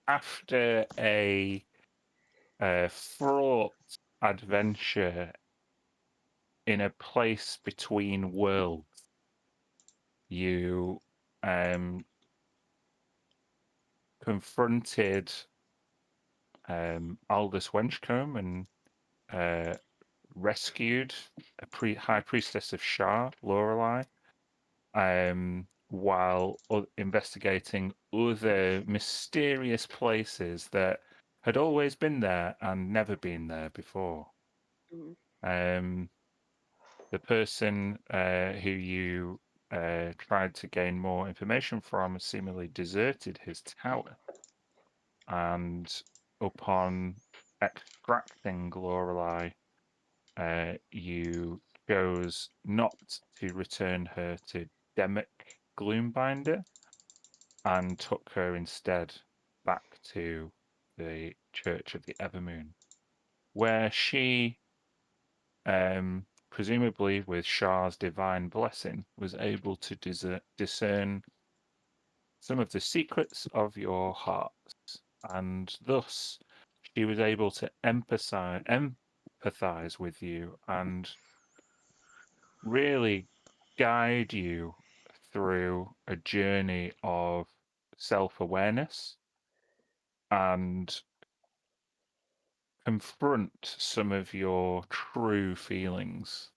After a fraught adventure in a place between worlds, you confronted Aldous Wenchcombe and rescued a high priestess of Shar, Lorelei, while investigating other mysterious places that had always been there and never been there before. Mm. The person who you tried to gain more information from seemingly deserted his tower, and upon extracting Lorelei, you chose not to return her to Demic Gloombinder and took her instead back to the Church of the Evermoon, where she, presumably with Shar's divine blessing, was able to discern some of the secrets of your hearts, and thus she was able to empathize with you and really guide you through a journey of self-awareness and confront some of your true feelings.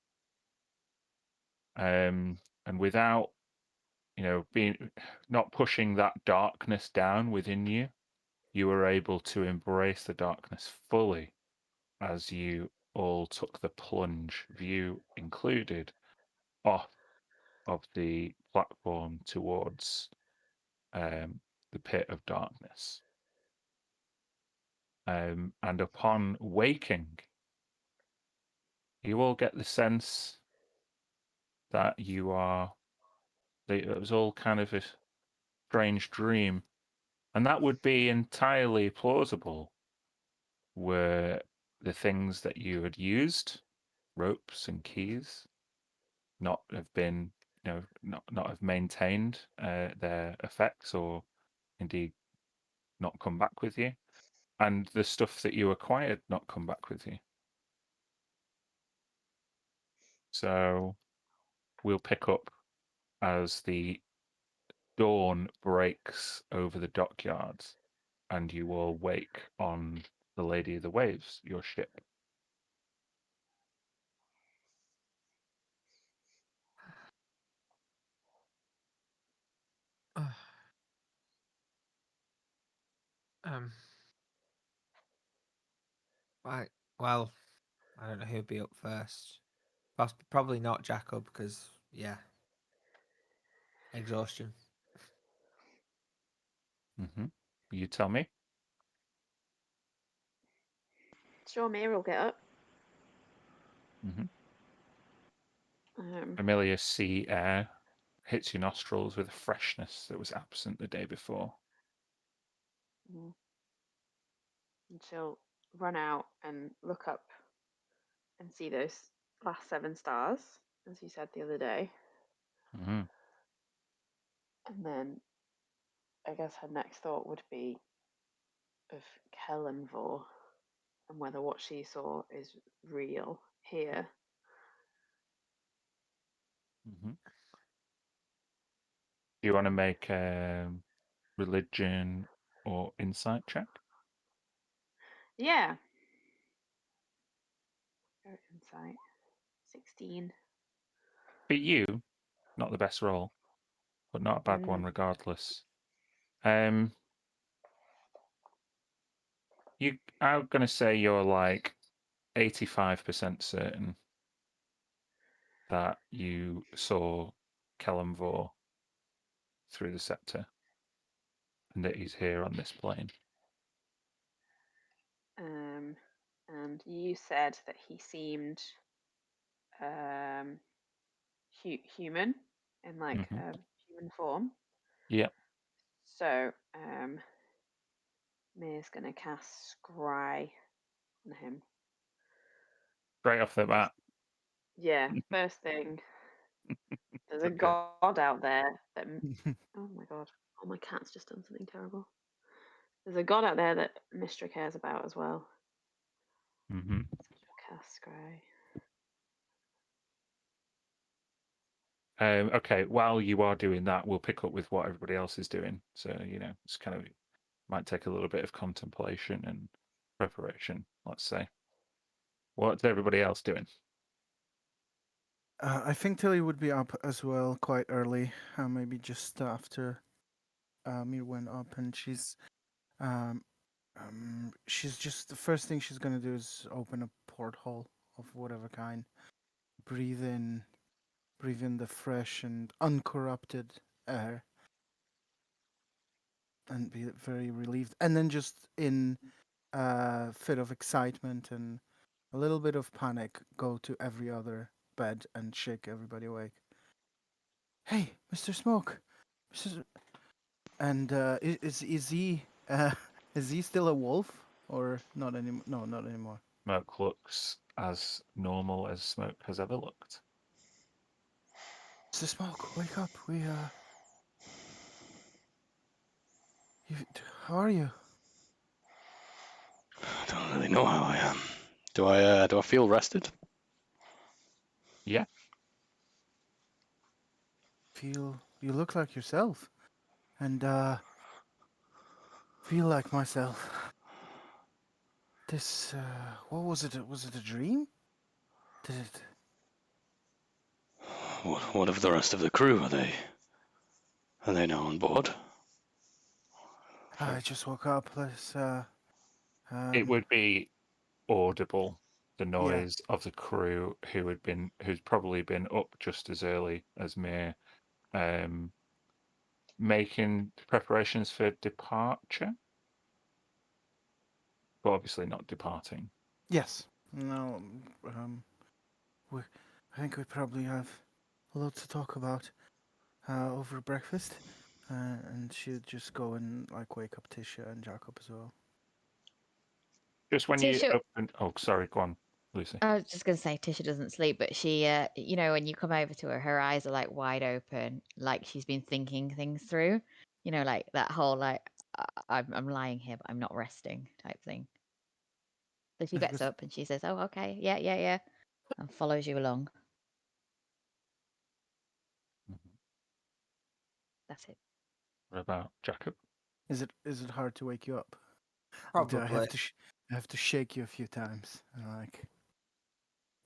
And without, being not pushing that darkness down within you, you were able to embrace the darkness fully as you all took the plunge, view included, off of the platform towards the pit of darkness. And upon waking, you all get the sense that that it was all kind of a strange dream. And that would be entirely plausible were the things that you had used, ropes and keys, not have been, not have maintained their effects, or indeed not come back with you, and the stuff that you acquired not come back with you. So we'll pick up as the dawn breaks over the dockyards and you all wake on the Lady of the Waves, your ship. Um. Right. Well, I don't know who'd be up first. Probably not Jacob because exhaustion. Mm-hmm. You tell me. Sure, Mira will get up. Mm-hmm. Um, Familiar sea air hits your nostrils with a freshness that was absent the day before. mm. And she'll run out and look up and see those last 7 stars, as you said the other day. Mm-hmm. And then I guess her next thought would be of Kellenvor and whether what she saw is real here. Mm-hmm. Do you want to make a religion or insight check? Yeah. Go insight. 16. For you, not the best roll, but not a bad one Mm. regardless. Um, I'm gonna say you're like 85% certain that you saw Kellamvor through the scepter, and that he's here on this plane. And you said that he seemed um, human in like Mm-hmm. human form. Yep. So Mia's gonna cast Scry on him. Straight off the bat. Yeah, first thing. There's a Okay. god out there that. Oh my god! Oh, my cat's just done something terrible. There's a god out there that Mistra cares about as well. Mm-hmm. Cast Grey. Okay, while you are doing that, we'll pick up with what everybody else is doing. So, it's kind of might take a little bit of contemplation and preparation, let's say. What's everybody else doing? I think Tilly would be up as well quite early, maybe just after Mir went up, and she's just the first thing she's gonna do is open a porthole of whatever kind, breathe in the fresh and uncorrupted air, and be very relieved, and then just in a fit of excitement and a little bit of panic, go to every other bed and shake everybody awake. Hey, Mr. Smoke, Mr. And is he is he still a wolf or not anymore? No, not anymore. Smoke looks as normal as Smoke has ever looked. Mr. Smoke, wake up! How are you? I don't really know how I am. Do I feel rested? Yeah. You look like yourself, and feel like myself. This what was it? Was it a dream? Did it? What of the rest of the crew? Are they now on board? I just woke up. Let's It would be audible, the yeah. noise of the crew who's probably been up just as early as me, making preparations for departure, but obviously not departing. Yes. No. We, I think we probably have a lot to talk about over breakfast. And she'd just go and like wake up Tisha and Jacob as well. Just when you Tisha, open. Oh, sorry, go on, Lucy. I was just going to say Tisha doesn't sleep, but she, when you come over to her, her eyes are like wide open, like she's been thinking things through, like that whole, like, I'm lying here, but I'm not resting type thing. So she gets up and she says, oh, okay, yeah, and follows you along. Mhm. That's it. What about Jacob? Is it hard to wake you up? Like, do I Probably. have to shake you a few times? Like,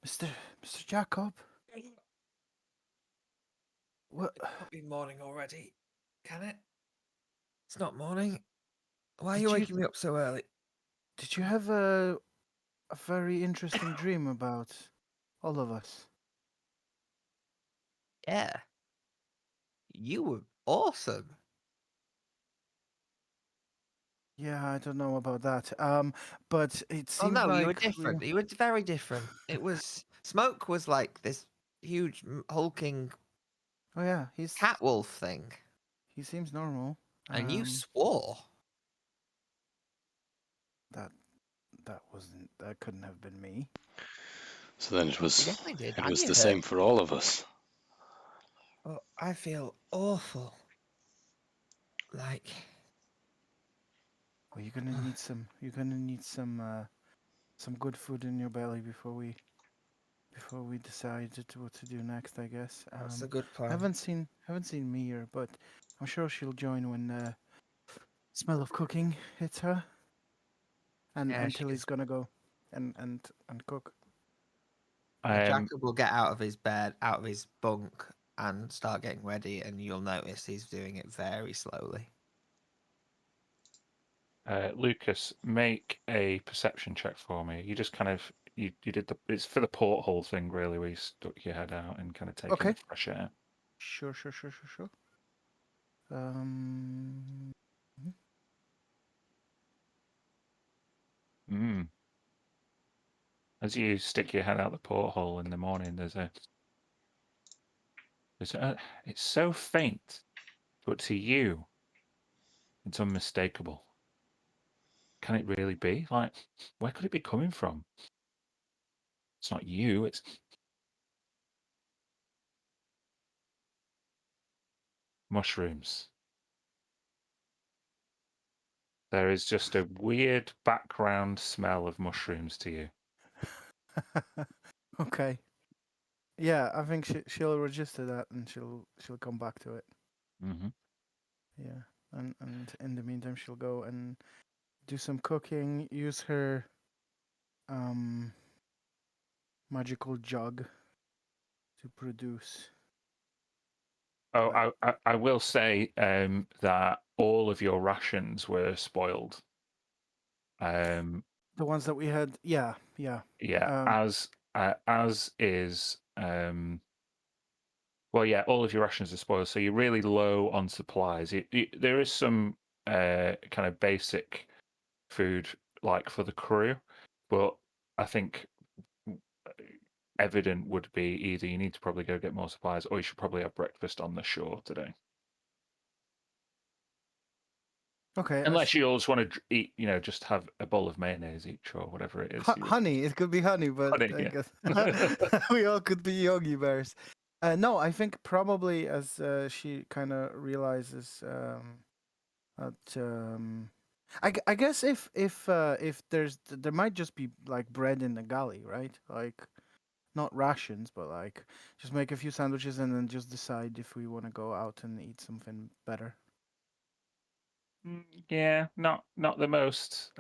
Mr. Jacob, what? It can't be morning already, can it? It's not morning. Why are Did you you- waking me up so early? Did you have a very interesting dream about all of us? Yeah. You were awesome. Yeah, I don't know about that. But it Oh seemed no, like you were different. You were very different. It was Smoke was like this huge hulking Oh yeah, cat wolf thing, he seems normal. and you swore. That couldn't have been me. So then it You was definitely did, it and was you the hurt. same for all of us. Oh, I feel awful. Like Well, you're gonna need some. You're gonna need some good food in your belly before we decide what to do next. I guess. that's a good I plan. haven't seen Mia, but I'm sure she'll join when smell of cooking hits her. And Yeah, until he's gonna go and cook. Jacob will get out of his bed, out of his bunk, and start getting ready, and you'll notice he's doing it very slowly. Lucas, make a perception check for me. You just kind of you did it's for the porthole thing really, where you stuck your head out and kind of taking Okay. the fresh air. Sure. Um. Mm. As you stick your head out the porthole in the morning, it's so faint, but to you, it's unmistakable. Can it really be? Like, where could it be coming from? It's not you, it's mushrooms. There is just a weird background smell of mushrooms to you. Okay. Yeah, I think she'll register that and she'll come back to it. Mm-hmm. Yeah, and in the meantime, she'll go and do some cooking. Use her magical jug to produce. Oh, I will say that all of your rations were spoiled. The ones that we had, yeah. Yeah, as is well, yeah, all of your rations are spoiled, so you're really low on supplies. There is some kind of basic food like for the crew, but I think evident would be either you need to probably go get more supplies, or you should probably have breakfast on the shore today. Okay. Unless you all just want to eat, just have a bowl of mayonnaise each or whatever it is. Honey, it could be honey, but Honey, I yeah. guess we all could be yogi bears. No, I think probably as she kind of realizes that I guess if there might just be like bread in the galley, right? Like not rations, but like just make a few sandwiches and then just decide if we want to go out and eat something better. Yeah, not the most.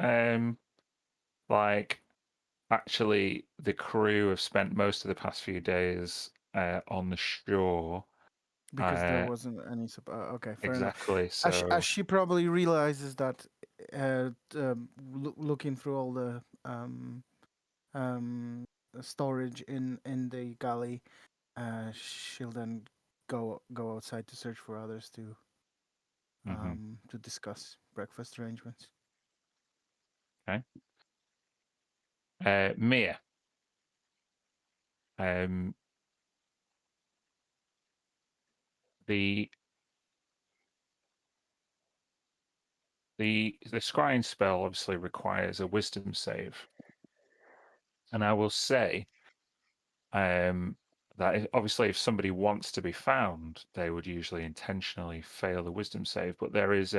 Like actually, the crew have spent most of the past few days on the shore. Because there wasn't any okay, fair Exactly. enough. So As she probably realizes that looking through all the storage in the galley, she'll then go outside to search for others to discuss breakfast arrangements. okay. Mia. The scrying spell obviously requires a wisdom save, and I will say that obviously if somebody wants to be found, they would usually intentionally fail the wisdom save, but there is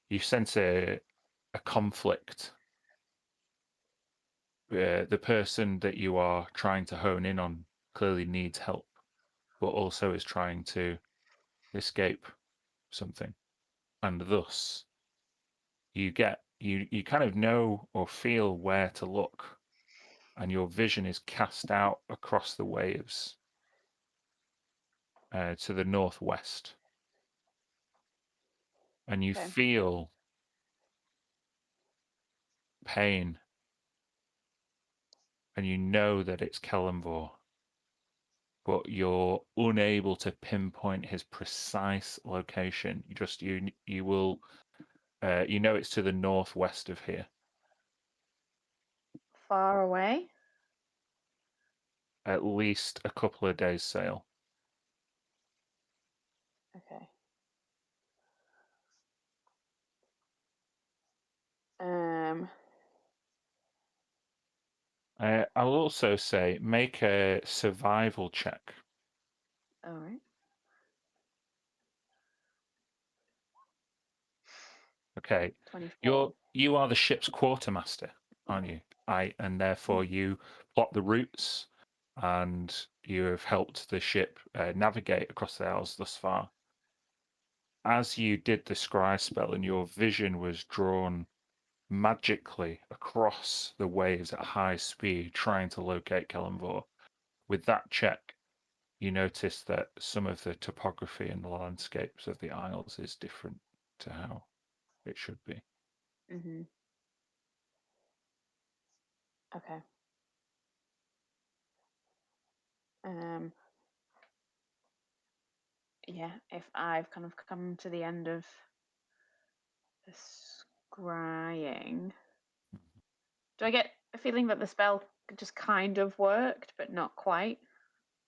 you sense a conflict. The person that you are trying to hone in on clearly needs help, but also is trying to escape something, and thus you kind of know or feel where to look, and your vision is cast out across the waves to the northwest, and you Okay. feel pain, and you know that it's Kellenvor, but you're unable to pinpoint his precise location. You will it's to the northwest of here, Far away? at least a couple of days sail. Okay. I'll also say make a survival check. All right. Okay, 24. you are the ship's quartermaster, aren't you? And therefore you plot the routes, and you have helped the ship navigate across the Isles thus far. As you did the scry spell, and your vision was drawn magically across the waves at high speed, trying to locate Kellenvor. With that check, you notice that some of the topography and the landscapes of the Isles is different to how it should be. Mm-hmm. Okay. Yeah, if I've kind of come to the end of the scrying, do I get a feeling that the spell just kind of worked, but not quite?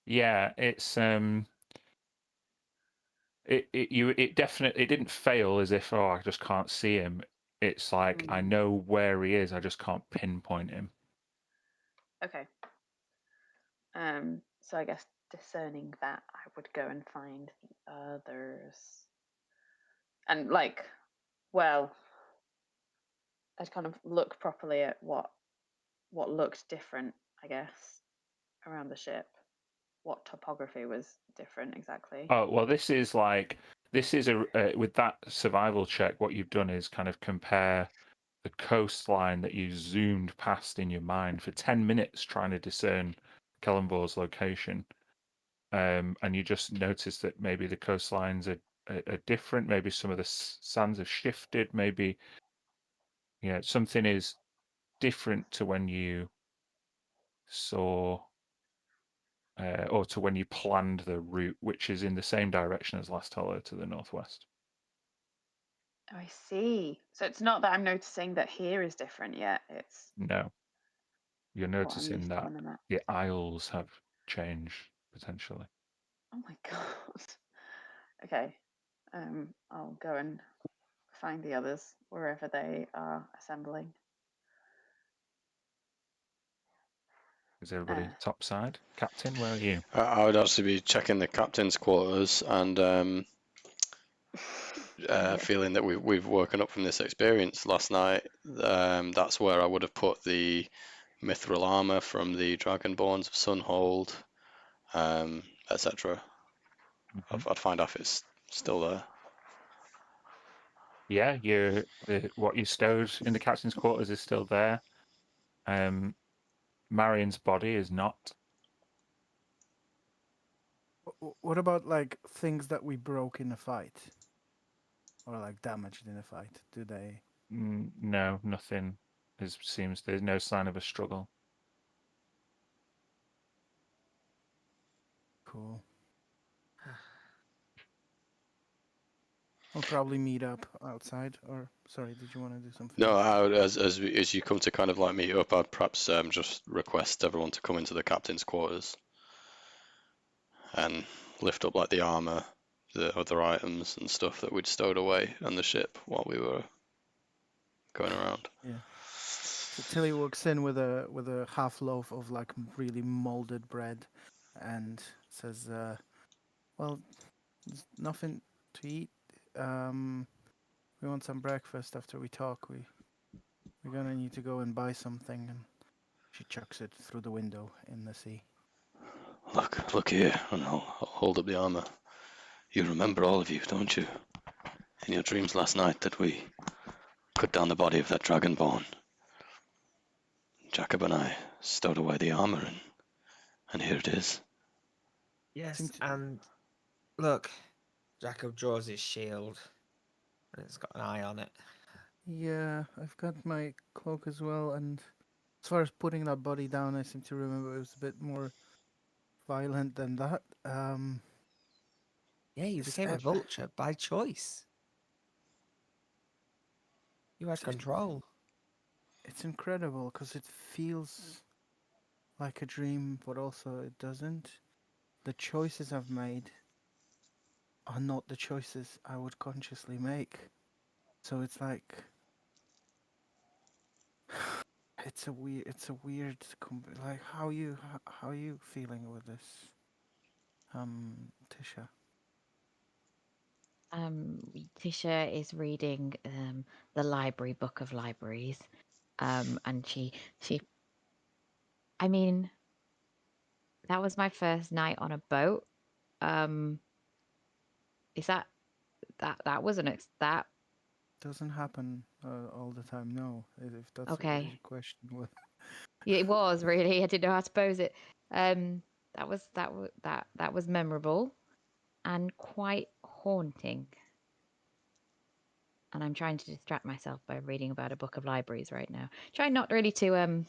Yeah, it's it definitely, it didn't fail as if, oh, I just can't see him. It's like I know where he is, I just can't pinpoint him. Okay. So I guess discerning that, I would go and find the others. And well, I'd kind of look properly at what looked different, I guess, around the ship. What topography was different exactly? Oh well, this is a with that survival check. What you've done is kind of compare the coastline that you zoomed past in your mind for 10 minutes trying to discern Kellenbor's location. And you just notice that maybe the coastlines are different. Maybe some of the sands have shifted. Maybe something is different to when you saw or to when you planned the route, which is in the same direction as Last Hollow to the northwest. Oh, I see. So it's not that I'm noticing that here is different yet. It's No, you're what I'm noticing used to that on the map. the isles have changed potentially. Oh my god. Okay. I'll go and find the others wherever they are assembling. Is everybody topside? Captain, where are you? I would actually be checking the captain's quarters and Yeah. feeling that we've woken up from this experience last night. That's where I would have put the mithril armor from the Dragonborns of Sunhold, etc. I'd find out if it's still there. Yeah, what you stowed in the captain's quarters is still there. Marion's body is not. What about like things that we broke in a fight, or like damaged in a fight? Do they? No, nothing. Seems there's no sign of a struggle. Cool. We'll probably meet up outside. Or sorry, did you want to do something? No, as you come to kind of like meet up, I'd perhaps just request everyone to come into the captain's quarters and lift up like the armor, the other items and stuff that we'd stowed away on the ship while we were going around. Yeah. So Tilly walks in with a half loaf of like really molded bread, and says, "Well, there's nothing to eat. We want some breakfast after we talk. We're gonna need to go and buy something." And she chucks it through the window in the sea. Look here, and I'll hold up the armor. You remember, all of you, don't you? In your dreams last night that we cut down the body of that dragonborn. Jacob and I stowed away the armor, and here it is. Yes, and look, Jacob draws his shield, and it's got an eye on it. Yeah, I've got my cloak as well, and as far as putting that body down, I seem to remember it was a bit more violent than that. Yeah, you became a vulture by choice. You had control. It's incredible because it feels like a dream, but also it doesn't. The choices I've made are not the choices I would consciously make. So it's like it's a weird like how are you feeling with this, Tisha? Tisha is reading the library book of libraries, and she I mean, that was my first night on a boat. Is that wasn't that Doesn't happen all the time. No, if that's okay? your question. What? Yeah, it was really. I didn't know how to pose it. That was memorable and quite haunting. And I'm trying to distract myself by reading about a book of libraries right now. Trying not really to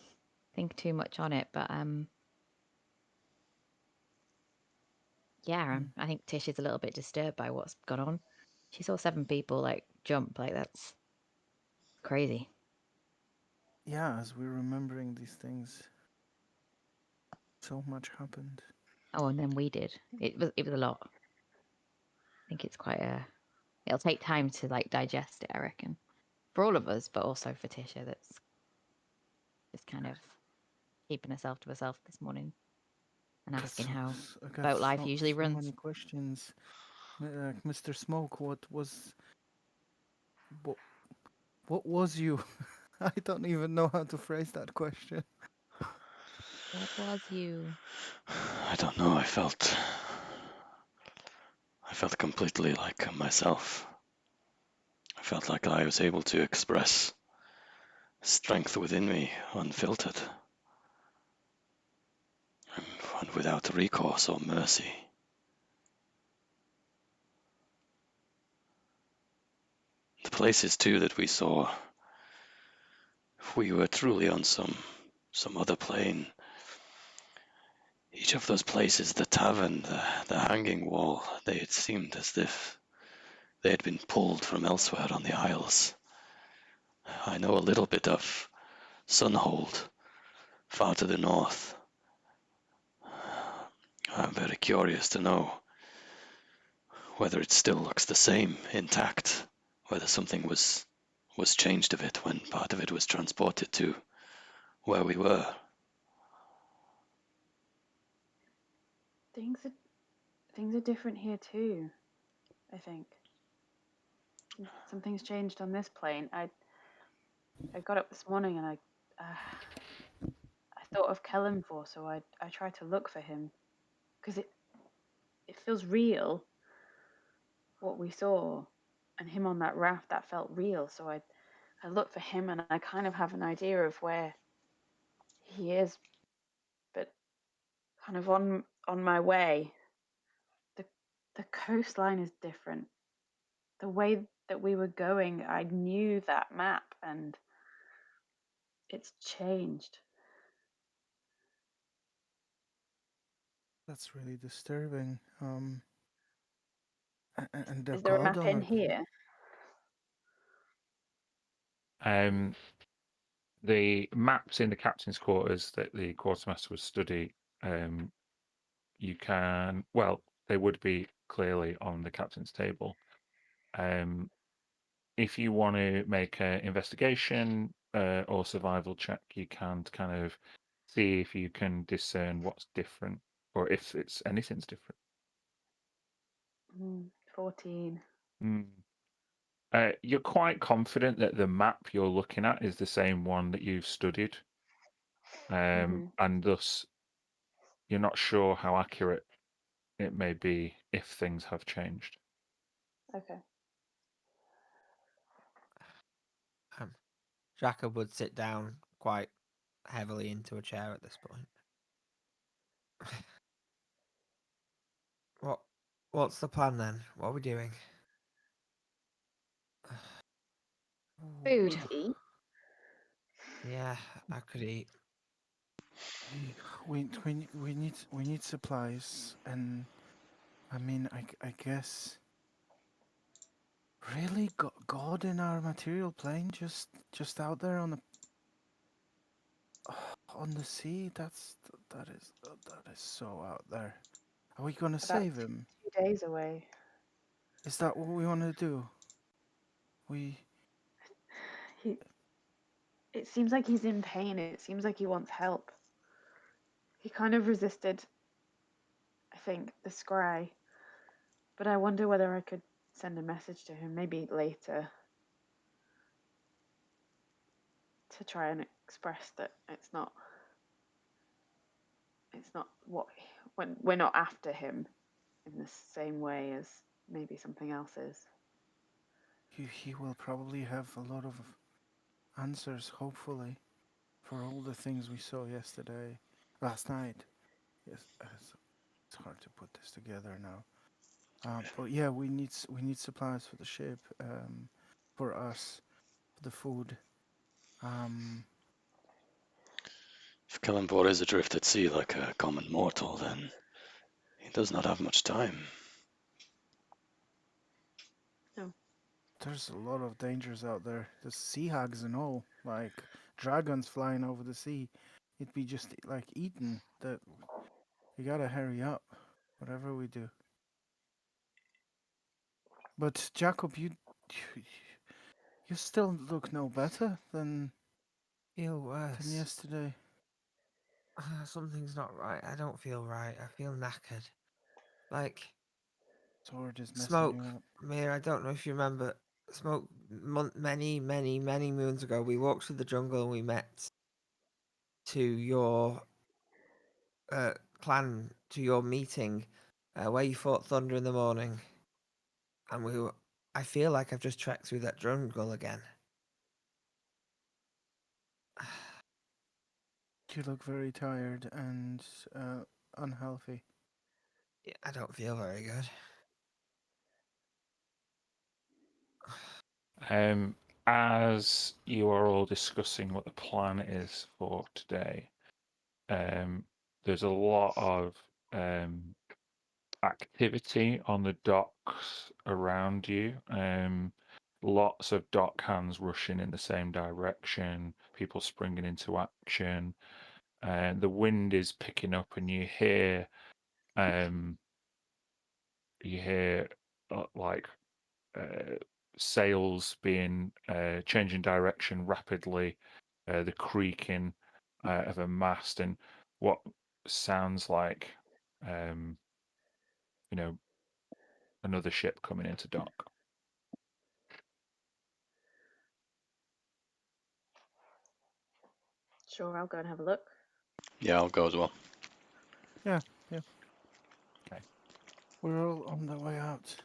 think too much on it, but yeah, I think Tish is a little bit disturbed by what's gone on. She saw 7 people like jump, like that's crazy. Yeah, as we're remembering these things, so much happened. Oh, and then we did. It was a lot. I think it's quite it'll take time to like digest it, I reckon. For all of us, but also for Tisha that's just kind of keeping herself to herself this morning and asking how boat life usually runs. So many questions. Mr. Smoke, what was you? I don't even know how to phrase that question. What was you? I don't know. I felt completely like myself. I felt like I was able to express strength within me, unfiltered, and without recourse or mercy. The places too that we saw, if we were truly on some other plane, each of those places, the tavern, the hanging wall, they had seemed as if they had been pulled from elsewhere on the Isles. I know a little bit of Sunhold, far to the north. I'm very curious to know whether it still looks the same, intact, whether something was changed of it when part of it was transported to where we were. Things are different here too, I think. Something's changed on this plane. I got up this morning and I thought of Kellenvor, so I tried to look for him because it feels real. What we saw, and him on that raft, that felt real. So I look for him, and I kind of have an idea of where he is, but kind of on my way. The coastline is different. The way that we were going, I knew that map, and it's changed. That's really disturbing. And the Is there a god map on in it. here? The maps in the captain's quarters that the quartermaster would study, you can, well, they would be clearly on the captain's table. If you want to make an investigation or survival check, you can kind of see if you can discern what's different or if it's anything's different. 14. You're quite confident that the map you're looking at is the same one that you've studied, and thus you're not sure how accurate it may be if things have changed. Okay. Jacob would sit down quite heavily into a chair at this point. What's the plan then? What are we doing? Food. Eat. Yeah, I could eat. We need supplies, and I mean I guess really God in our material plane, just out there on the sea. That is so out there. Are we gonna About save him? 2 days away. Is that what we want to do? It seems like he's in pain. It seems like he wants help. He kind of resisted, I think, the scry. But I wonder whether I could send a message to him, maybe later, to try and express that it's not what, when we're not after him in the same way as maybe something else is. He will probably have a lot of answers, hopefully, for all the things we saw last night. Yes, it's hard to put this together now. But yeah, we need supplies for the ship, for us, for the food. If Kellenborg is adrift at sea like a common mortal, then he does not have much time. No. There's a lot of dangers out there. There's sea hags and all, like dragons flying over the sea. It'd be just like eaten. That we gotta hurry up, whatever we do. But Jacob, you still look no better than Feel worse. yesterday. Something's not right. I don't feel right. I feel knackered. Like Sword is messing smoke. you up. Mir, I don't know if you remember Smoke, many, many, many moons ago, we walked through the jungle and we met to your clan, to your meeting, where you fought Thunder in the morning. And I feel like I've just trekked through that jungle again. You look very tired and unhealthy. Yeah, I don't feel very good. As you are all discussing what the plan is for today, there's a lot of activity on the docks around you. Lots of dock hands rushing in the same direction, people springing into action. And the wind is picking up, and you hear like sails being changing direction rapidly, the creaking of a mast, and what sounds like another ship coming into dock. Sure, I'll go and have a look. Yeah, I'll go as well. Yeah. Okay. We're all on the way out.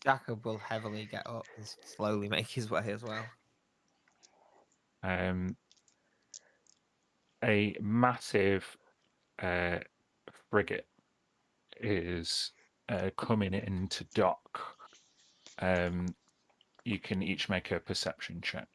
Jacob will heavily get up and slowly make his way as well. A massive frigate is coming into dock. You can each make a perception check.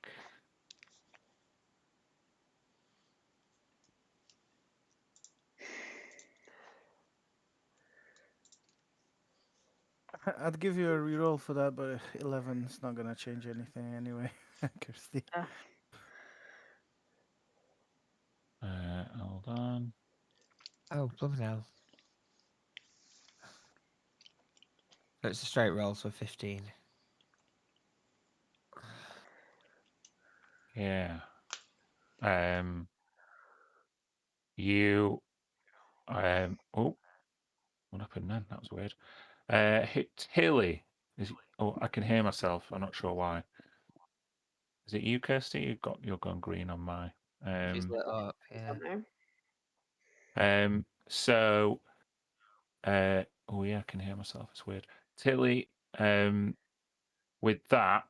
I'd give you a reroll for that, but 11's not gonna change anything anyway. Kirsty. Hold on. Oh, blooming hell. So it's a straight roll, so 15. Yeah. You. Oh, what happened then? That was weird. Hit Hilly. Oh, I can hear myself. I'm not sure why. Is it you, Kirsty? You're gone green on my. She's lit up, yeah. So. Oh yeah, I can hear myself. It's weird. Tilly. With that,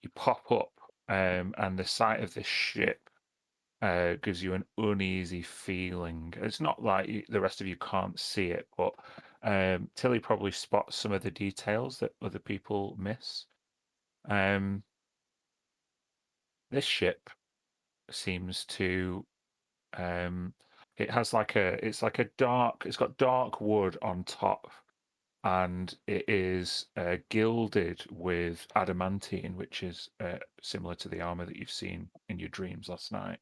you pop up, and the sight of this ship gives you an uneasy feeling. It's not like the rest of you can't see it, but Tilly probably spots some of the details that other people miss. This ship seems to it has it's got dark wood on top, and it is gilded with adamantine, which is similar to the armor that you've seen in your dreams last night.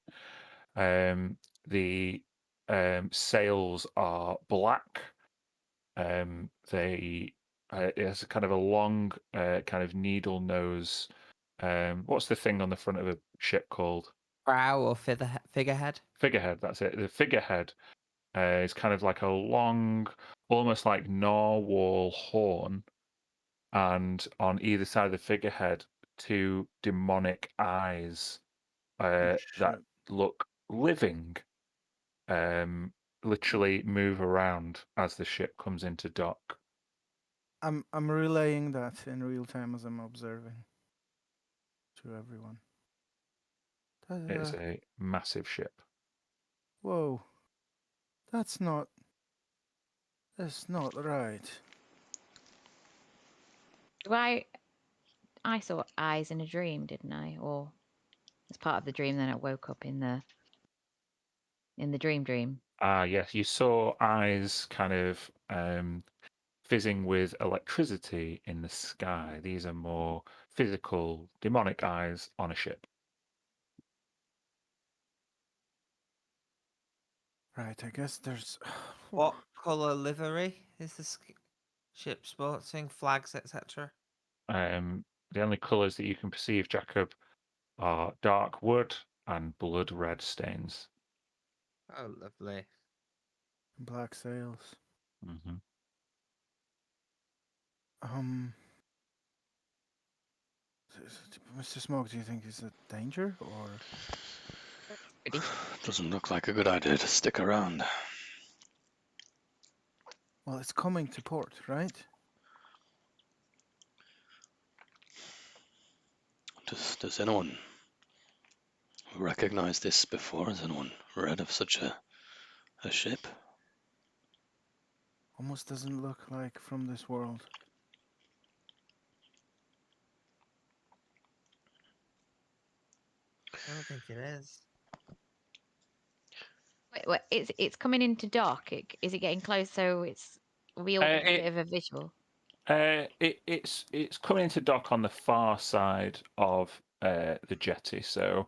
The sails are black. It has a kind of a long kind of needle nose. What's the thing on the front of a ship called? Prow or figurehead? Figurehead, that's it. The figurehead is kind of like a long, almost like narwhal horn, and on either side of the figurehead, two demonic eyes that Shit. look living, literally move around as the ship comes into dock. I'm relaying that in real time as I'm observing to everyone. It is a massive ship. Whoa. That's not right. I saw eyes in a dream, didn't I? Or as part of the dream, then I woke up in the dream. Ah, yes, you saw eyes kind of fizzing with electricity in the sky. These are more physical, demonic eyes on a ship. Right, I guess there's What colour livery is the ship sporting? Flags, etc.? The only colours that you can perceive, Jacob, are dark wood and blood red stains. Oh, lovely. black sails. Mr. Smoke, do you think it's a danger or? Pretty. Doesn't look like a good idea to stick around. Well, it's coming to port, right? Does anyone recognize this before? Has anyone read of such a ship? Almost doesn't look like from this world. I don't think it is. Wait, it's coming into dock. Is it getting close? So we'll get a bit of a visual. It's coming into dock on the far side of the jetty. So,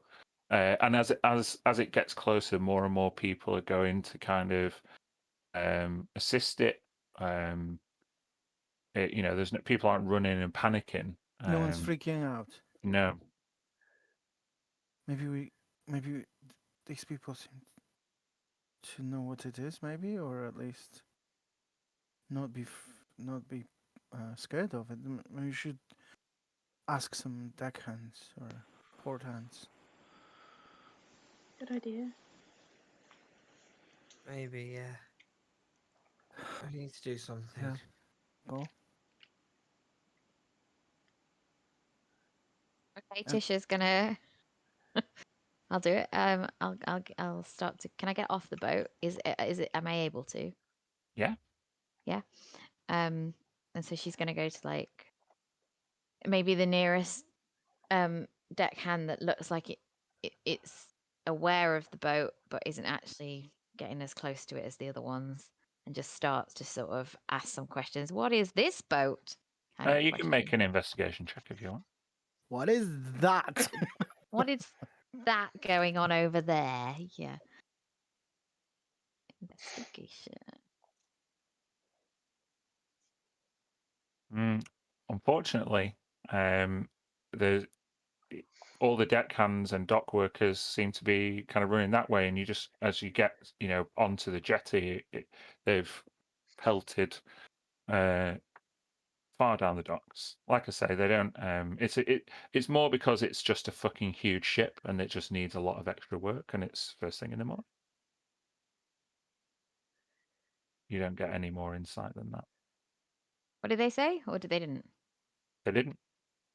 and as it gets closer, more and more people are going to kind of assist it. There's people aren't running and panicking. No one's freaking out. No. Maybe these people seem to know what it is, maybe, or at least not be scared of it. Maybe you should ask some deckhands or port hands. Good idea. Maybe, yeah. We need to do something. Yeah. Go. Okay, Tisha's gonna. I'll do it. I'll start to. Can I get off the boat? Is it? Am I able to? Yeah. Yeah. And so she's gonna go to like maybe the nearest deckhand that looks like it's aware of the boat but isn't actually getting as close to it as the other ones, and just starts to sort of ask some questions. What is this boat? You can make an investigation check if you want. What is that? What is that going on over there? Yeah. Investigation. Unfortunately, all the deckhands and dock workers seem to be kind of running that way, and you just, as you get, onto the jetty, they've pelted far down the docks. Like I say, they don't. It's more because it's just a fucking huge ship, and it just needs a lot of extra work, and it's first thing in the morning. You don't get any more insight than that. What did they say, or they didn't? They didn't.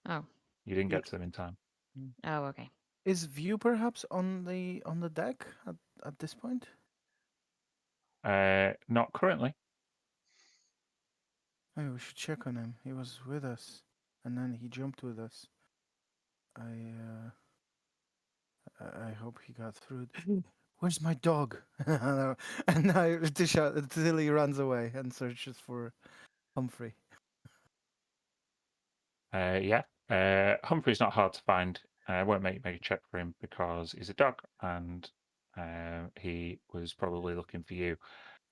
Oh. You didn't get to them in time. Oh, okay. Is View perhaps on the deck at this point? Not currently. Maybe we should check on him. He was with us, and then he jumped with us. I hope he got through. Where's my dog? And now Tilly runs away and searches for Humphrey. Yeah. Humphrey's not hard to find. I won't make a check for him because he's a dog, and he was probably looking for you.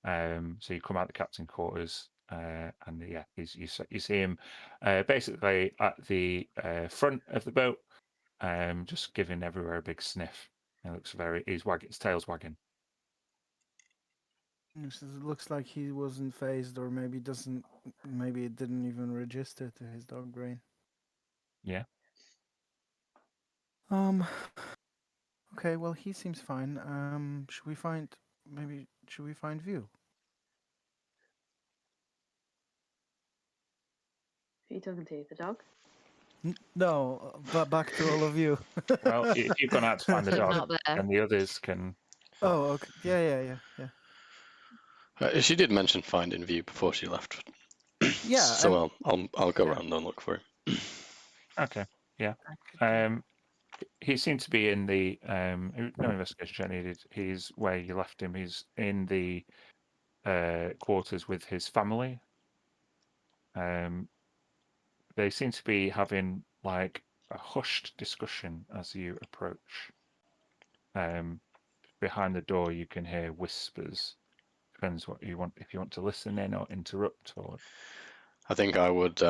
So you come out the captain's quarters, and yeah, you see him basically at the front of the boat, just giving everywhere a big sniff. His tail's wagging. It looks like he wasn't phased, or maybe it didn't even register to his dog brain. Yeah. Okay, well, he seems fine. Should we find View? Are you talking to the dog? No, but back to all of you. Well, if you've gone out to find the He's dog, not there. and the others can. Oh, okay. Yeah. She did mention finding View before she left. Yeah. So I'll go around and look for him. Okay. Yeah. He seemed to be in the no investigation needed. He's where you left him. He's in the quarters with his family. They seem to be having like a hushed discussion as you approach. Behind the door, you can hear whispers. Depends what you want. If you want to listen in or interrupt, or I think I would.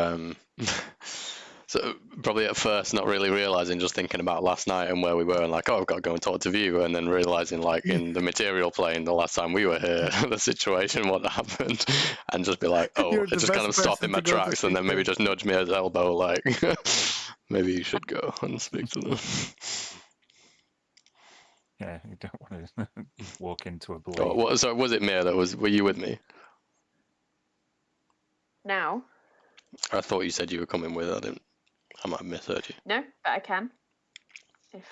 So probably at first not really realizing, just thinking about last night and where we were, and like, oh, I've got to go and talk to View, and then realizing, like, in the material plane the last time we were here, the situation, what happened, and just be like, oh, just kind of stop in my tracks, and then maybe just nudge me at his elbow, like, Maybe you should go and speak to them. Yeah, you don't want to walk into a blade. Oh, what, sorry, was it Mia that was? Were you with me? Now? I thought you said you were coming with. I might have misheard you. No, but I can. If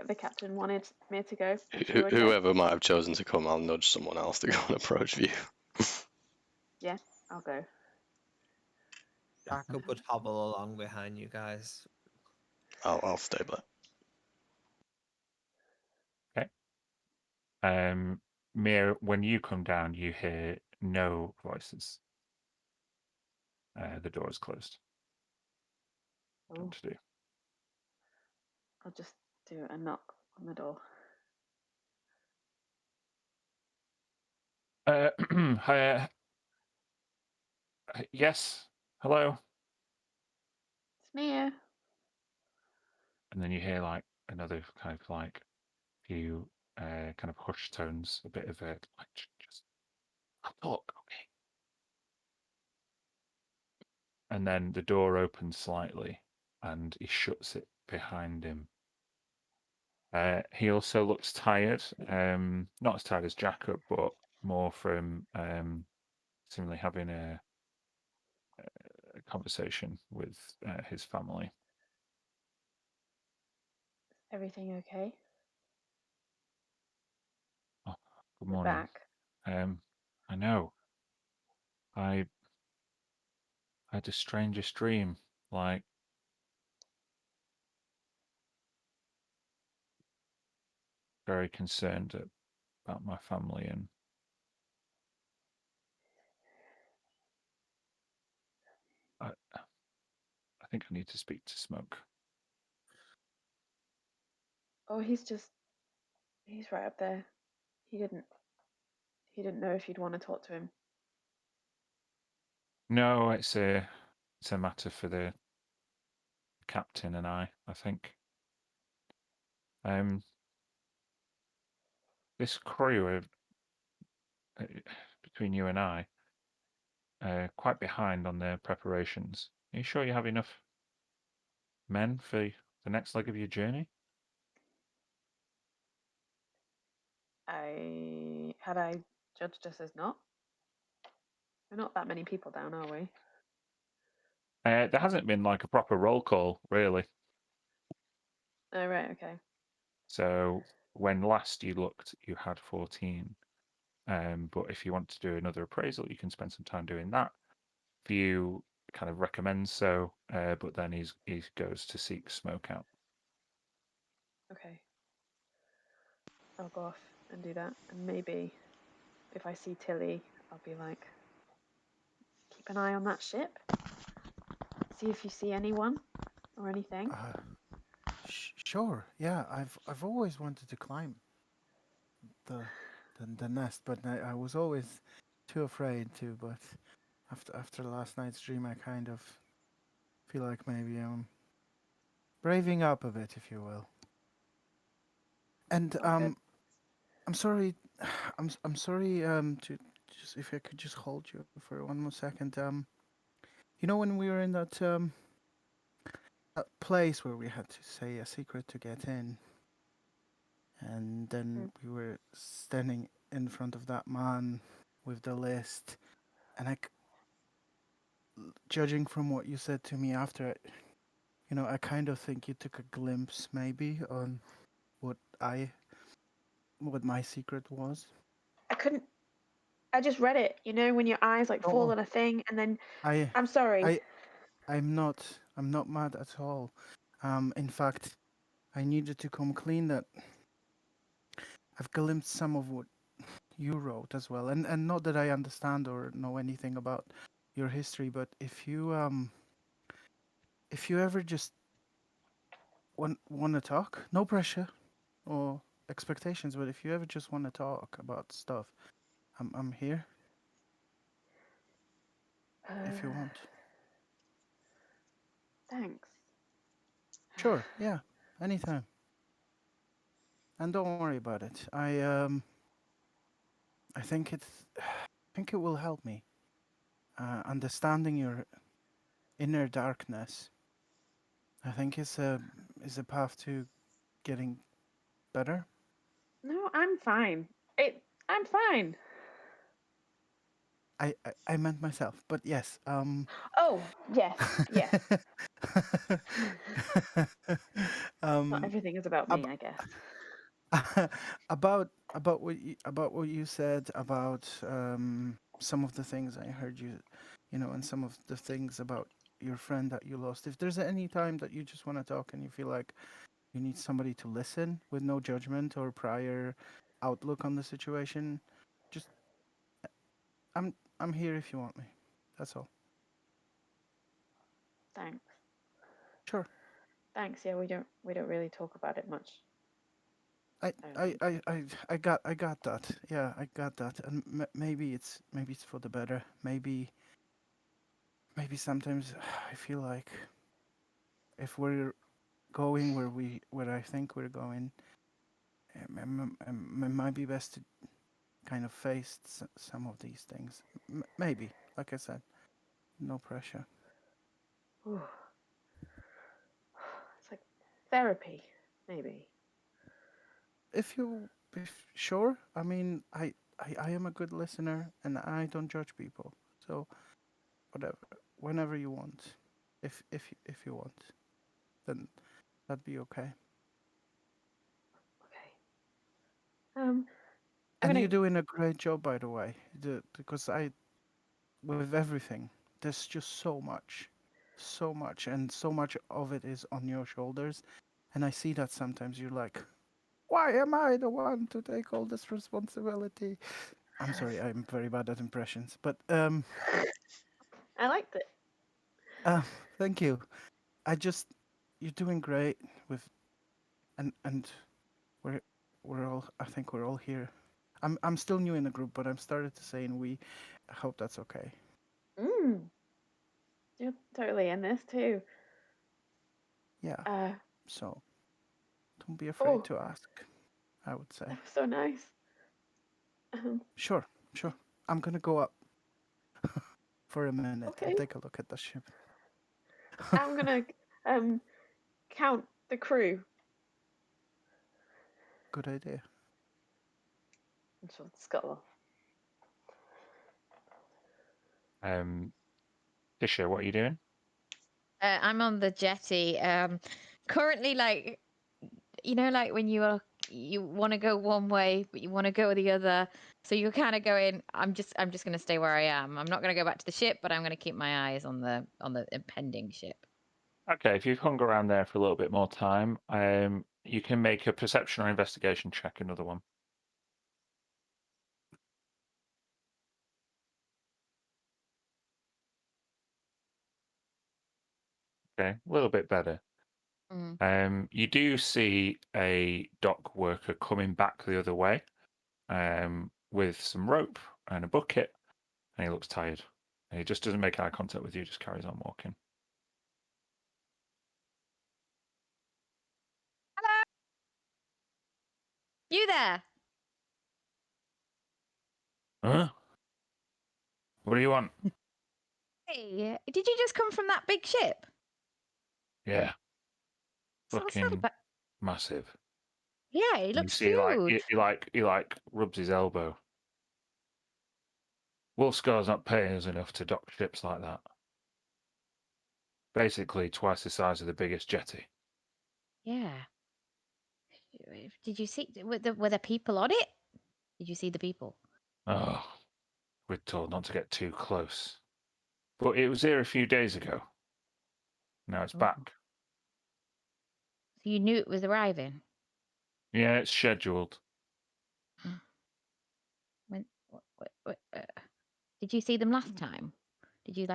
the captain wanted me to go, I'm sure I'd go. Whoever might have chosen to come, I'll nudge someone else to go and approach you. Yeah, I'll go. Jacob would hobble along behind you guys. I'll stay back. Mia, when you come down, you hear no voices. The door is closed. Oh, What to do? I'll just do a knock on the door. Hi, yes, hello. It's Mia. And then you hear like another kind of like few kind of hushed tones, a bit of a like just I'll talk, okay. And then the door opens slightly, and he shuts it behind him. He also looks tired, not as tired as Jacob, but more from seemingly having a conversation with his family. Everything okay? Oh, good We're morning. back. I know. I had the strangest dream, like very concerned about my family, and I think I need to speak to Smoke. Oh, he's right up there. He didn't know if you'd want to talk to him. No, it's a matter for the captain and I think. This crew are, between you and I, quite behind on their preparations. Are you sure you have enough men for the next leg of your journey? Had I judged us as not? We're not that many people down, are we? There hasn't been like a proper roll call, really. Oh, right, okay. So when last you looked, you had 14. But if you want to do another appraisal, you can spend some time doing that. Few kind of recommends so, but then he goes to seek Smoke out. Okay. I'll go off and do that. And maybe if I see Tilly, I'll be like, keep an eye on that ship. See if you see anyone or anything. Sure. Yeah, I've always wanted to climb the nest, but I was always too afraid to. But after last night's dream, I kind of feel like maybe I'm braving up a bit, if you will. And Good. I'm sorry, I'm sorry. To just if I could just hold you for one more second. You know when we were in that that place where we had to say a secret to get in, and then we were standing in front of that man with the list, and judging from what you said to me after, I kind of think you took a glimpse maybe on what my secret was. I couldn't. I just read it. You know, when your eyes like fall Oh, on a thing, and then I, I'm sorry. I'm not mad at all. In fact, I needed to come clean that I've glimpsed some of what you wrote as well, and not that I understand or know anything about your history, but if you ever just want to talk, no pressure or expectations, but if you ever just want to talk about stuff, I'm here if you want. Thanks. Sure, yeah, anytime. And don't worry about it. I think it will help me understanding your inner darkness I think it's a path to getting better. No, I'm fine. I'm fine. I meant myself, but yes. Oh, yes, yes. Not um, everything is about me, I guess. about what you said about some of the things I heard you know, and some of the things about your friend that you lost. If there's any time that you just want to talk and you feel like you need somebody to listen with no judgment or prior outlook on the situation, just I'm here if you want me. That's all. Thanks. Sure. Thanks. Yeah, we don't really talk about it much. I I don't I think. I I got that. Yeah, I got that. And maybe it's for the better. Maybe sometimes I feel like if we're going where I think we're going, it might be best to kind of face some of these things. Maybe, like I said, no pressure. Ooh. It's like therapy, maybe. If sure, I mean, I am a good listener and I don't judge people. So whatever, whenever you want, if you want, then that'd be okay. Okay. I'm And gonna. you're doing a great job, by the way. Because with everything, there's just so much, and so much of it is on your shoulders. And I see that sometimes you're like, why am I the one to take all this responsibility? I'm sorry, I'm very bad at impressions, but I liked it. uh, thank you. I just you're doing great with and we're all I think we're all here. I'm still new in the group, but I'm started to say and we. I hope that's okay. Mm. You're totally in this too. Yeah. Uh. So don't be afraid Oh, to ask. I would say. that was so nice. Sure, sure. I'm gonna go up for a minute and Okay. take a look at the ship. I'm gonna count the crew. Good idea. And she'll scuttle off. Tisha, what are you doing? I'm on the jetty. Currently, like, you know, like when you want to go one way, but you want to go the other. So you're kind of going. I'm just going to stay where I am. I'm not going to go back to the ship, but I'm going to keep my eyes on the impending ship. Okay, if you've hung around there for a little bit more time, you can make a perception or investigation check. Another one. Okay, a little bit better. You do see a dock worker coming back the other way, with some rope and a bucket, and he looks tired. And he just doesn't make eye contact with you; just carries on walking. Hello, you there? Huh? What do you want? Hey, did you just come from that big ship? Yeah, What's that fucking about? massive. Yeah, it And you looks see, huge. he rubs his elbow. Wolfscar's not paying us enough to dock ships like that. Basically, twice the size of the biggest jetty. Yeah. Did you see? Were there people on it? Did you see the people? Oh, we're told not to get too close. But it was here a few days ago. Now it's Oh. back. So you knew it was arriving. Yeah, it's scheduled. When? Did you see them last time? Did you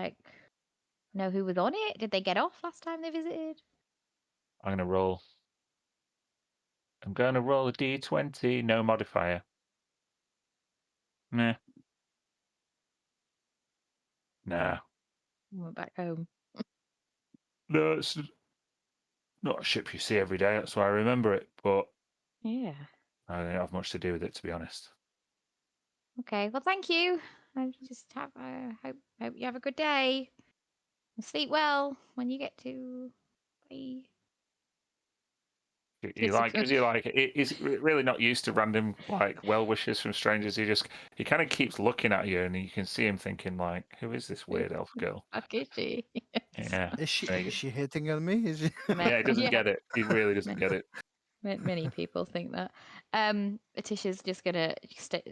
know who was on it? Did they get off last time they visited? I'm going to roll. I'm going to roll a d20, no modifier. Nah. Nah. Went back home. No, it's not a ship you see every day. That's why I remember it. But Yeah. I don't have much to do with it, to be honest. Okay. Well, thank you. I just hope you have a good day. And sleep well when you get to sorry. He like, because he like, he's really not used to random like well wishes from strangers. He kind of keeps looking at you, and you can see him thinking like, "Who is this weird elf girl?" Fuck is she? Yeah, Is she and he- is she hitting on me? Is she... yeah, he doesn't get it. He really doesn't get it. Many people think that. Atisha's just gonna stay.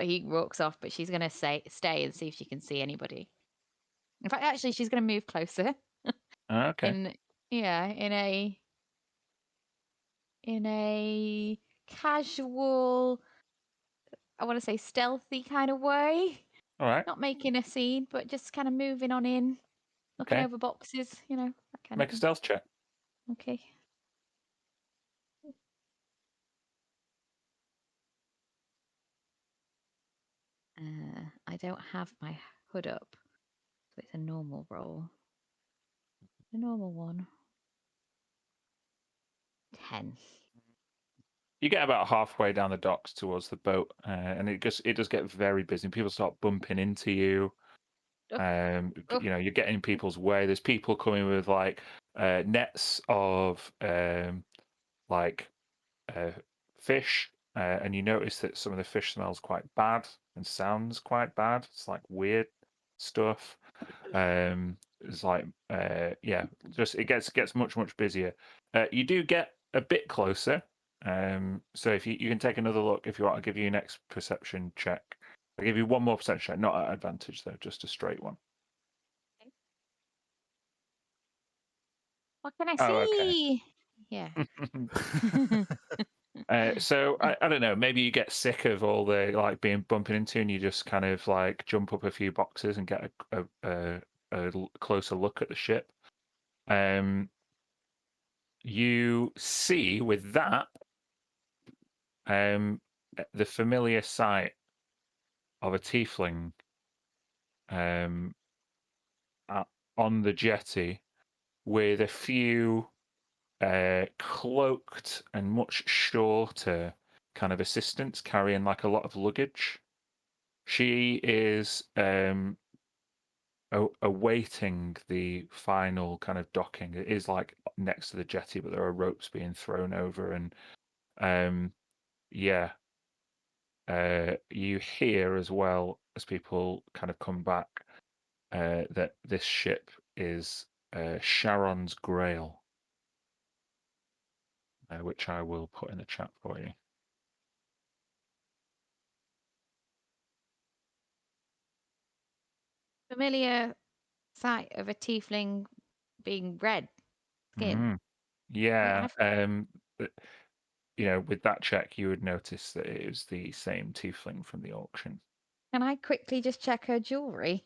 He walks off, but she's gonna stay and see if she can see anybody. In fact, actually, she's gonna move closer. Okay. In a casual, I want to say stealthy kind of way. All right. Not making a scene, but just kind of moving on in, looking Okay. over boxes, that kind Make a of thing. stealth check. Okay. I don't have my hood up, so it's a normal roll. A normal one. 10. You get about halfway down the docks towards the boat, and it does get very busy. People start bumping into you. Oh. You're getting in people's way. There's people coming with like nets of fish, and you notice that some of the fish smells quite bad and sounds quite bad. It's like weird stuff. It's like just it gets much busier. You do get a bit closer. So if you can take another look if you want, I'll give you your next perception check. I'll give you one more perception check, not at advantage though, just a straight one. What can I Oh, okay. see? Yeah. So I don't know. Maybe you get sick of all the like being bumping into, and you just kind of like jump up a few boxes and get a closer look at the ship. You see with that the familiar sight of a tiefling on the jetty with a few cloaked and much shorter kind of assistants carrying like a lot of luggage. She is awaiting the final kind of docking. It is like next to the jetty, but there are ropes being thrown over, and you hear as well as people kind of come back that this ship is Sharon's Grail, which I will put in the chat for you. Familiar sight of a tiefling being red skin. Mm. Yeah. But With that check, you would notice that it is the same tiefling from the auction. can I quickly just check her jewelry?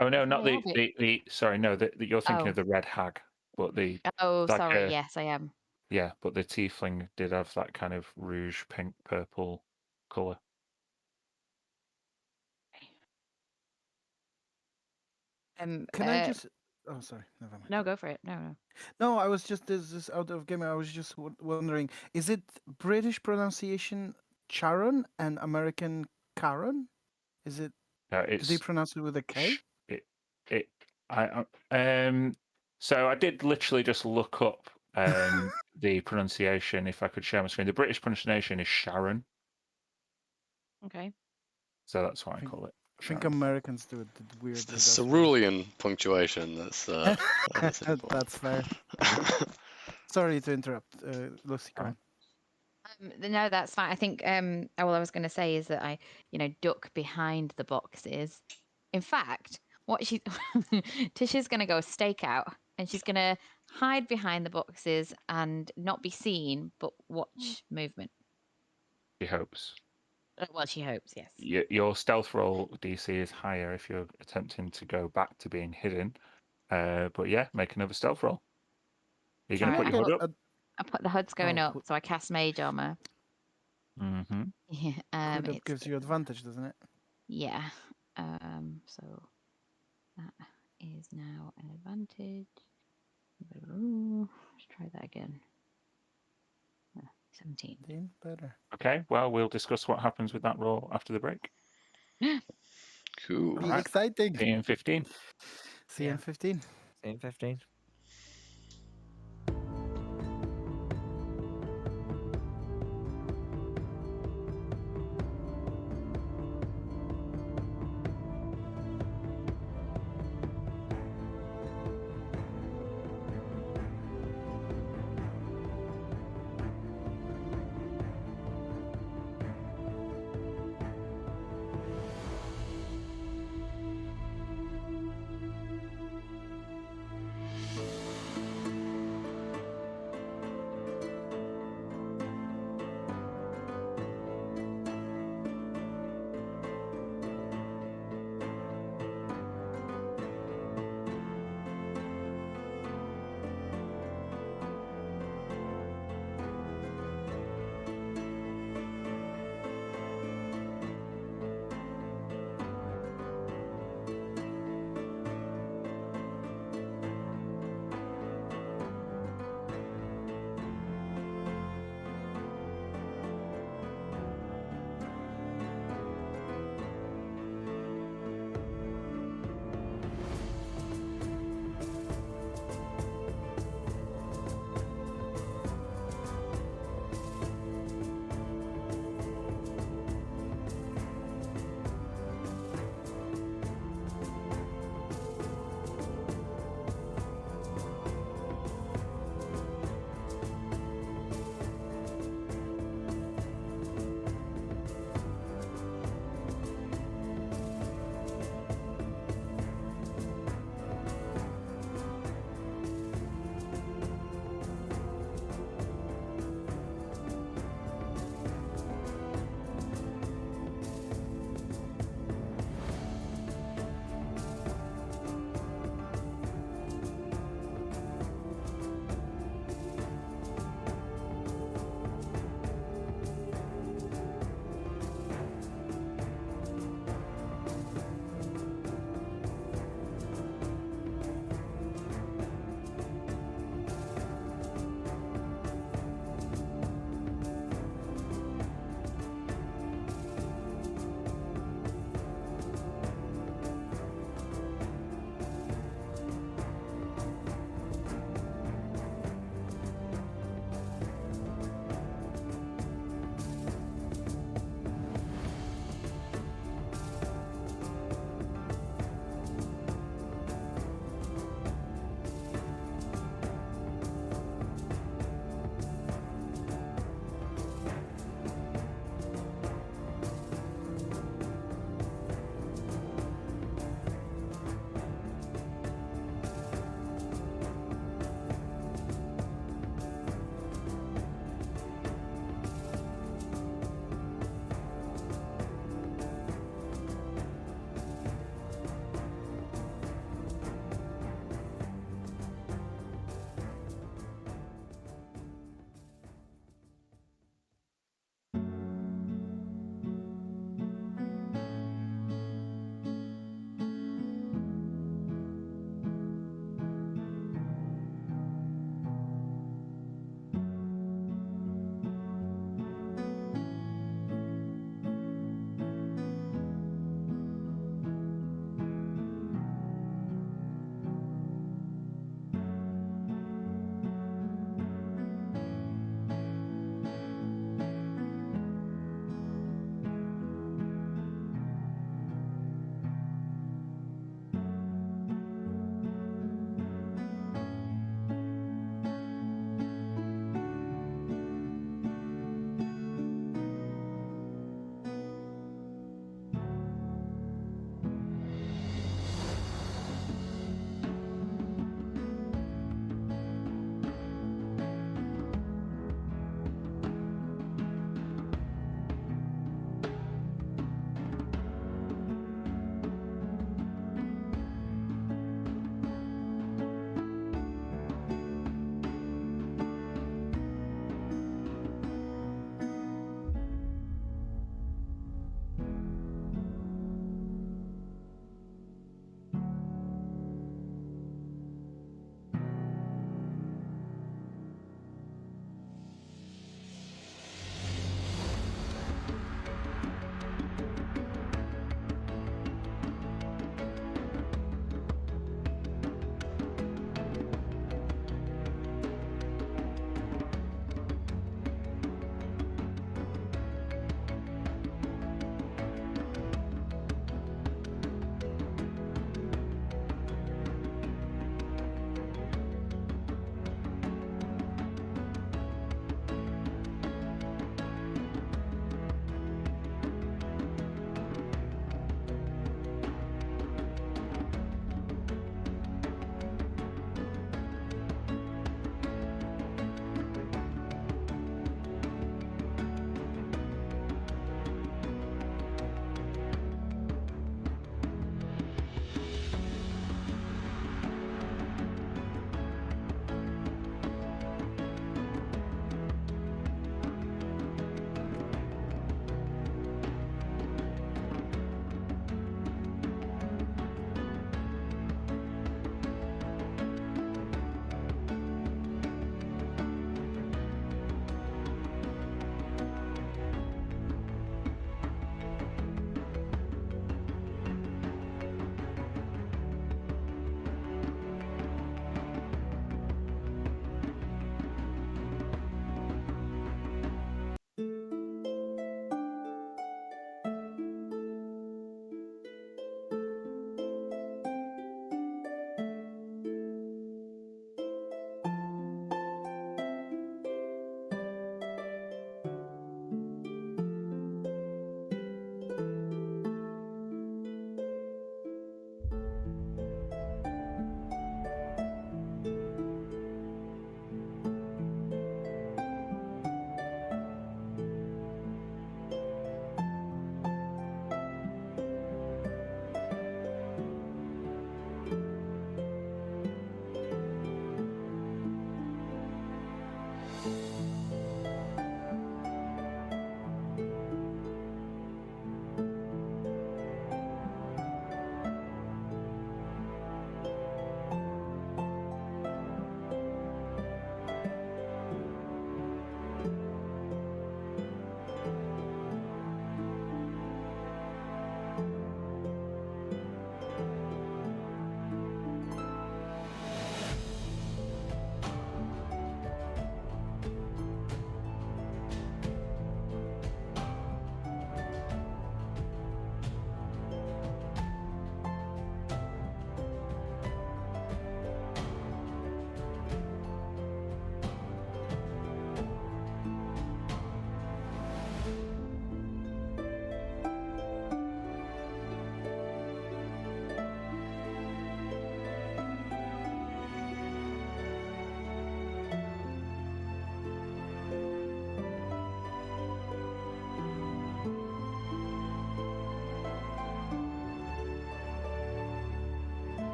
Oh no, not Sorry, Albie. sorry, no, you're thinking Oh. of the red hag, but the Oh, like sorry. Yes, I am. yeah, but the tiefling did have that kind of rouge, pink, purple color. Can I just? Oh, sorry. Never mind. No, go for it. No. No, I was just this is out of game. I was just wondering: is it British pronunciation Charon and American Karen? Is it? Do they pronounce it with a K? So I did literally just look up the pronunciation. If I could share my screen, the British pronunciation is Sharon. Okay. So that's why I call it. I think Sharon. Americans do it weirdly. It's the Cerulean punctuation that's that's fair. Sorry to interrupt, Lucy. Go on. No, that's fine. I think all I was going to say is that I, duck behind the boxes. In fact, what Tisha's going to go stake out, and she's going to hide behind the boxes and not be seen, but watch movement. She hopes. Well, she hopes, yes. Your stealth roll DC is higher if you're attempting to go back to being hidden. But yeah, make another stealth roll. Are you going to put your hood up? I put the hood's going up, so I cast mage armor. Mm-hmm. Yeah. Hood up gives you advantage, doesn't it? Yeah. So that is now an advantage. Let's try that again. 17. Better. Okay, well, we'll discuss what happens with that roll after the break. Cool. Be exciting. See you in 15. See you in 15. 16, 15.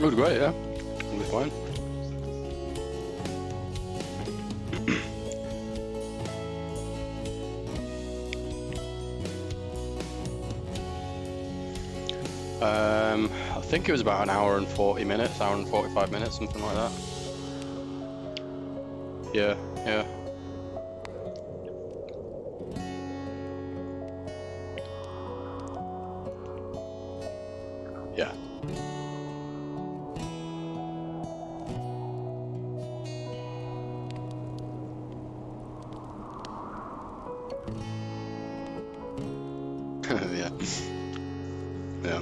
It was great, yeah. It was fine. I think it was about an hour and 40 minutes, hour and 45 minutes, something like that. Yeah, yeah. Yeah. Yeah. Yeah.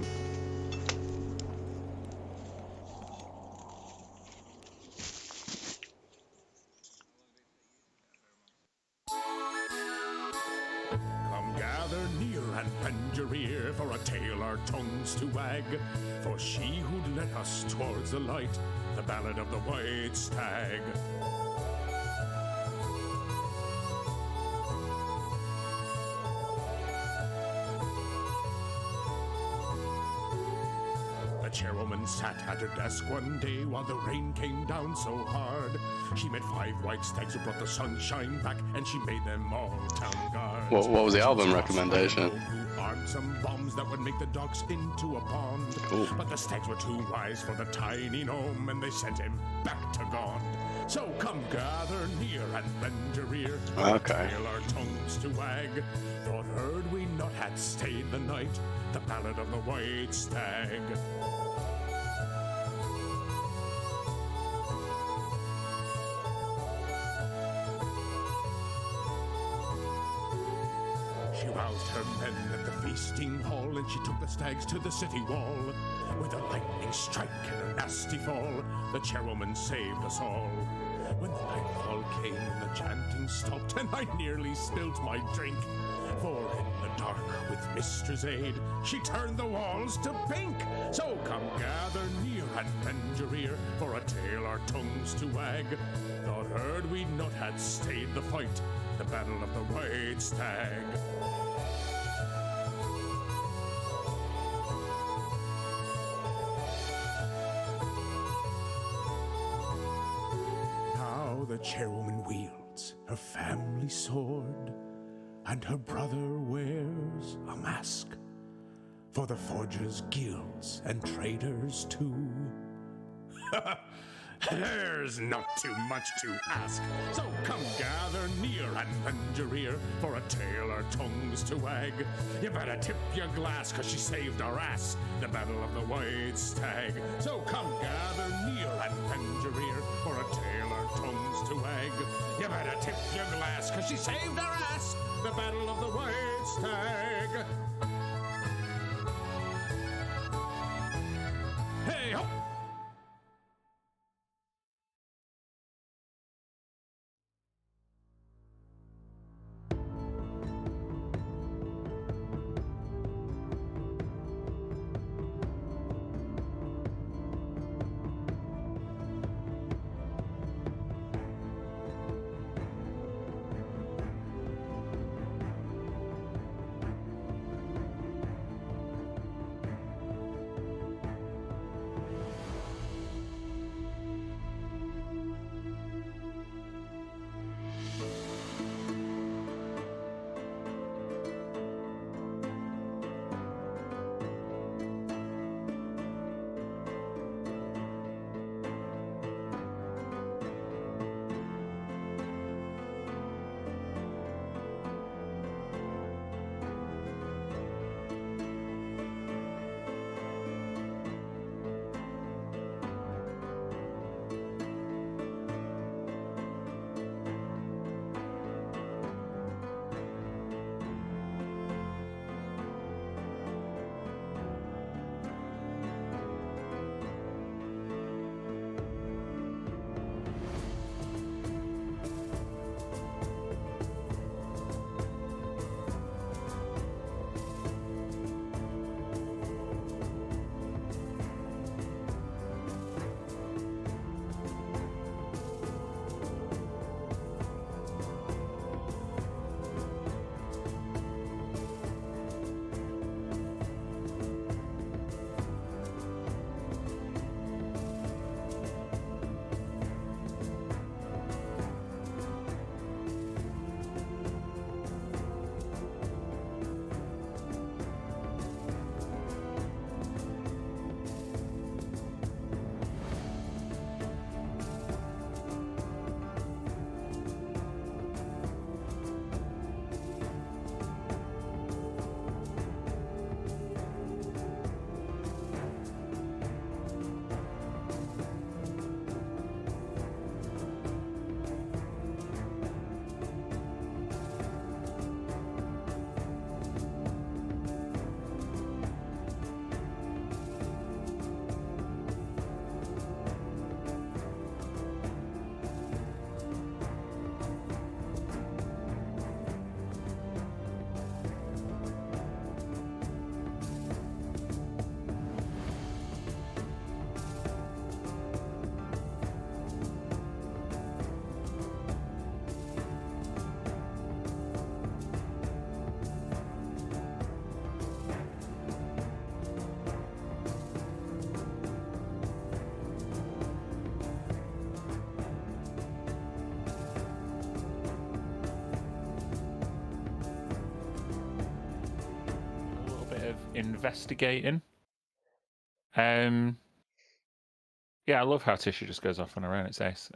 Come gather near and lend your ear for a tale our tongues to wag. For she who'd led us towards the light, the ballad of the white stag. The chairwoman sat at her desk one day while the rain came down so hard. She met 5 white stags who brought the sunshine back, and she made them all town guards. What was the album recommendation? Who armed some bombs that would make the dogs into a pond. Cool. But the stags were too wise for the tiny gnome, and they sent him back to Gond. So come gather near and lend your ear. Okay. Feel our tongues to wag. Thought heard we not had stayed the night. The ballad of the white stag. She roused her men at the feasting hall, and she took the stags to the city wall. With a lightning strike and a nasty fall, the chairwoman saved us all. When the nightfall came and the chanting stopped, and I nearly spilt my drink. For in the dark, with Mistress' aid, she turned the walls to pink. So come gather near and lend your ear for a tale our tongues to wag. Thought heard we not had stayed the fight, the battle of the white stag. Now the chairwoman wields her family sword, and her brother wears a mask for the forgers' guilds and traders too. There's not too much to ask, so come gather near and lend your ear for a tale our tongues to wag. You better tip your glass, 'cause she saved our ass, the battle of the white stag. So come gather near and lend your ear for a tale our tongues to wag. You better tip your glass, 'cause she saved our ass, the battle of the white stag. Hey ho! investigating. Yeah, I love how Tisha just goes off on her own. It's ace.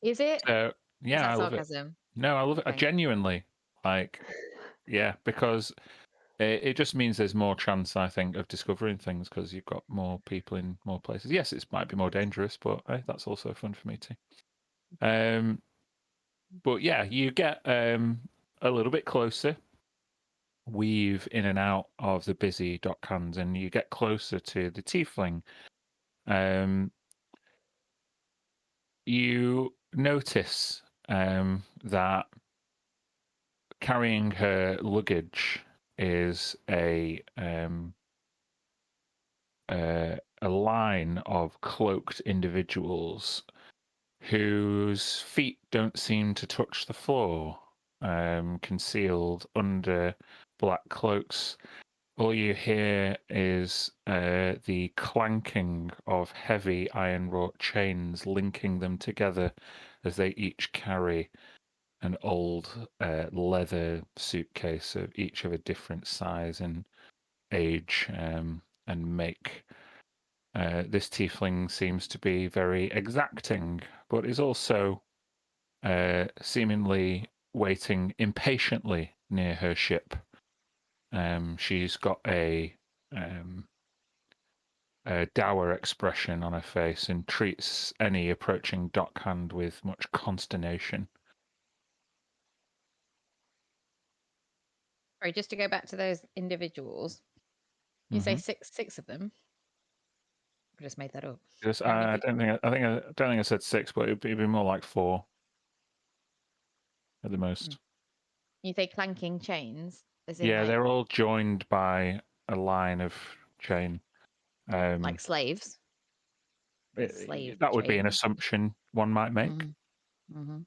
Is it? So Is yeah, that I love it. sarcasm? No, I love it. I Okay. genuinely like. Yeah, because it just means there's more chance, I think, of discovering things because you've got more people in more places. Yes, it might be more dangerous, but hey, that's also fun for me too. But yeah, you get a little bit closer, weave in and out of the busy dockhands, and you get closer to the tiefling. You notice that carrying her luggage is a line of cloaked individuals whose feet don't seem to touch the floor, concealed under black cloaks. All you hear is the clanking of heavy iron-wrought chains linking them together as they each carry an old leather suitcase of each of a different size and age and make. This tiefling seems to be very exacting, but is also seemingly waiting impatiently near her ship. She's got a dour expression on her face and treats any approaching dockhand with much consternation. Sorry, just to go back to those individuals. You say six of them? I just made that up. Just, How many I people? don't think I said 6, but it'd be more like 4 at the most. You say clanking chains, as in Yeah, like they're all joined by a line of chain. like slaves. Slave That would be an chains. assumption one might make. Mm-hmm.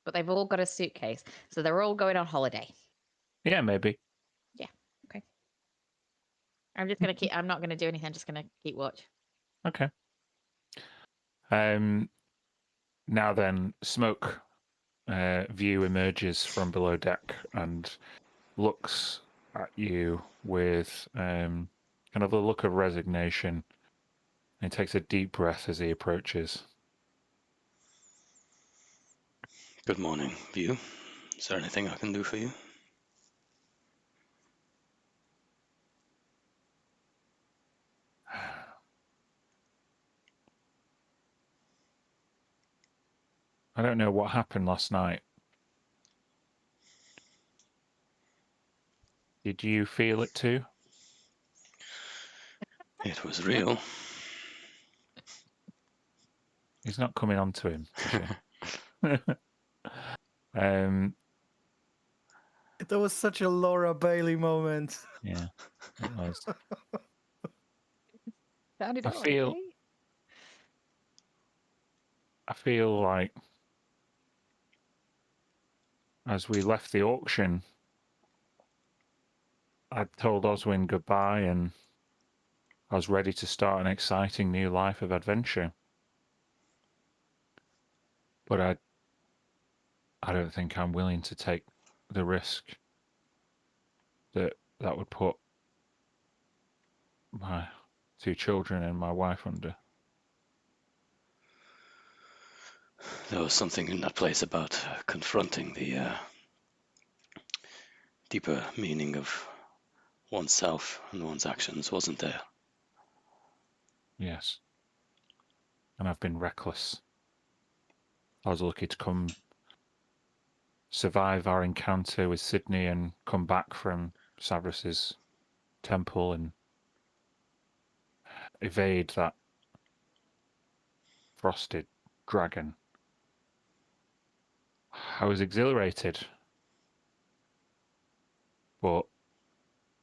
But they've all got a suitcase, so they're all going on holiday. Yeah, maybe. Yeah. Okay. I'm just gonna keep. I'm not gonna do anything. I'm just gonna keep watch. Okay. Now then, Smoke View emerges from below deck and looks at you with kind of a look of resignation. And he takes a deep breath as he approaches. Good morning, View. Is there anything I can do for you? I don't know what happened last night. Did you feel it too? It was real. He's not coming on to him, Tisha. That was such a Laura Bailey moment. Yeah, it was. Sounded I all feel okay. I feel like as we left the auction, I told Oswin goodbye and I was ready to start an exciting new life of adventure. But I don't think I'm willing to take the risk that would put my 2 children and my wife under. There was something in that place about confronting the deeper meaning of oneself and one's actions, wasn't there? Yes. And I've been reckless. I was lucky to survive our encounter with Sydney and come back from Savras's temple and evade that frosted dragon. I was exhilarated, but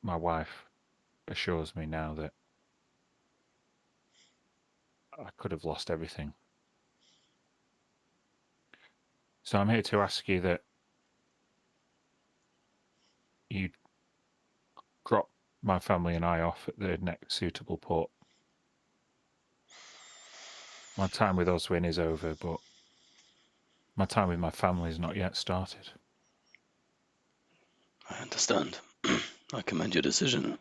my wife assures me now that I could have lost everything. So I'm here to ask you that you drop my family and I off at the next suitable port. My time with Oswin is over, but my time with my family has not yet started. I understand. I commend your decision.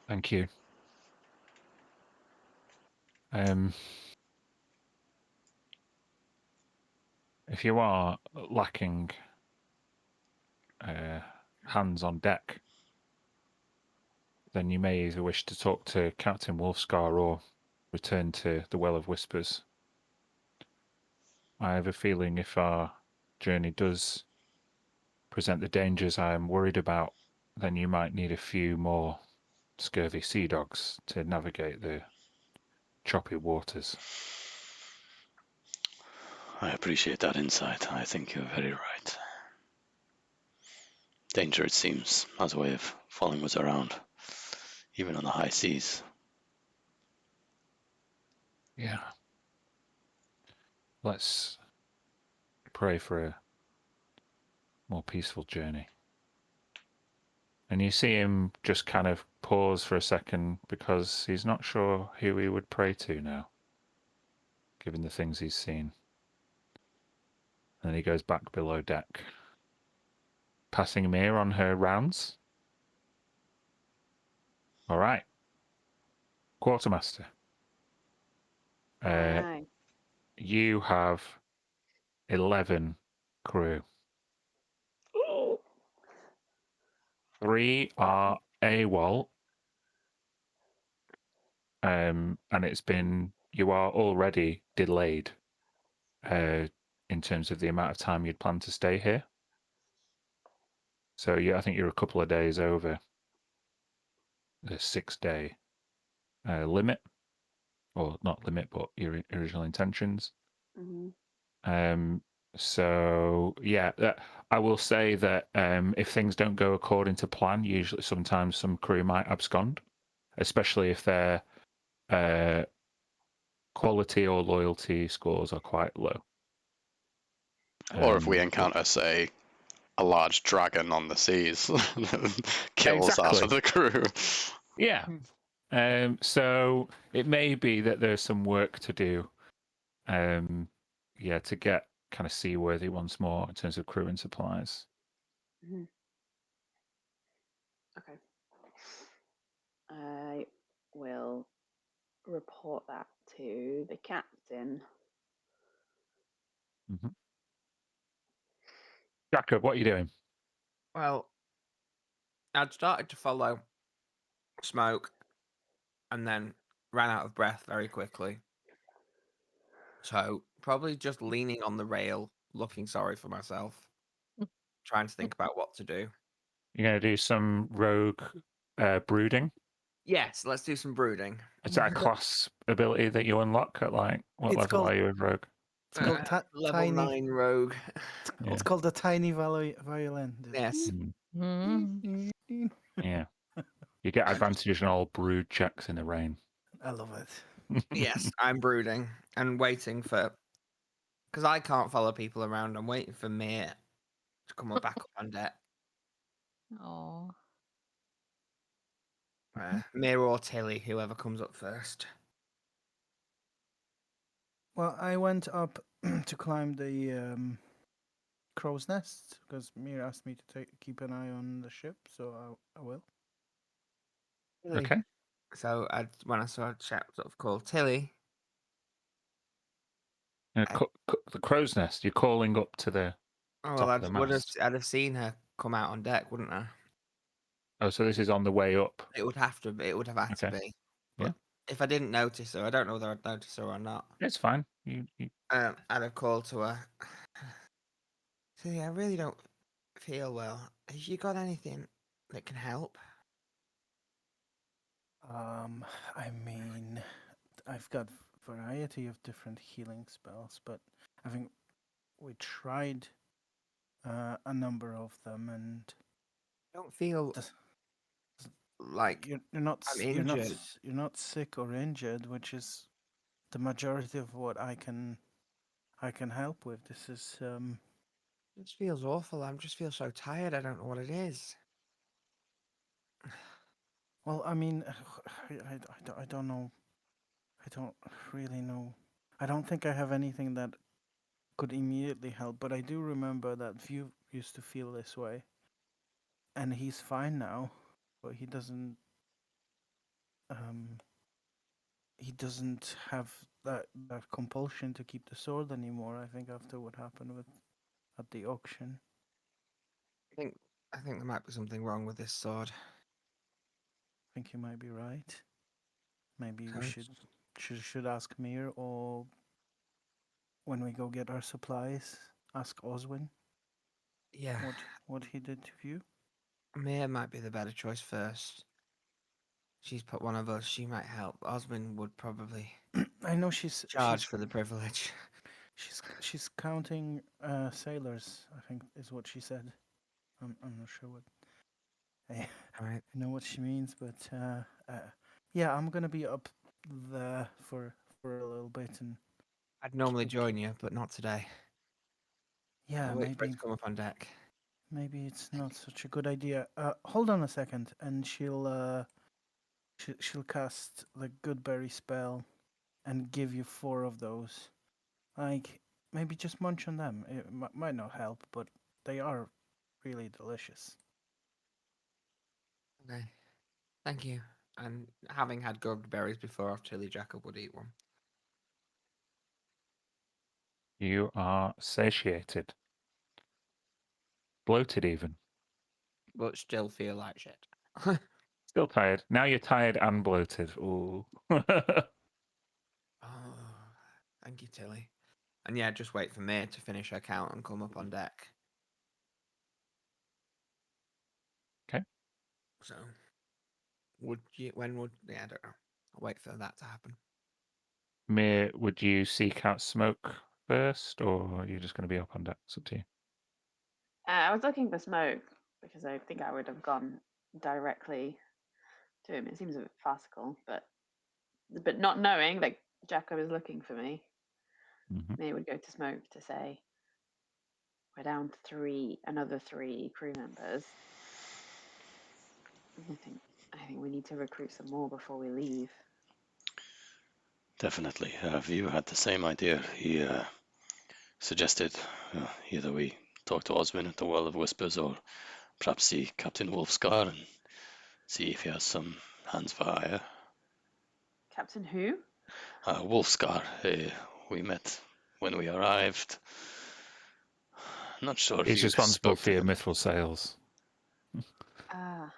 Thank you. If you are lacking hands on deck, then you may either wish to talk to Captain Wolfscar or return to the Well of Whispers. I have a feeling if our journey does present the dangers I am worried about, then you might need a few more scurvy sea dogs to navigate the choppy waters. I appreciate that insight. I think you're very right. Danger, it seems, has a way of following us around, even on the high seas. Yeah. Let's pray for a more peaceful journey. And you see him just kind of pause for a second because he's not sure who he would pray to now, given the things he's seen. And then he goes back below deck, passing Mir on her rounds. All right. Quartermaster. Aye. You have 11 crew. 3 are AWOL. And you are already delayed in terms of the amount of time you'd planned to stay here. So I think you're a couple of days over the 6-day limit, or not limit, but your original intentions. Mm-hmm. So yeah, I will say that if things don't go according to plan, usually sometimes some crew might abscond, especially if their quality or loyalty scores are quite low. Or if we encounter, say, a large dragon on the seas, kills half of the crew. Yeah. So it may be that there's some work to do. To get kind of seaworthy once more in terms of crew and supplies. Mm-hmm. Okay. I will report that to the captain. Mm-hmm. Jacob, what are you doing? Well, I'd started to follow Smoke and then ran out of breath very quickly. So probably just leaning on the rail, looking sorry for myself, trying to think about what to do. You're going to do some rogue brooding? Yes, let's do some brooding. Is that a class ability that you unlock at what It's level called- are you in rogue? It's called level tiny 9 rogue. It's called the tiny violin. Yes. Yeah. You get advantage on all brood checks in the rain. I love it. Yes, I'm brooding and waiting for, because I can't follow people around. I'm waiting for Mir to come back up on deck. Oh. Mir or Tilly, whoever comes up first. Well, I went up to climb the crow's nest because Mir asked me to keep an eye on the ship, so I will. Tilly. Okay. So when I saw a chap sort of called Tilly. The crow's nest, you're calling up to the top of the mast. I'd have seen her come out on deck, wouldn't I? Oh, so this is on the way up. It would have to be. It would have had to be. But if I didn't notice her, I don't know whether I'd notice her or not. It's fine. I'd have called to her. See, I really don't feel well. Have you got anything that can help? I mean, I've got variety of different healing spells, but I think we tried a number of them, and I don't feel like you're not I'm injured. You're not sick or injured, which is the majority of what I can help with. This is This feels awful. I just feel so tired. I don't know what it is. Well, I mean, I don't know. I don't really know. I don't think I have anything that could immediately help, but I do remember that few used to feel this way, and he's fine now, but he doesn't have that compulsion to keep the sword anymore. I think after what happened at the auction. I think there might be something wrong with this sword. I think you might be right. Maybe we Okay. should ask Mir, or when we go get our supplies, ask Oswin Yeah, what he did to you. Mia might be the better choice first. She's put one of us. She might help. Osmond would probably I know she's charge for the privilege. she's counting sailors. I think is what she said. I'm not sure what. I Right. know what she means, but yeah, I'm gonna be up there for a little bit, and I'd normally join you, but not today. yeah, I'll wait for it maybe to come up on deck. maybe it's not such a good idea. Hold on a second, and she'll cast the Goodberry spell, and give you 4 of those. Like maybe just munch on them. It might not help, but they are really delicious. Okay. Thank you. And having had gourd berries before, Tilly Jacob would eat one. You are satiated. Bloated even. But still feel like shit. Still tired. Now you're tired and bloated. Ooh. Oh, thank you, Tilly. And yeah, just wait for May to finish her count and come up on deck. Okay. So, would you? When would? Yeah, I don't know. I'll wait for that to happen. Mir, would you seek out smoke first, or are you just going to be up on deck? It's up to you. I was looking for smoke because I think I would have gone directly to him. It seems a bit farcical, but not knowing that Jacob is looking for me, May would go to smoke to say, we're down to another 3 crew members. I think we need to recruit some more before we leave. Definitely. View had the same idea. He suggested either we talk to Oswin at the Well of Whispers, or perhaps see Captain Wolfscar and see if he has some hands for hire. Captain who? Wolfscar, we met when we arrived. Not sure if He's you responsible spoke for to your him. mithril sales. Ah.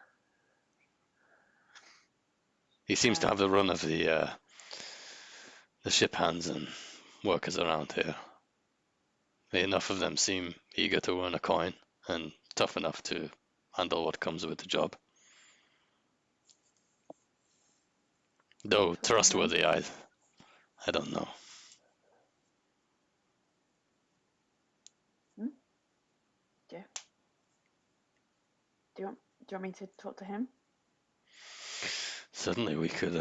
He seems to have the run of the ship hands and workers around here. Enough of them seem eager to earn a coin and tough enough to handle what comes with the job. Though trustworthy, I don't know. Yeah. Do you want me to talk to him? Certainly, we could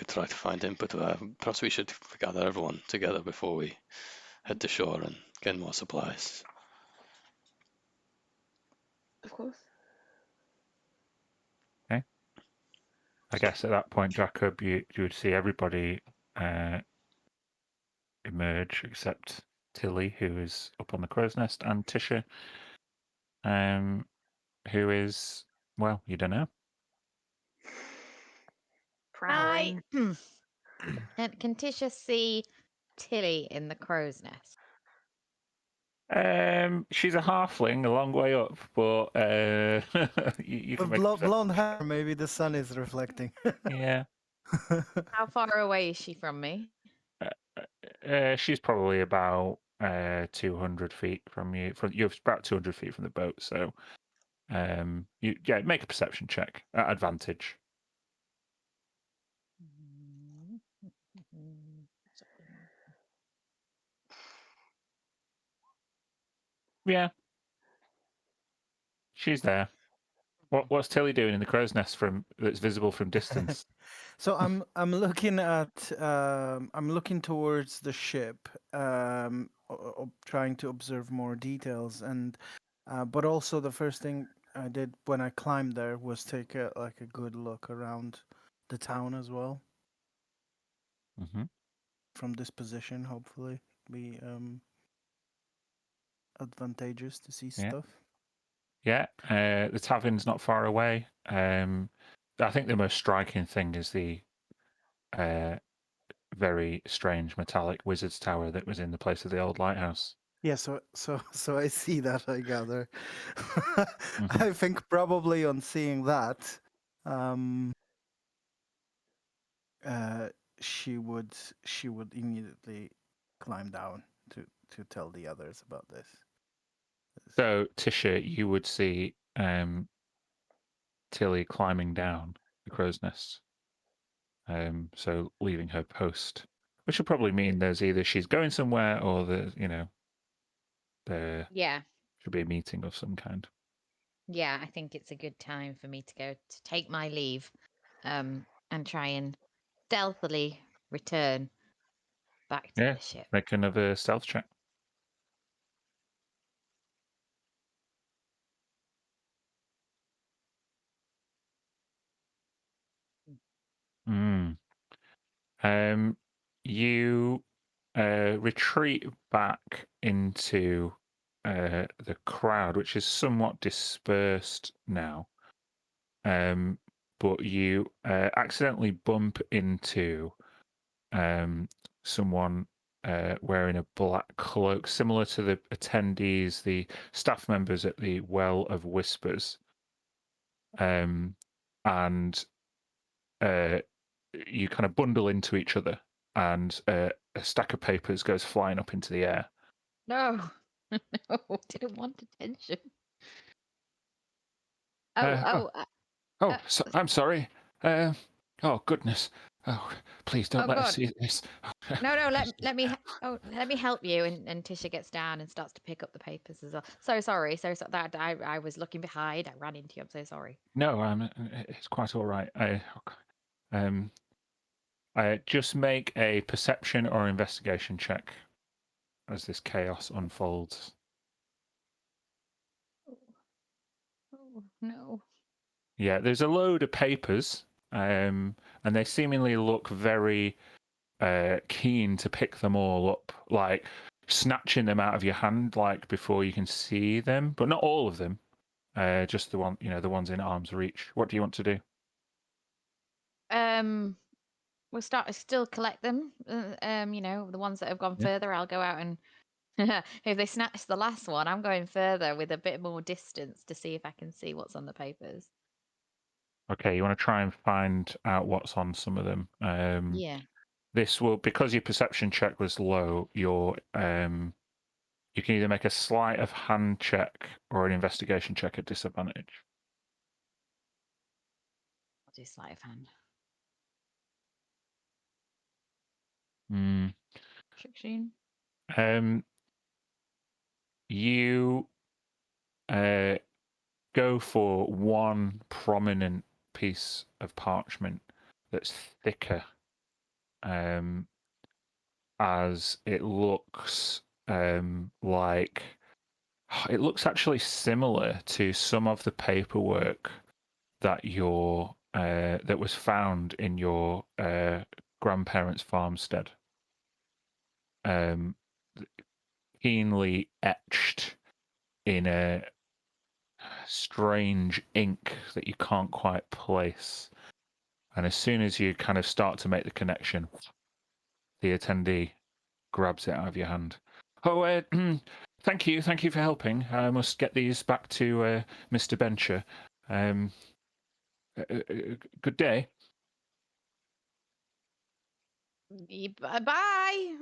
try to find him, but perhaps we should gather everyone together before we head to shore and get more supplies. Of course. Okay. I guess at that point, Jacob, you would see everybody emerge except Tilly, who is up on the crow's nest, and Tisha, who is, well, you don't know. Prowling. And can Tisha see Tilly in the crow's nest? She's a halfling, a long way up, but you can With make blonde hair, maybe the sun is reflecting. Yeah. How far away is she from me? She's probably about 200 feet from you. You're about 200 feet from the boat, so make a perception check at advantage. Yeah, she's there. What's Tilly doing in the crow's nest that's visible from distance? So I'm looking at I'm looking towards the ship, trying to observe more details, and but also the first thing I did when I climbed there was take a good look around the town as well. Mm-hmm. From this position, hopefully, we advantageous to see Yeah. stuff. Yeah, the tavern's not far away. I think the most striking thing is the very strange metallic wizard's tower that was in the place of the old lighthouse. Yeah, so I see that, I gather. Mhm. I think probably on seeing that, she would immediately climb down to tell the others about this. So, Tisha, you would see Tilly climbing down the crow's nest. So leaving her post, which will probably mean there's either she's going somewhere or there Yeah. should be a meeting of some kind. Yeah, I think it's a good time for me to go to take my leave, and try and stealthily return back to Yeah, the ship. make another stealth check. Mm. You retreat back into the crowd, which is somewhat dispersed now. But you accidentally bump into someone wearing a black cloak, similar to the attendees, the staff members at the Well of Whispers. And you kind of bundle into each other, and a stack of papers goes flying up into the air. No, no, didn't want attention. I'm sorry. Oh goodness. Oh, please don't Oh let us God. see this. No, let me let me help you. And Tisha gets down and starts to pick up the papers as well. So sorry, that I was looking behind. I ran into you. I'm so sorry. No, it's quite all right. I just make a perception or investigation check as this chaos unfolds. Oh no. Yeah, there's a load of papers, and they seemingly look very keen to pick them all up, like snatching them out of your hand, like before you can see them, but not all of them. Just the the ones in arm's reach. What do you want to do? We'll still collect them. The ones that have gone Yeah. further, I'll go out and if they snatch the last one, I'm going further with a bit more distance to see if I can see what's on the papers. Okay, you want to try and find out what's on some of them. Yeah. This will, because your perception check was low, you can either make a sleight of hand check or an investigation check at disadvantage. I'll do sleight of hand. Mm. 16. You go for one prominent piece of parchment that's thicker, as it looks like it looks actually similar to some of the paperwork that that was found in your grandparents' farmstead. Keenly etched in a strange ink that you can't quite place. And as soon as you kind of start to make the connection, the attendee grabs it out of your hand. Oh, thank you for helping. I must get these back to Mr. Bencher. Good day. Bye.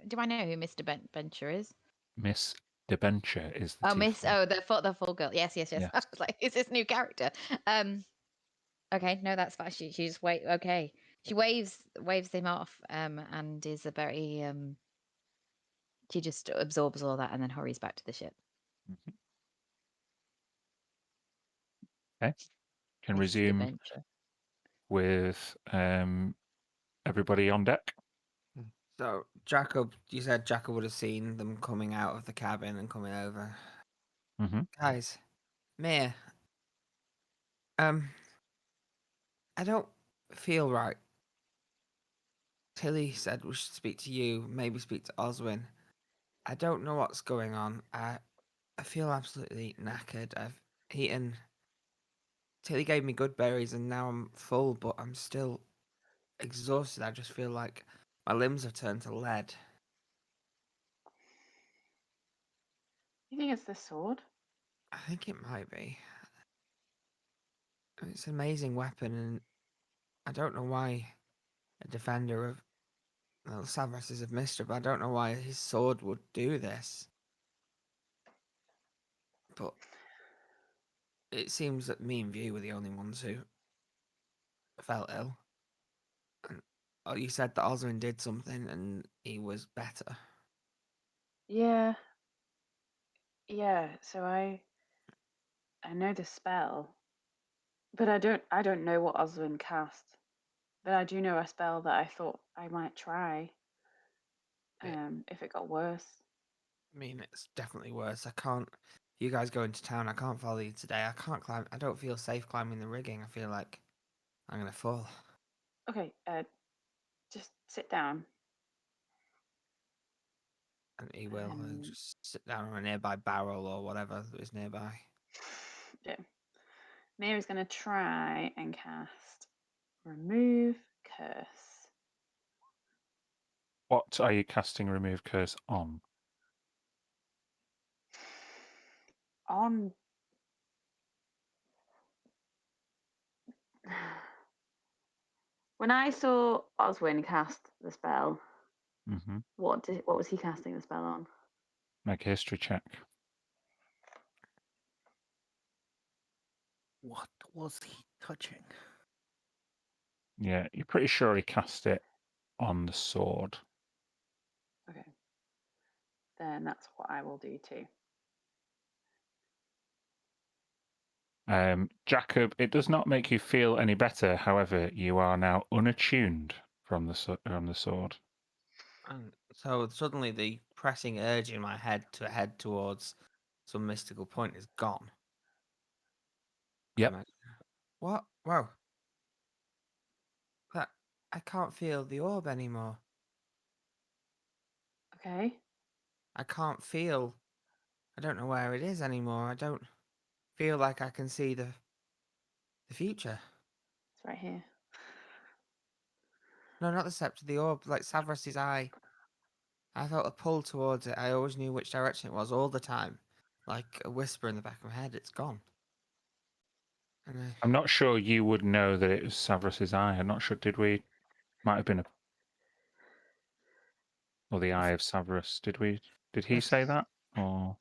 Do I know who Mr. Bencher is? Miss DeBencher is the Oh, Miss. tiefling. Oh, the full girl. Yes. Yes. I was like, is this new character? Okay, no, that's fine. She just wait. Okay, she waves him off. And is a very She just absorbs all that and then hurries back to the ship. Mhm. Okay. Can Mr. resume Bencher. with everybody on deck. So, Jacob, you said Jacob would have seen them coming out of the cabin and coming over. Mm-hmm. Guys, Mia, I don't feel right. Tilly said we should speak to you, maybe speak to Oswin. I don't know what's going on. I feel absolutely knackered. I've eaten. Tilly gave me good berries, and now I'm full, but I'm still exhausted. I just feel like my limbs have turned to lead. You think it's the sword? I think it might be. It's an amazing weapon, and I don't know why a defender of Savras is of Mischief. I don't know why his sword would do this. But it seems that me and View were the only ones who felt ill. And you said that Oswin did something and he was better. Yeah. Yeah, so I know the spell, but I don't know what Oswin cast. But I do know a spell that I thought I might try. If it got worse. I mean, it's definitely worse. I can't. You guys go into town. I can't follow you today. I can't climb. I don't feel safe climbing the rigging. I feel like I'm gonna fall. Okay, just sit down. And he will. And Um, just sit down on a nearby barrel or whatever that is nearby. yeah. Mary's gonna try and cast Remove Curse. What are you casting Remove Curse on? On. When I saw Oswin cast the spell, Mm-hmm. what was he casting the spell on? Make a history check. What was he touching? Yeah, you're pretty sure he cast it on the sword. Okay. Then that's what I will do too. Jacob, it does not make you feel any better. However, you are now unattuned from the sword. And so suddenly the pressing urge in my head to head towards some mystical point is gone. Yep. What? Whoa. That I can't feel the orb anymore. Okay. I can't feel. I don't know where it is anymore. I don't feel like I can see the future. It's right here. No, not the scepter, the orb, like Savras's eye. I felt a pull towards it. I always knew which direction it was all the time. Like a whisper in the back of my head, it's gone. And I'm not sure you would know that it was Savras's eye. I'm not sure. Did we? Might have been or the eye of Savras. Did we? Did he say that? Or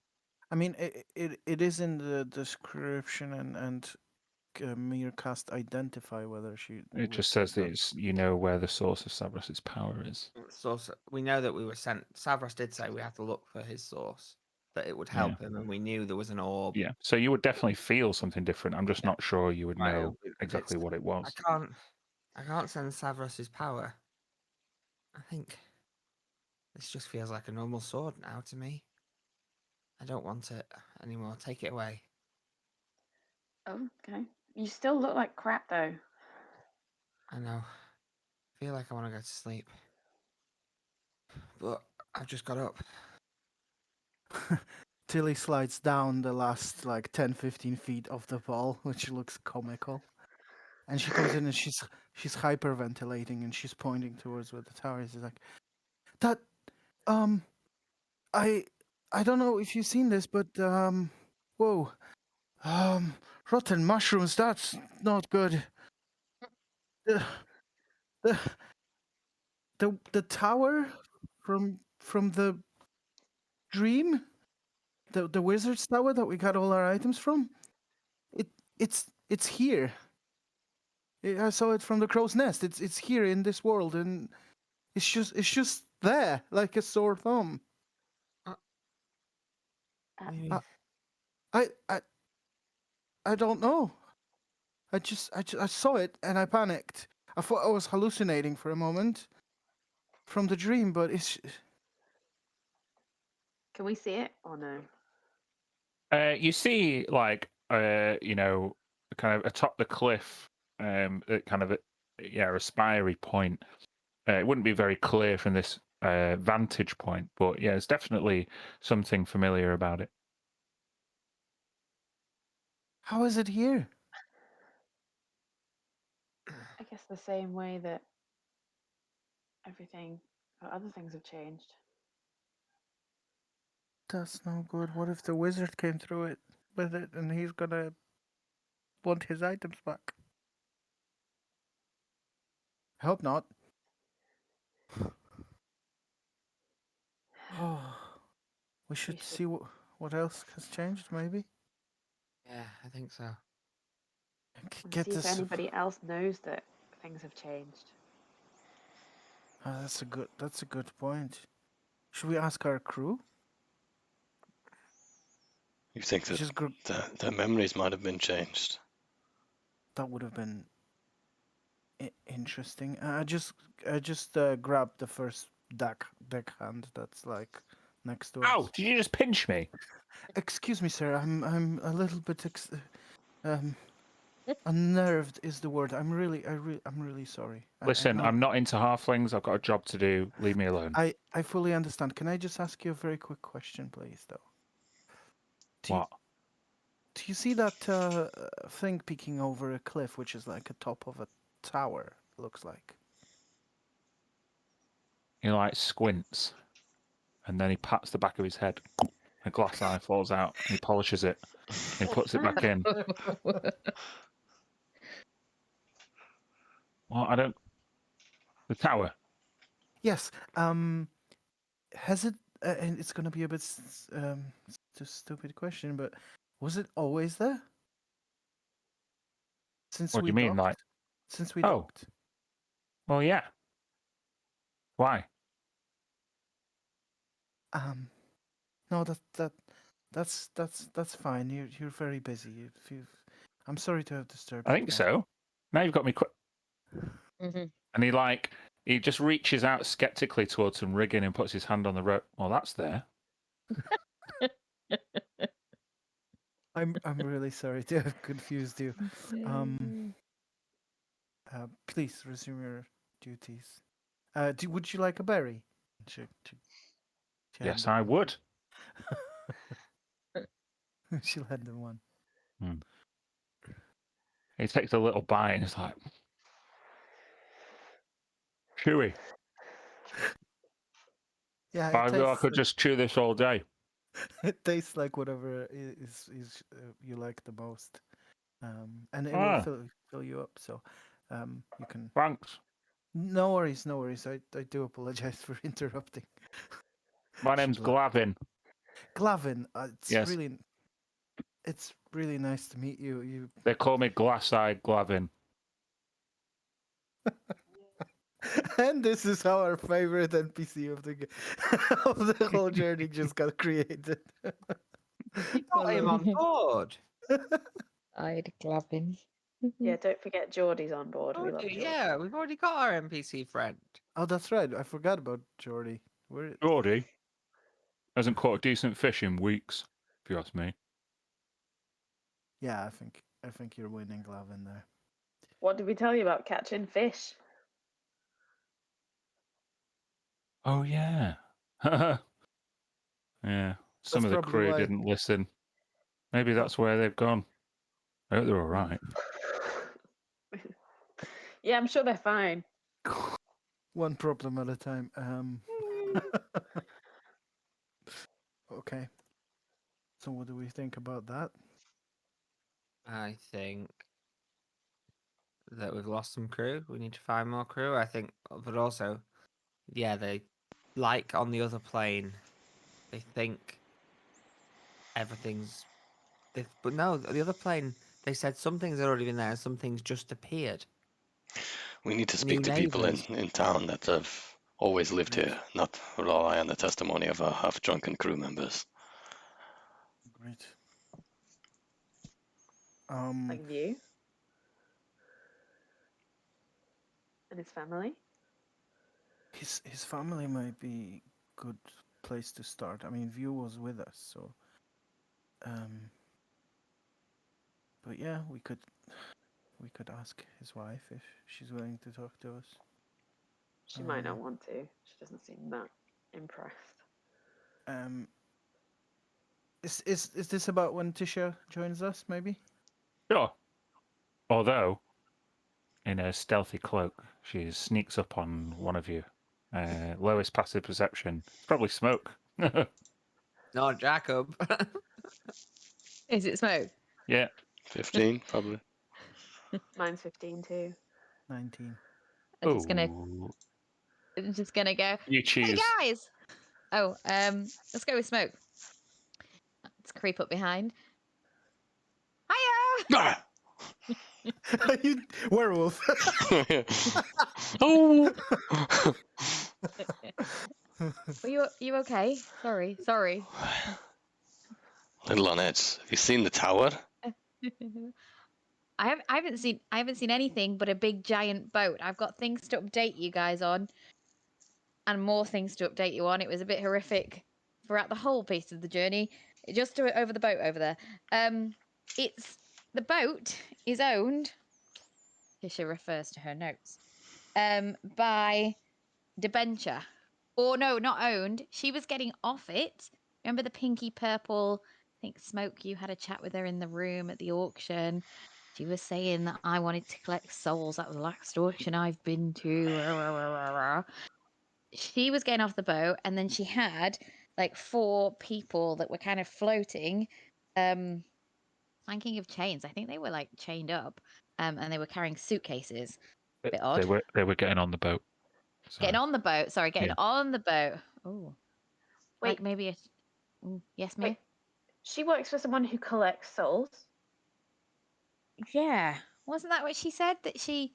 I mean, it is in the description, and Meercast identify whether she. it would just say says that it's where the source of Savras's power is. source, we know that we were sent. Savras did say we had to look for his source, that it would help him, and we knew there was an orb. Yeah. So you would definitely feel something different. I'm just not sure you would know exactly what it was. I can't sense Savras's power. I think this just feels like a normal sword now to me. I don't want it anymore. Take it away. Oh, okay. You still look like crap though. I know. I feel like I want to go to sleep. But I've just got up. Tilly slides down the last like 10-15 feet of the ball, which looks comical. And she comes in and she's hyperventilating and she's pointing towards where the tower is. She's like, that I don't know if you've seen this, but whoa. Rotten mushrooms, that's not good. The the tower from the dream, the wizard's tower that we got all our items from, it's here. I saw it from the crow's nest. It's here in this world, and it's just there like a sore thumb. I don't know. I saw it and I panicked. I thought I was hallucinating for a moment from the dream, but it's. Can we see it or no? You see, like, kind of atop the cliff, kind of a spiry point. It wouldn't be very clear from this vantage point, but yeah, it's definitely something familiar about it. How is it here? I guess the same way that everything or other things have changed. That's no good. What if the wizard came through it with it and he's gonna want his items back? I hope not. Oh, we should see what else has changed, maybe. Yeah, I think so. And Get see if this. anybody else knows that things have changed. That's a good point. Should we ask our crew? You think that Just their memories might have been changed? that would have been interesting. I just grabbed the first deck hand that's like next to Ow! us. Did you just pinch me? Excuse me, sir. I'm a little bit unnerved is the word. I'm really sorry. Listen, know- I'm not into halflings. I've got a job to do. Leave me alone. I fully understand. Can I just ask you a very quick question, please, though? What? Do you see that thing peeking over a cliff, which is like a top of a tower? Looks like. He like squints, and then he pats the back of his head. A glass eye falls out, and he polishes it. And he puts it back in. Well, I don't. The tower. Yes. Has it? And it's gonna be a bit a stupid question, but was it always there? Since What do we you mean, docked? like? Since we Oh. docked. Well, yeah. Why? No, that's fine. You're very busy. I'm sorry to have disturbed I you. think But so. Now you've got me. Mhm. And he just reaches out skeptically towards some rigging and puts his hand on the rope. Well, that's there. I'm really sorry to have confused you. Please resume your duties. Would you like a berry? Yes, I would. She'll hand him one. He takes a little bite and it's like chewy. Yeah, I could just chew this all day. it tastes like whatever is you like the most, and it will fill you up. So, you can. Thanks. No worries, no worries. I do apologize for interrupting. My name's Glavin. Glavin, Yes. it's really nice to meet you. They call me Glass-Eyed Glavin. And this is how our favorite NPC of the whole journey just got created. You got him on board. I'd glove him. Yeah, don't forget Geordie's on board. We love Geordie. Yeah, we've already got our NPC friend. Oh, that's right. I forgot about Geordie. Geordie hasn't caught a decent fish in weeks, if you ask me. Yeah, I think you're winning, Glavin, there. What did we tell you about catching fish? Oh, yeah. Yeah. Some That's of the probably crew why- didn't listen. Maybe that's where they've gone. I hope they're all right. Yeah, I'm sure they're fine. One problem at a time. Okay. So what do we think about that? I think that we've lost some crew. We need to find more crew. I think, but also, yeah, they like on the other plane. They think everything's. But no, the other plane. They said some things had already been there, and some things just appeared. We need to New speak to people neighbours. in town that have always lived here, not rely on the testimony of our half-drunken crew members. Great. Like View and his family. His family might be good place to start. I mean, View was with us, so but yeah, we could ask his wife if she's willing to talk to us. She might not want to. She doesn't seem that impressed. Is this about when Tisha joins us? Maybe. Sure. Although, in a stealthy cloak, she sneaks up on one of you. Lowest passive perception. It's probably Smoke. No, Jacob. Is it Smoke? Yeah. 15, probably. Mine's 15 too. 19. I'm just gonna Ooh. go. You Hey choose. guys! Oh, let's go with Smoke. Let's creep up behind. Hiya! Ah! You werewolf. Oh! Are you okay? Sorry. Little on edge. Have you seen the tower? I haven't seen anything but a big giant boat. I've got things to update you guys on, and more things to update you on. It was a bit horrific throughout the whole piece of the journey. Just over the boat over there. It's the boat is owned. Tisha refers to her notes. By debenture, or no, not owned. She was getting off it. Remember the pinky purple? I think Smoke. You had a chat with her in the room at the auction. She was saying that I wanted to collect souls. That was the last auction I've been to. She was getting off the boat, and then she had like 4 people that were kind of floating, flanking of chains. I think they were like chained up, and they were carrying suitcases. Bit odd. They were getting on the boat. So, Getting on the boat. Sorry, getting Yeah. on the boat. Oh, like Wait, maybe a. Yes, Mia. wait. She works for someone who collects souls. Yeah, wasn't that what she said? That she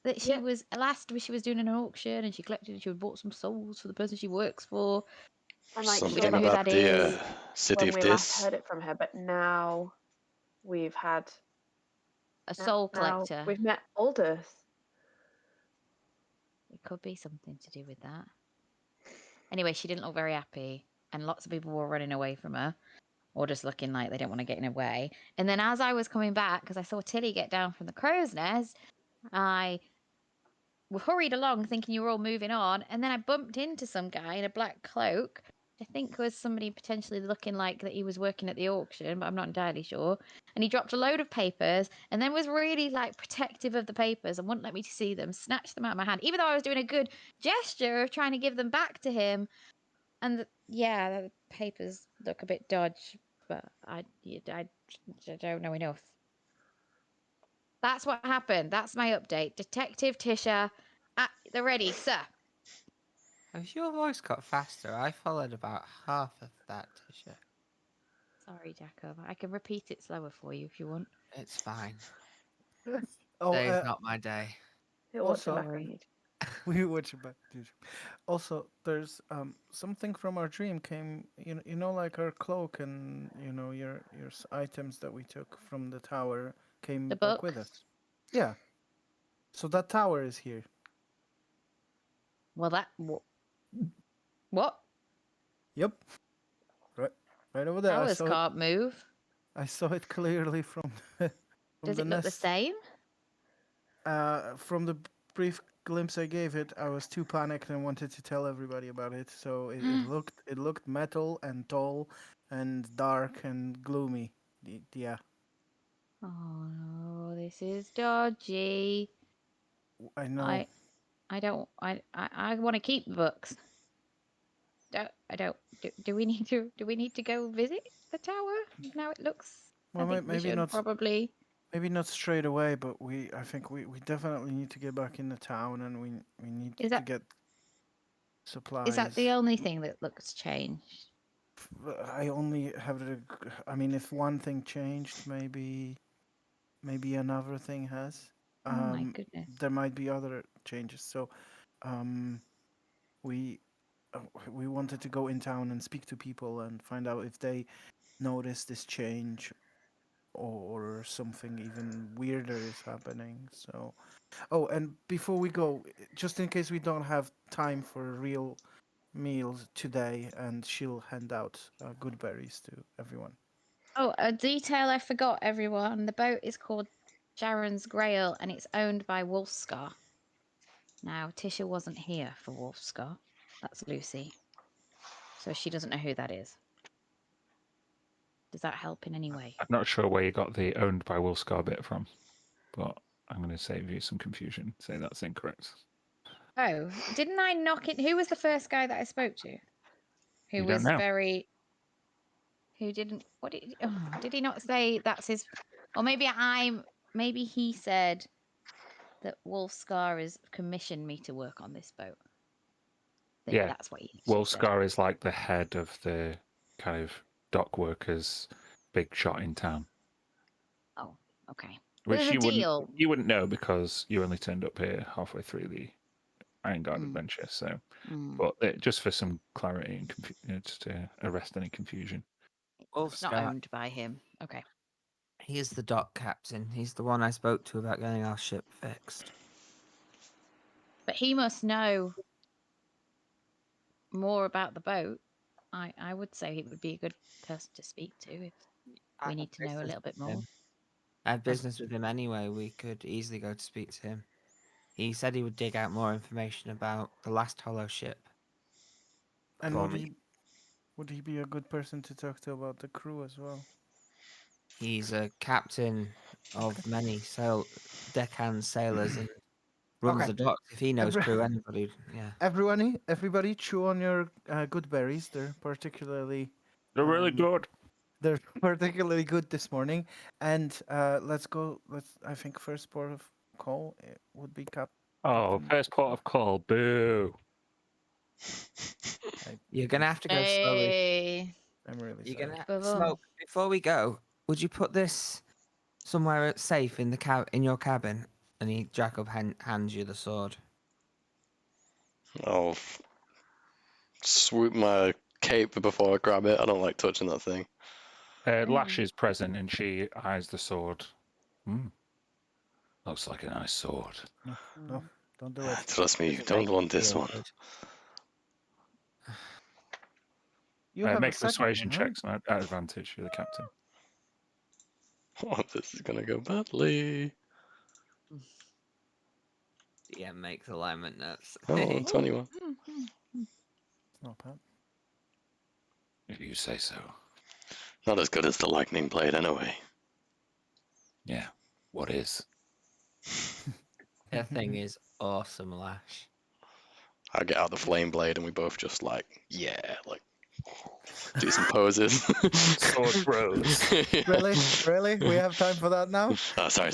Yeah. was last she was doing an auction and she collected and she bought some souls for the person she works for. I'm like, We Something don't know who about that the is. city when of we last Dis. heard it from her, but now we've had A soul now collector. we've met Aldous. It could be something to do with that. Anyway, she didn't look very happy, and lots of people were running away from her, or just looking like they didn't want to get in her way. And then as I was coming back, because I saw Tilly get down from the crow's nest, I hurried along thinking you were all moving on, and then I bumped into some guy in a black cloak. I think was somebody potentially looking like that he was working at the auction, but I'm not entirely sure. And he dropped a load of papers and then was really like protective of the papers and wouldn't let me to see them, snatched them out of my hand, even though I was doing a good gesture of trying to give them back to him. And the papers look a bit dodgy, but I don't know enough. That's what happened. That's my update. Detective Tisha at the ready, sir. Has your voice got faster? I followed about half of that, Tisha. Sorry, Jacob. I can repeat it slower for you if you want. It's fine. Oh, Today's not my day. He'll watch it Also- back on YouTube. we watch it back. Also, there's something from our dream came. You know, like our cloak and your items that we took from the tower came The back with books? us. Yeah. So that tower is here. Well, what? Yep. Right over there. Towers can't move. I saw it clearly from the Does the it look the nest. same? From the brief glimpse I gave it, I was too panicked and wanted to tell everybody about it. So it looked metal and tall and dark and gloomy. Yeah, Oh no, this is dodgy. I know. I don't. I want to keep the books. I don't. Do we need to? Do we need to go visit the tower? Now it looks. Well, I think we maybe should not. probably. Maybe not straight away, but I think we definitely need to get back in the town, and we need Is to that- get supplies. Is that the only thing that looks changed? I only have the. I mean, if one thing changed, maybe another thing has. Oh my goodness. There might be other changes. So, we wanted to go in town and speak to people and find out if they notice this change or something even weirder is happening. So, oh, and before we go, just in case we don't have time for a real meal today, and she'll hand out good berries to everyone. Oh, a detail I forgot, everyone. The boat is called Sharon's Grail and it's owned by Wolfscar. Now, Tisha wasn't here for Wolfscar. That's Lucy. So she doesn't know who that is. Does that help in any way? I'm not sure where you got the owned by Wolfscar bit from, but I'm going to save you some confusion. Say that's incorrect. Oh, didn't I knock it? Who was the first guy that I spoke to? Who You don't was know. very. Who didn't. What did. Oh, did he not say that's his. Or maybe Maybe he said that Wolfscar has commissioned me to work on this boat. Yeah. That's what he actually said. Wolfscar is like the head of the kind of dock workers, big shot in town. Oh, okay. Which There's a deal. you wouldn't know because you only turned up here halfway through the Iron Guard adventure. So, but just for some clarity and just to arrest any confusion. It's not Wolfscar, owned by him. Okay. he is the dock captain. He's the one I spoke to about getting our ship fixed. But he must know more about the boat. I would say he would be a good person to speak to if I we have need to know a business little bit with him. more. I have business with him anyway. We could easily go to speak to him. He said he would dig out more information about the last hollow ship. And for would me. he be a good person to talk to about the crew as well? He's a captain of many deckhand sailors and runs Okay. the docks. If he knows Every- crew, anybody, yeah. Everybody, chew on your good berries. They're particularly They're really good. They're particularly good this morning. And let's go. I think first port of call would be Cap. Oh, first port of call. Boo. You're gonna have to go slowly. Hey. I'm really You're sorry. gonna Bravo. Smoke. Before we go, would you put this somewhere safe in the in your cabin? And Jacob hands you the sword. I'll swoop my cape before I grab it. I don't like touching that thing. Lash is present and she eyes the sword. Looks like a nice sword. No, don't do it. Trust me, you don't want this one. You have Make a second persuasion one, right? checks at advantage. You're the captain. Oh, this is gonna go badly. Yeah, makes alignment notes. Oh, 21. Not bad. If you say so. Not as good as the lightning blade, anyway. Yeah. What is? That thing is awesome, Lash. I get out the flame blade and we both just like do some poses. Sword bros. Really? We have time for that now? Oh, sorry.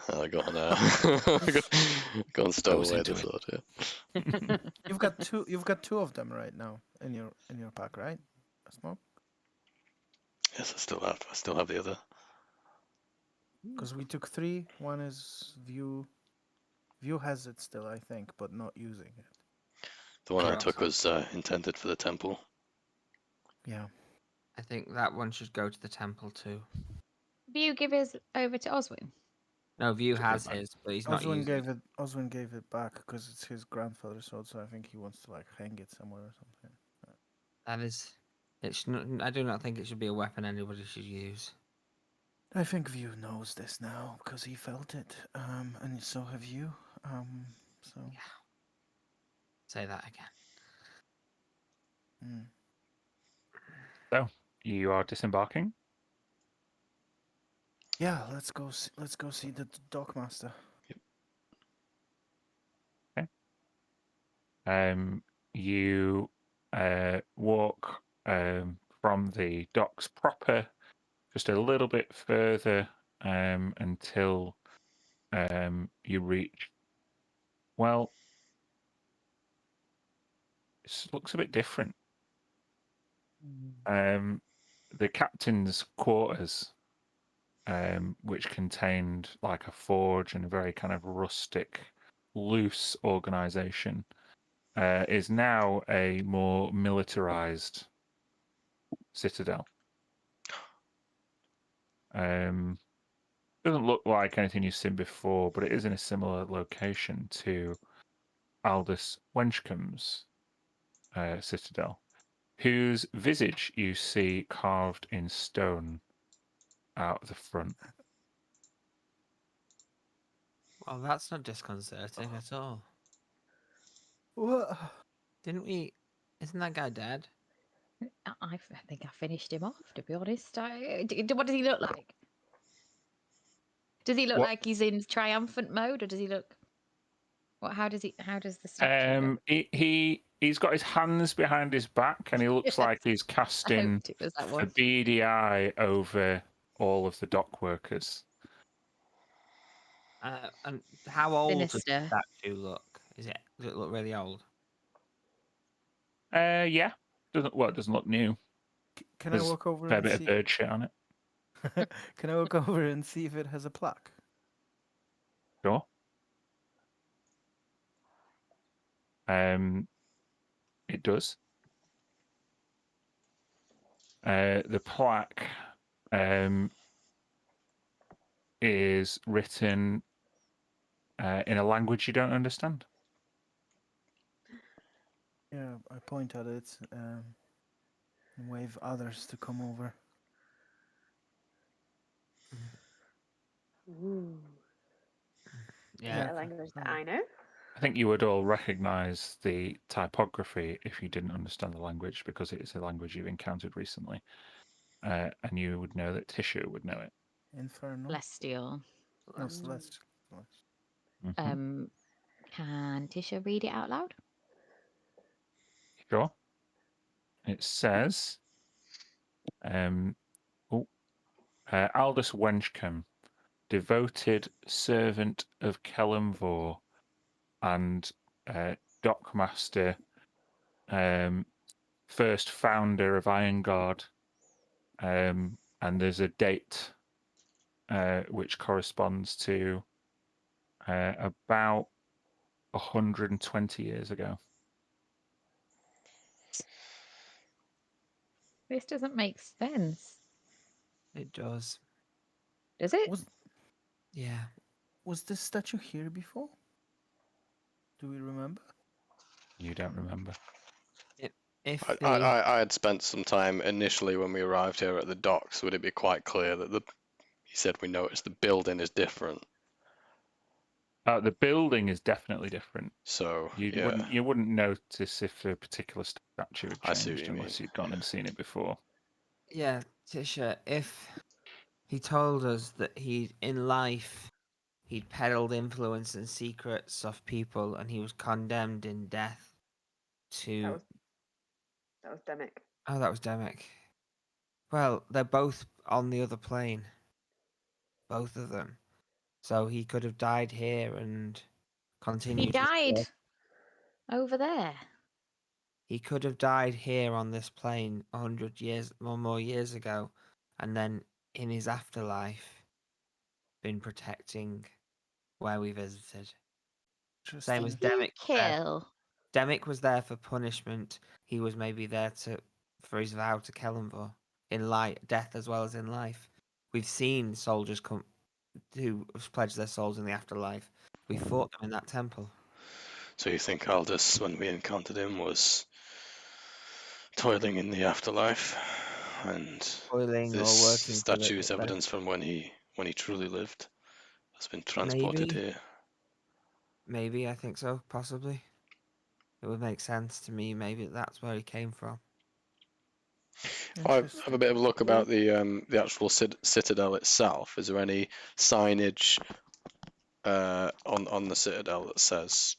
I got on stow Goes away into the it. sword. Yeah. You've got two of them right now in your pack, right? Smoke. Yes, I still have the other. Because we took three. One is View. View has it still, I think, but not using it. The one I Correct. took was intended for the temple. Yeah. I think that one should go to the temple too. Do you give his over to Oswin? No, View Give it has back. his, but he's not Oswin using it. gave it back because it's his grandfather's sword, so I think he wants to like hang it somewhere or something. That is, I do not think it should be a weapon anybody should use. I think View knows this now because he felt it, and so have you. So. Yeah. Say that again. So, you are disembarking? Yeah, let's go see the dockmaster. You walk from the docks proper just a little bit further until you reach. Well, it looks a bit different. The captain's quarters, which contained like a forge and a very kind of rustic, loose organization, is now a more militarized citadel. Doesn't look like anything you've seen before, but it is in a similar location to Aldous Wenchcombe's citadel, whose visage you see carved in stone out the front. Well, that's not disconcerting at all. What? Didn't we? Isn't that guy dead? I think I finished him off, to be honest. What does he look like? Does he look What- like he's in triumphant mode, or does he look? How does the statue look? He's got his hands behind his back, and he looks Yes, like he's I casting hoped it was that a one. beady eye over all of the dock workers. And how old does the Sinister. statue look? Does it look really old? Yeah. It doesn't look new. Can I There's walk over a fair and bit of see? bird shit on it. Can I walk over and see if it has a plaque? Sure. It does. The plaque is written in a language you don't understand. Yeah, I point at it and wave others to come over. Ooh. Is Yeah. it a language that I know? I think you would all recognise the typography if you didn't understand the language, because it is a language you've encountered recently, and you would know that Tisha would know it. Inferno? Celestial. No, Celeste. Mhm. Can Tisha read it out loud? Sure. It says, Aldous Wenchcombe, devoted servant of Kellamvor and dockmaster, first founder of Ironguard, and there's a date which corresponds to about 120 years ago. This doesn't make sense. It does. Does it? Yeah. Was this statue here before? Do we remember? You don't remember. If I had spent some time initially when we arrived here at the docks. Would it be quite clear that he said we noticed the building is different? The building is definitely different. So You wouldn't notice if a particular statue had I see what changed you unless mean, you'd gone and seen it before. Yeah, Tisha, if he told us that in life he'd peddled influence and secrets of people and he was condemned in death to... That was Demick. Oh, that was Demick. Well, they're both on the other plane. Both of them. So he could have died here and continued. He died over there. He could have died here on this plane 100 years or more years ago, and then in his afterlife been protecting where we visited. Same as Did he Demick. kill? Demick was there for punishment. He was maybe there for his vow to Kellamvor in death as well as in life. We've seen soldiers come who have pledged their souls in the afterlife. We fought them in that temple. So you think Aldous, when we encountered him, was toiling in the afterlife, and Toiling or this working for statue is evidence from when he truly lived, has been transported here. Maybe, I think so, possibly. It would make sense to me, maybe that's where he came from. I have a bit of a look about the actual citadel itself. Is there any signage on the citadel that says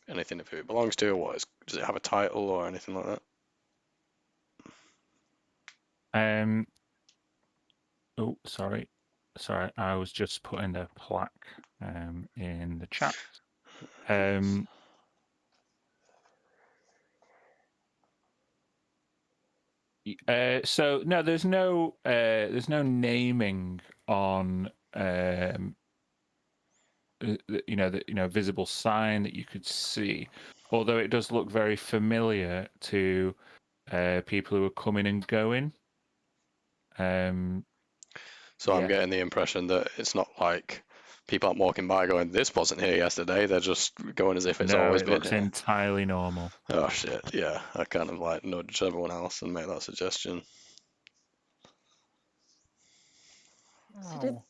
anything of who it belongs to, or does it have a title or anything like that? Oh, sorry, I was just putting a plaque in the chat. So no, there's no naming on visible sign that you could see, although it does look very familiar to people who are coming and going. So I'm getting the impression that it's not like people aren't walking by going, "This wasn't here yesterday." They're just going as if it's always it been looks here. entirely normal. Oh shit! Yeah, I kind of like nudge everyone else and make that suggestion. So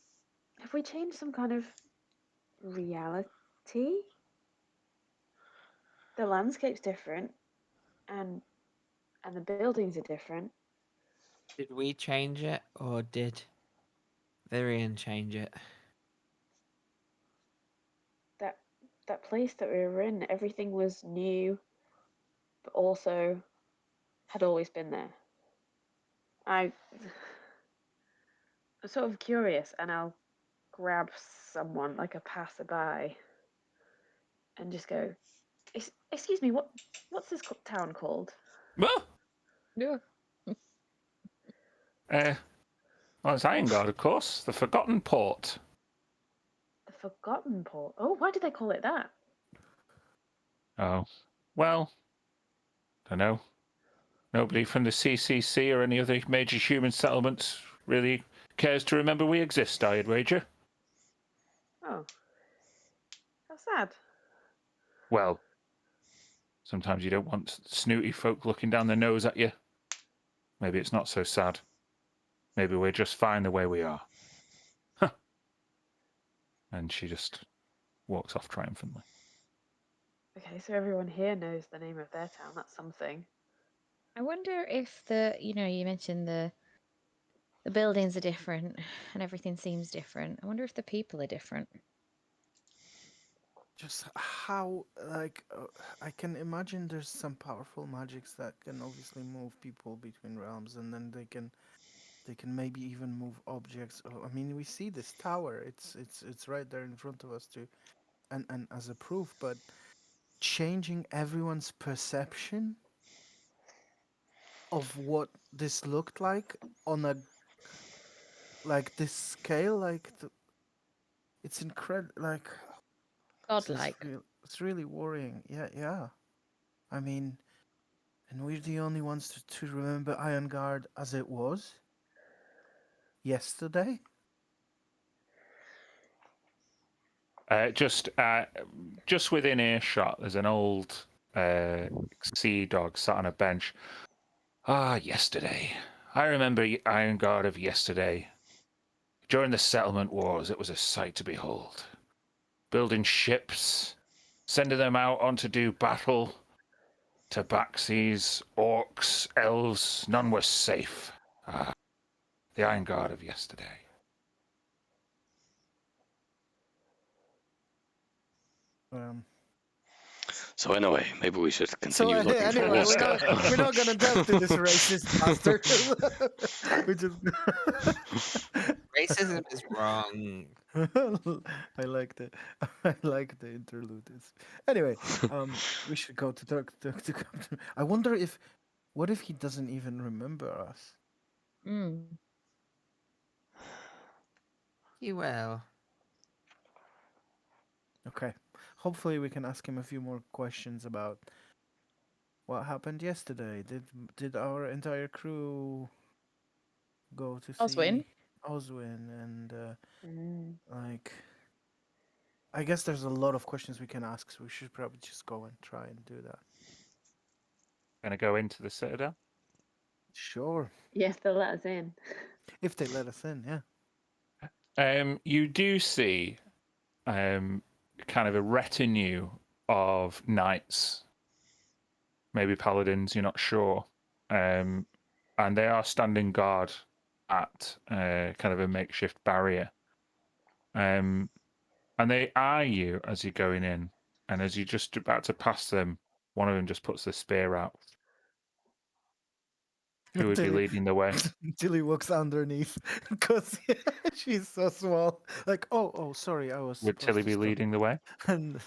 have we changed some kind of reality? The landscape's different, and And the buildings are different. Did we change it, or did Virian change it? That place that we were in, everything was new, but also had always been there. I'm sort of curious, and I'll grab someone like a passerby and just go, "Excuse me, what's this town called?" Well, No. well, it's Irongard, of course. The Forgotten Port. The Forgotten Port. Oh, why did they call it that? Oh, well, don't know. Nobody from the CCC or any other major human settlements really cares to remember we exist, I'd wager. Oh, how sad. Well, sometimes you don't want snooty folk looking down their nose at you. Maybe it's not so sad. Maybe we're just fine the way we are. And she just walks off triumphantly. Okay, so everyone here knows the name of their town. That's something. I wonder if you mentioned the buildings are different and everything seems different. I wonder if the people are different. Just how, like, I can imagine there's some powerful magics that can obviously move people between realms, and then they can maybe even move objects. I mean, we see this tower; it's right there in front of us too, and as a proof. But changing everyone's perception of what this looked like on a this scale, it's incredible. Like, Godlike. it's really worrying. Yeah. I mean, and we're the only ones to remember Irongard as it was yesterday. Just within earshot, there's an old sea dog sat on a bench. Ah, yesterday. I remember Irongard of yesterday. During the settlement wars, it was a sight to behold. Building ships, sending them out on to do battle. Tabaxis, orcs, elves, none were safe. Ah, the Irongard of yesterday. So anyway, maybe we should continue looking for Anyway, Wolfscar. we're not gonna delve to this racist bastard. We just Racism is wrong. I like the interlude. Anyway, we should go to talk to Captain. I wonder what if he doesn't even remember us? Mm. You will. Okay. Hopefully we can ask him a few more questions about what happened yesterday. Did our entire crew go to Oswin? see Oswin and Mm. like I guess there's a lot of questions we can ask, so we should probably just go and try and do that. Gonna go into the Citadel? Sure. Yes, they'll let us in. If they let us in, yeah. You do see kind of a retinue of knights, maybe paladins, you're not sure. And they are standing guard at kind of a makeshift barrier. And they eye you as you're going in. And as you're just about to pass them, one of them just puts the spear out. Who would be leading the way? Until he walks underneath, because she's so small. Like, oh, sorry, I was. Would Tilly be leading the way? And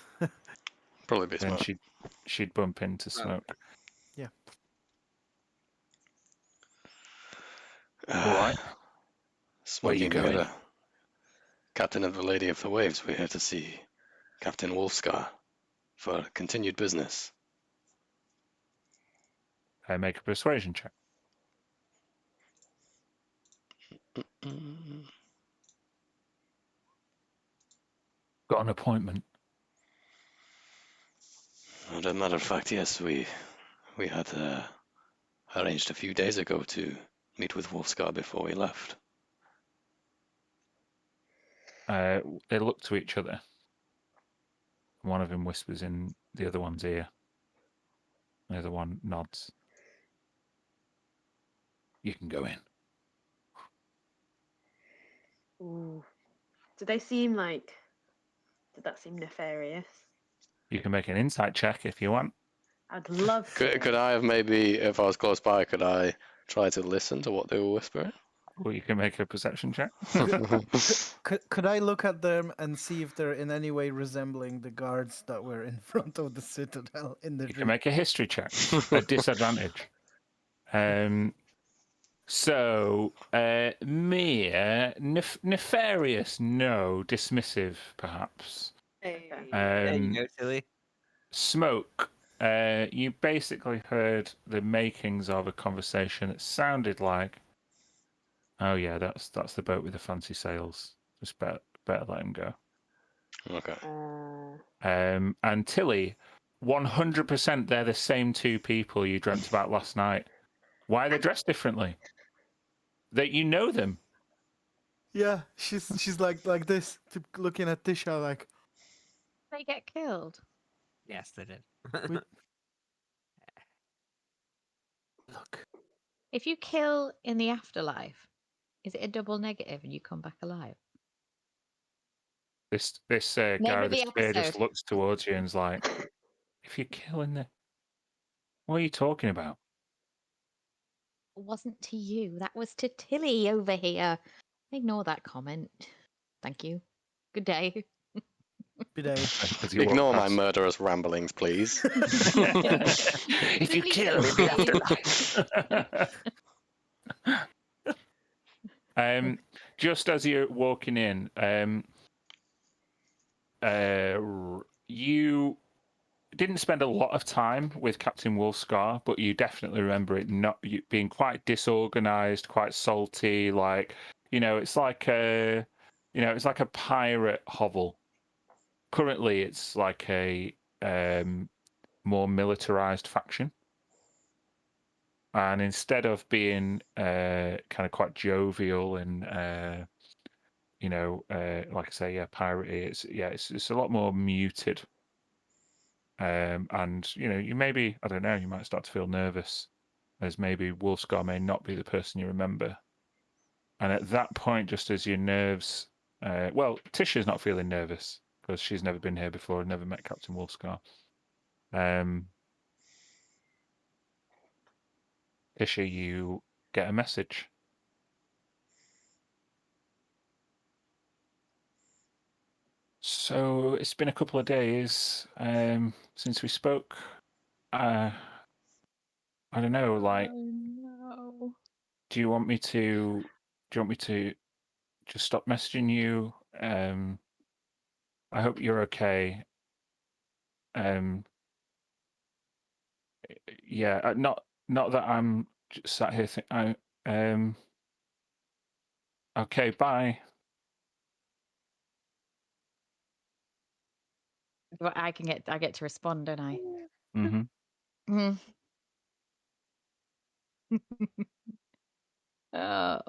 Probably be Then smart. she'd bump into Smoke. yeah. All right. Where you Smoking going? Mirror, Captain of the Lady of the Waves, we're here to see Captain Wolfscar for continued business. I make a persuasion check. Got an appointment. As a matter of fact, yes, we had arranged a few days ago to meet with Wolfscar before we left. They look to each other. One of them whispers in the other one's ear. The other one nods. you can go in. Ooh. Did that seem nefarious? You can make an insight check if you want. I'd love to. Could I have maybe, if I was close by, could I try to listen to what they were whispering? Or you can make a perception check. Could I look at them and see if they're in any way resembling the guards that were in front of the citadel in the You can dream? make a history check at disadvantage. So, Mia, nefarious, no. Dismissive, perhaps. Okay. There you Um, go, Tilly. Smoke, you basically heard the makings of a conversation that sounded like, oh yeah, that's the boat with the fancy sails. Just better let him go. Okay. And Tilly, 100% they're the same two people you dreamt about last night. Why are they dressed differently? That you know them. Yeah, she's like this, looking at Tisha like. They get killed. Yes, they did. Look. If you kill in the afterlife, is it a double negative and you come back alive? This Name guy of with the the spear just episode. looks towards you and is like, if you're killing the... What are you talking about? It wasn't to you. That was to Tilly over here. Ignore that comment. Thank you. Good day. Good day. As you walk Ignore my past. murderous ramblings, please. If you Please kill in the afterlife. Just as you're walking in, you didn't spend a lot of time with Captain Wolfscar, but you definitely remember it not being quite disorganized, quite salty. Like, it's like a pirate hovel. Currently, it's like a more militarized faction. And instead of being kind of quite jovial and like I say, yeah, piratey, it's a lot more muted. And you maybe, I don't know, you might start to feel nervous, as maybe Wolfscar may not be the person you remember. And at that point, just as your nerves, Tisha's not feeling nervous because she's never been here before and never met Captain Wolfscar. Tisha, you get a message. So it's been a couple of days since we spoke. I don't know, like, Oh no. do you want me to just stop messaging you? I hope you're okay. Yeah, not that I'm just sat here okay, bye. But I get to respond, don't I? Mm-hmm. Mm. Oh.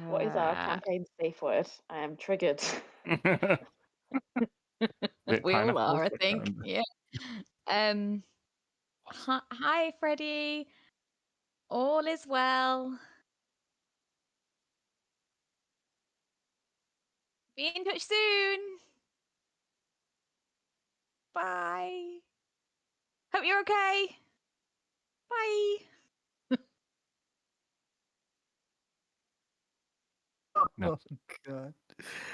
What is our Uh, campaign safe word? I am triggered. we all Pineapple? are, I can't think. remember. Yeah. Hi, Freddie. All is well. Be in touch soon. Bye. Hope you're okay. Bye. No. Oh God.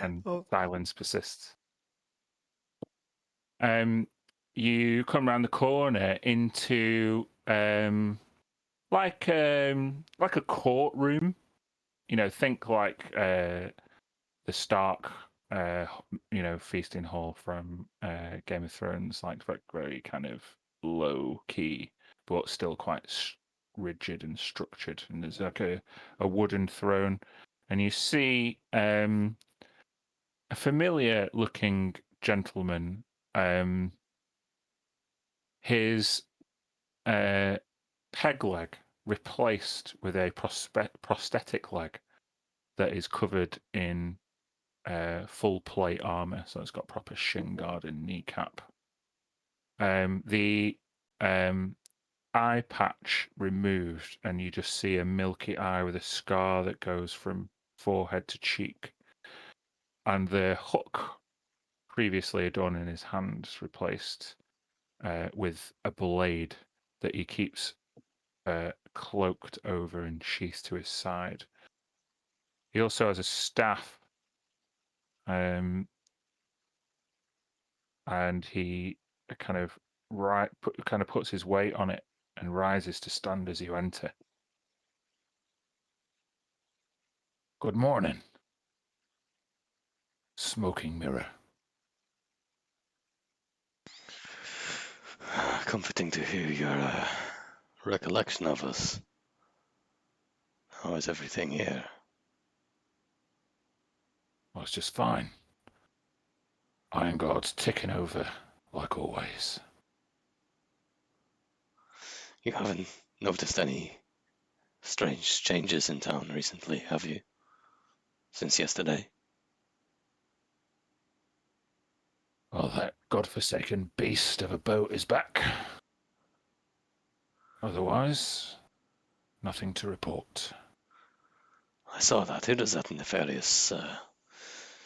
And Oh. silence persists. You come around the corner into like a courtroom. Think like the Stark, feasting hall from Game of Thrones, like very kind of low key, but still quite rigid and structured. And there's like a wooden throne, and you see a familiar looking gentleman. His peg leg replaced with a prosthetic leg that is covered in full plate armor, so it's got proper shin guard and kneecap. The eye patch removed, and you just see a milky eye with a scar that goes from forehead to cheek. And the hook previously adorning his hands replaced with a blade that he keeps cloaked over and sheathed to his side. He also has a staff, and he kind of puts his weight on it and rises to stand as you enter. Good morning, smoking mirror. Comforting to hear your recollection of us. How is everything here? Well, it's just fine. Iron God's ticking over, like always. You haven't noticed any strange changes in town recently, have you? Since yesterday? Well, that godforsaken beast of a boat is back. Otherwise, nothing to report. I saw that. Who does that nefarious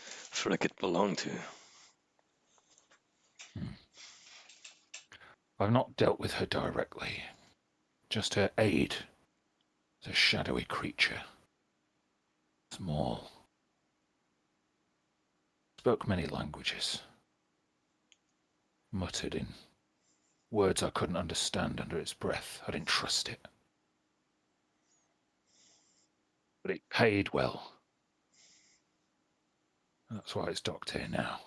frigate belong to? I've not dealt with her directly. Just her aide. The shadowy creature. Small. Spoke many languages. Muttered in words I couldn't understand under its breath. I didn't trust it. But it paid well. That's why it's docked here now.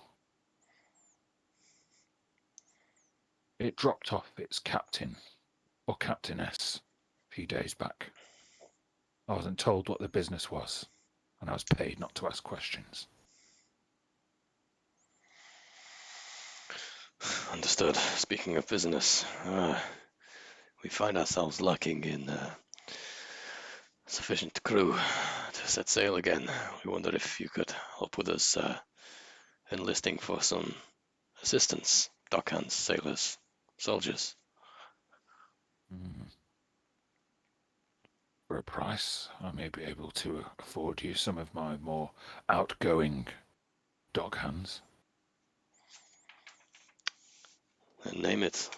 It dropped off its captain, or captainess, a few days back. I wasn't told what the business was, and I was paid not to ask questions. Understood. Speaking of business, we find ourselves lacking in sufficient crew to set sail again. We wonder if you could help with us enlisting for some assistance. Dockhands, sailors, soldiers. For a price, I may be able to afford you some of my more outgoing dockhands. And name it.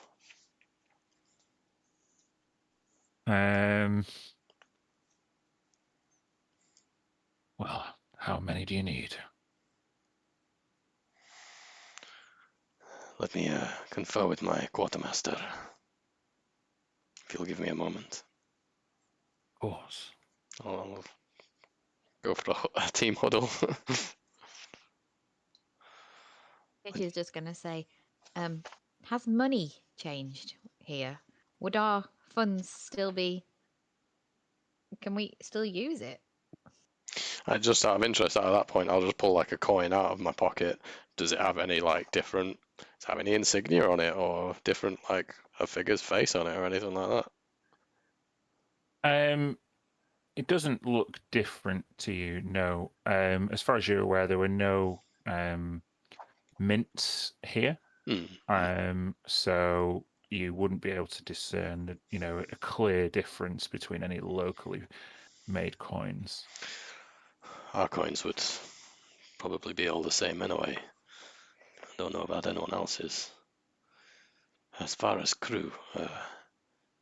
Well, how many do you need? Let me confer with my quartermaster. If you'll give me a moment. Of course. I'll go for a team huddle. She's just going to say, has money changed here? Would our funds still be... Can we still use it? I just out of interest, at that point, I'll just pull like a coin out of my pocket. Does it have any like different? Does it have any insignia on it, or different like a figure's face on it, or anything like that? It doesn't look different to you, no. As far as you're aware, there were no mints here. So you wouldn't be able to discern, a clear difference between any locally made coins. Our coins would probably be all the same anyway. I don't know about anyone else's. As far as crew,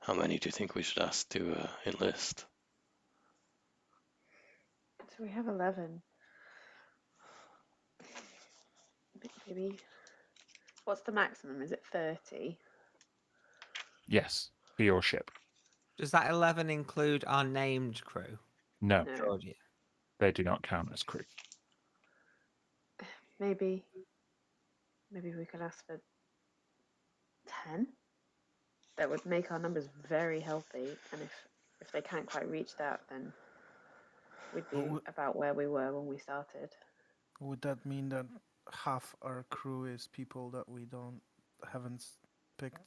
how many do you think we should ask to enlist? So we have 11. Maybe. What's the maximum? Is it 30? Yes, for your ship. Does that 11 include our named crew? No, No. Georgia. they do not count as crew. Maybe we could ask for 10. That would make our numbers very healthy, and if they can't quite reach that, then we'd be about where we were when we started. Would that mean that half our crew is people that we haven't picked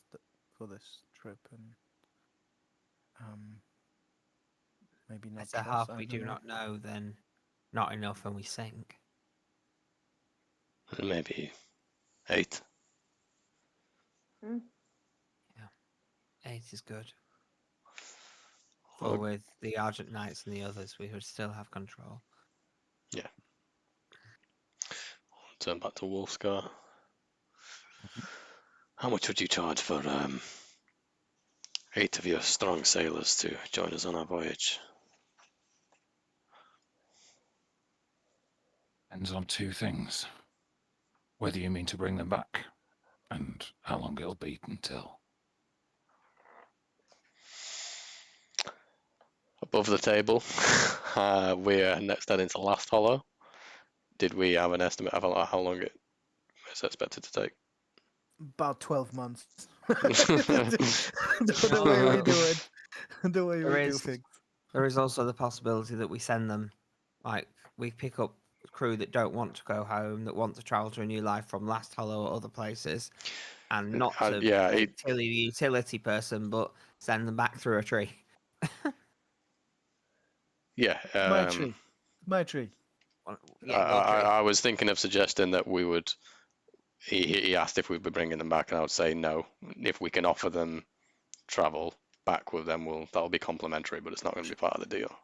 for this trip, and maybe not If the trust? half we do know. not know, then not enough and we sink. Maybe 8. Yeah, 8 is good. But with the Argent Knights and the others, we would still have control. Turn back to Wolfscar. How much would you charge for 8 of your strong sailors to join us on our voyage? Depends on two things. Whether you mean to bring them back, and how long it'll be until. Above the table, we're next heading to Last Hollow. Did we have an estimate of how long it is expected to take? About 12 months. the way we do it. The way we do things. There is also the possibility that we send them, like, we pick up crew that don't want to go home, that want to travel to a new life from Last Hollow or other places, and not to be a utility person, but send them back through a tree. Yeah. My tree. I was thinking of suggesting that we would. He asked if we'd be bringing them back, and I would say no. If we can offer them travel back with them, that'll be complimentary, but it's not going to be part of the deal.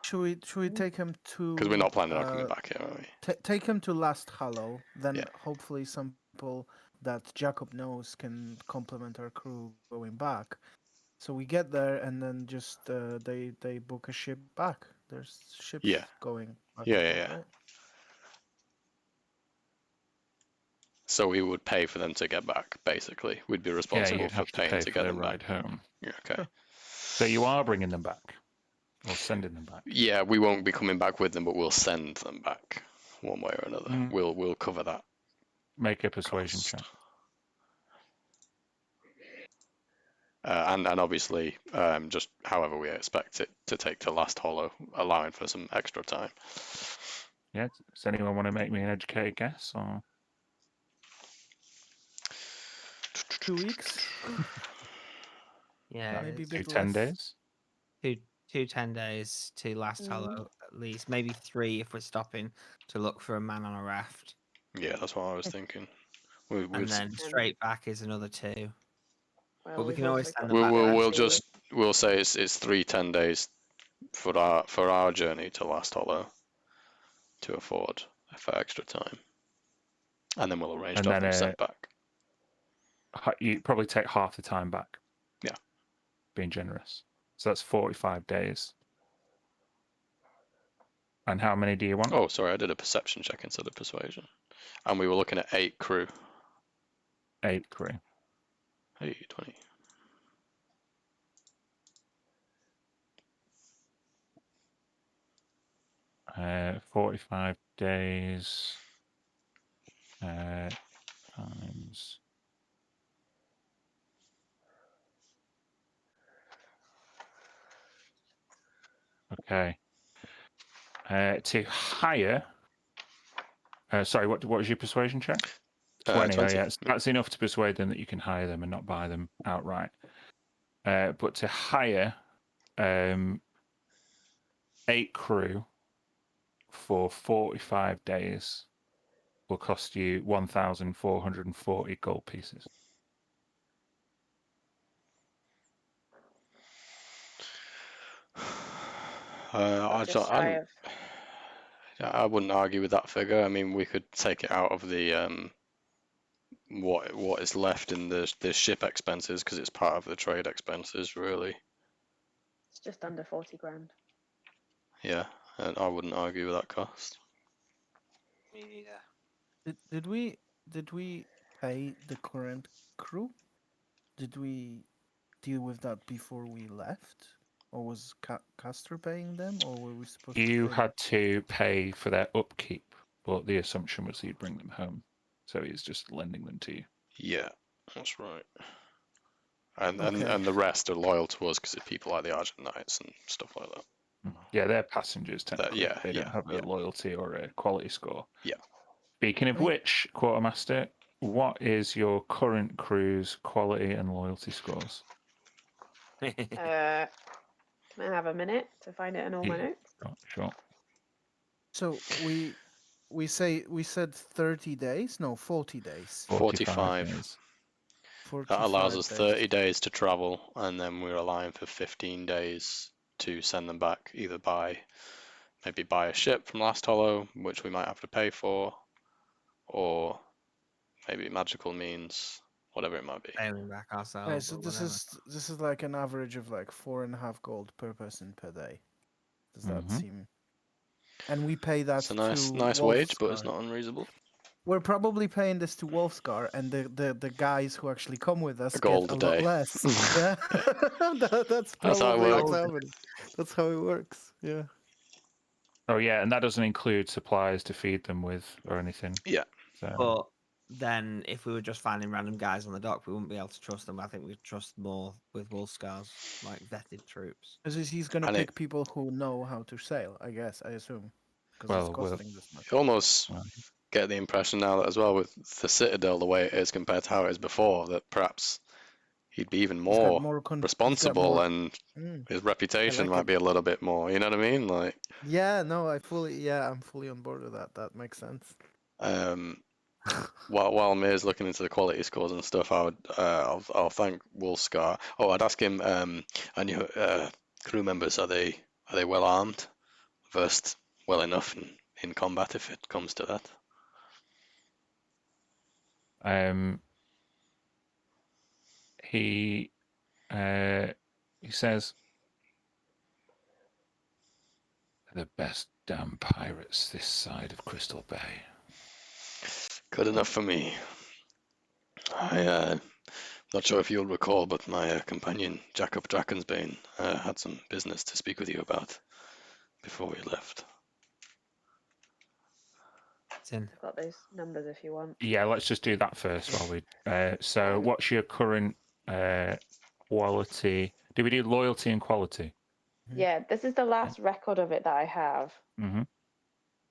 Should we take him to? Because we're not planning on coming back here, are we? Take him to Last Hollow, then hopefully some people that Jacob knows can complement our crew going back. So we get there, and then just they book a ship back. There's ships going back. Yeah. Right? So we would pay for them to get back, basically. We'd be responsible for paying to get them ride back. Home. Yeah, okay. So you are bringing them back? Or sending them back? Yeah, we won't be coming back with them, but we'll send them back one way or another. We'll cover that. Make a persuasion check. And obviously, just however we expect it to take to Last Hollow, allowing for some extra time. Yeah. Does anyone want to make me an educated guess? Or 2 weeks? Yeah. Maybe a two bit 10 less. days? Two 10 days to Last Hollow, at least. Maybe 3 if we're stopping to look for a man on a raft. Yeah, that's what I was thinking. And then straight back is another 2. Well, but we can always send them back. We'll say it's 3 10 days for our journey to Last Hollow to afford for extra time, and then we'll arrange to have them sent back. You probably take half the time back. Yeah, being generous. So that's 45 days. And how many do you want? Oh, sorry, I did a perception check instead of persuasion, and we were looking at 8 crew. 8 crew. Hey, 20. Uh, 45 days times. Okay. To hire. Sorry, what was your persuasion check? 20. 20. Oh, yeah, that's enough to persuade them that you can hire them and not buy them outright. But to hire 8 crew for 45 days will cost you 1,440 gold pieces. I wouldn't argue with that figure. I mean, we could take it out of the what is left in the ship expenses because it's part of the trade expenses, really. It's just under 40 grand. Yeah, and I wouldn't argue with that cost. Me neither. Did we pay the current crew? Did we deal with that before we left? Or was Castor paying them, or were we supposed to? You had to pay for their upkeep, but the assumption was you'd bring them home. So he's just lending them to you. Yeah, that's right. And the rest are loyal to us because it's people like the Argent Knights and stuff like that. Yeah, they're passengers technically. They don't have a yeah. loyalty or a quality score. Yeah. Speaking of which, Quartermaster, what is your current crew's quality and loyalty scores? Can I have a minute to find it in all my notes? Sure. So we said 30 days? No, 40 days. 45. days. That allows us 30 days to travel, and then we're allowing for 15 days to send them back either by maybe buy a ship from Last Hollow, which we might have to pay for, or maybe magical means, whatever it might be. Sailing back Right, ourselves so or this whatever. is like an average of like 4.5 gold per person per day. Does that Mhm. seem? And we pay that It's a to nice wage, but it's Wolfscar. not unreasable. We're probably paying this to Wolfscar, and the guys who actually come with us A get gold a a lot day. less. Yeah, Yeah. that's That's how it probably what's works. happening. That's how it works. Yeah. Oh yeah, and that doesn't include supplies to feed them with or anything. Yeah. So But then, if we were just finding random guys on the dock, we wouldn't be able to trust them. I think we'd trust more with Wolfscar's like vetted troops. Because he's gonna And pick people who know how to sail. I guess. I assume. Because it's well, costing this much. you almost well, get the impression now that as well with the Citadel the way it is compared to how it is before, that perhaps he'd be even He's got more more. He's got responsible more. and Mm, his I reputation like might it. be a little bit more. You know what I mean? Like, Yeah. No. I'm fully on board with that. That makes sense. while Mir's looking into the quality scores and stuff, I'll thank Wolfscar. Oh, I'd ask him. And your crew members, are they well armed, versed well enough in combat if it comes to that? he says the best damn pirates this side of Crystal Bay. Good enough for me. Not sure if you'll recall, but my companion Jacob Drakensbane had some business to speak with you about before we left. Tin. I've got those numbers if you want. Yeah, let's just do that first while we. So, Um, what's your current quality? Do we do loyalty and quality? Yeah, this is the last record of it that I have, Mm-hmm.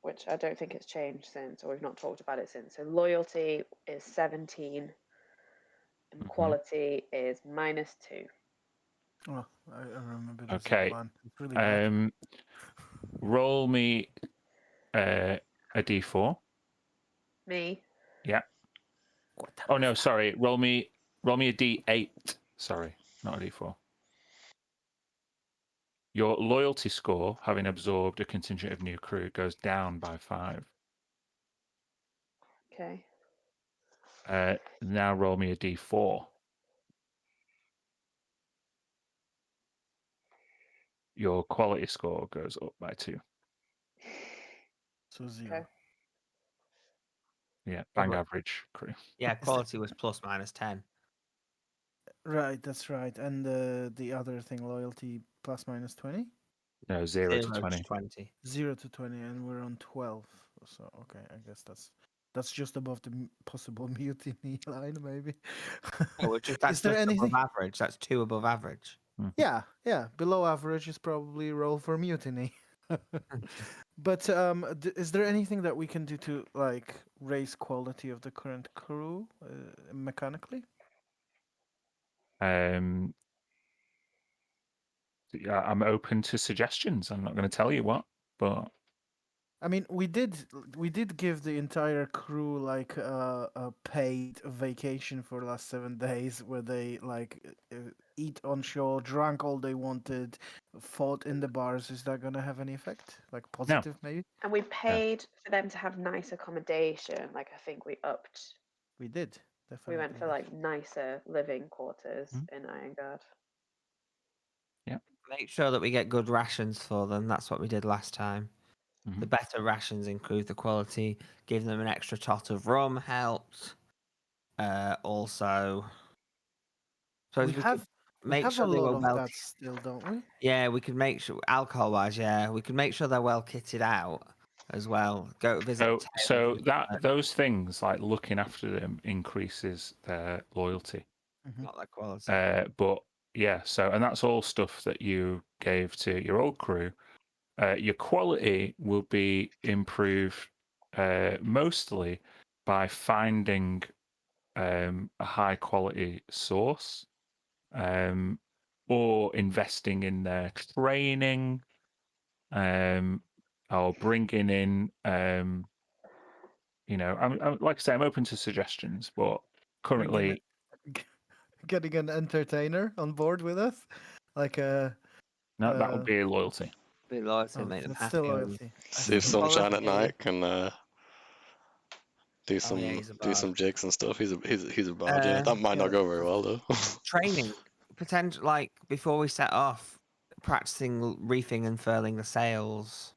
which I don't think it's changed since, or we've not talked about it since. So loyalty is 17, and quality is -2. Oh, I remember this Okay. plan. It's really bad. Roll me a d4. Me, Yeah. Oh no, sorry. Roll me a d8. Sorry, not a d4. Your loyalty score, having absorbed a contingent of new crew, goes down by 5. okay. Now roll me a d4. Your quality score goes up by 2. So 0. Okay. Yeah, bang but- average crew. Yeah, quality was ±10. Right, that's right. And the other thing, loyalty ±20? No, 0 to 0 20. 20. 0 to 20, and we're on 12. So okay, I guess that's just above the possible mutiny line, maybe. Oh, that's Is there just anything? above average. That's 2 above average. Yeah, below average is probably roll for mutiny. But is there anything that we can do to like raise quality of the current crew mechanically? Yeah, I'm open to suggestions. I'm not going to tell you what, but I mean, we did give the entire crew like a paid vacation for the last 7 days, where they like eat on shore, drank all they wanted, fought in the bars. Is that gonna have any effect? Like positive, maybe? And we paid for them to have nice accommodation. Like I think we upped. We did We definitely. went for like nicer living quarters Mm. in Irongard. Make sure that we get good rations for them. That's what we did last time. Mhm. The better rations improve the quality. Give them an extra tot of rum helps. Also, so We we have could we make have sure a they lot were of well. that still, don't we? Yeah, we could make sure alcohol-wise. Yeah, we could make sure they're well kitted out as well. Go visit. So those things like looking after them increases their loyalty. Not that quality. But yeah, so and that's all stuff that you gave to your old crew. Your quality will be improved mostly by finding a high quality source, or investing in their training, or bringing in, I'm like I say, I'm open to suggestions, but currently, Getting an entertainer on board with us, like a No, that would be loyalty. Be loyalty, Oh, make them that's happy. still and- loyalty. I See if still Sunshine at Quality. night can do Oh, some yeah, he's a do some bard. jigs and stuff. He's a bard. Yeah, that might yeah, not go very well though. Training, potential like before we set off, practicing reefing and furling the sails.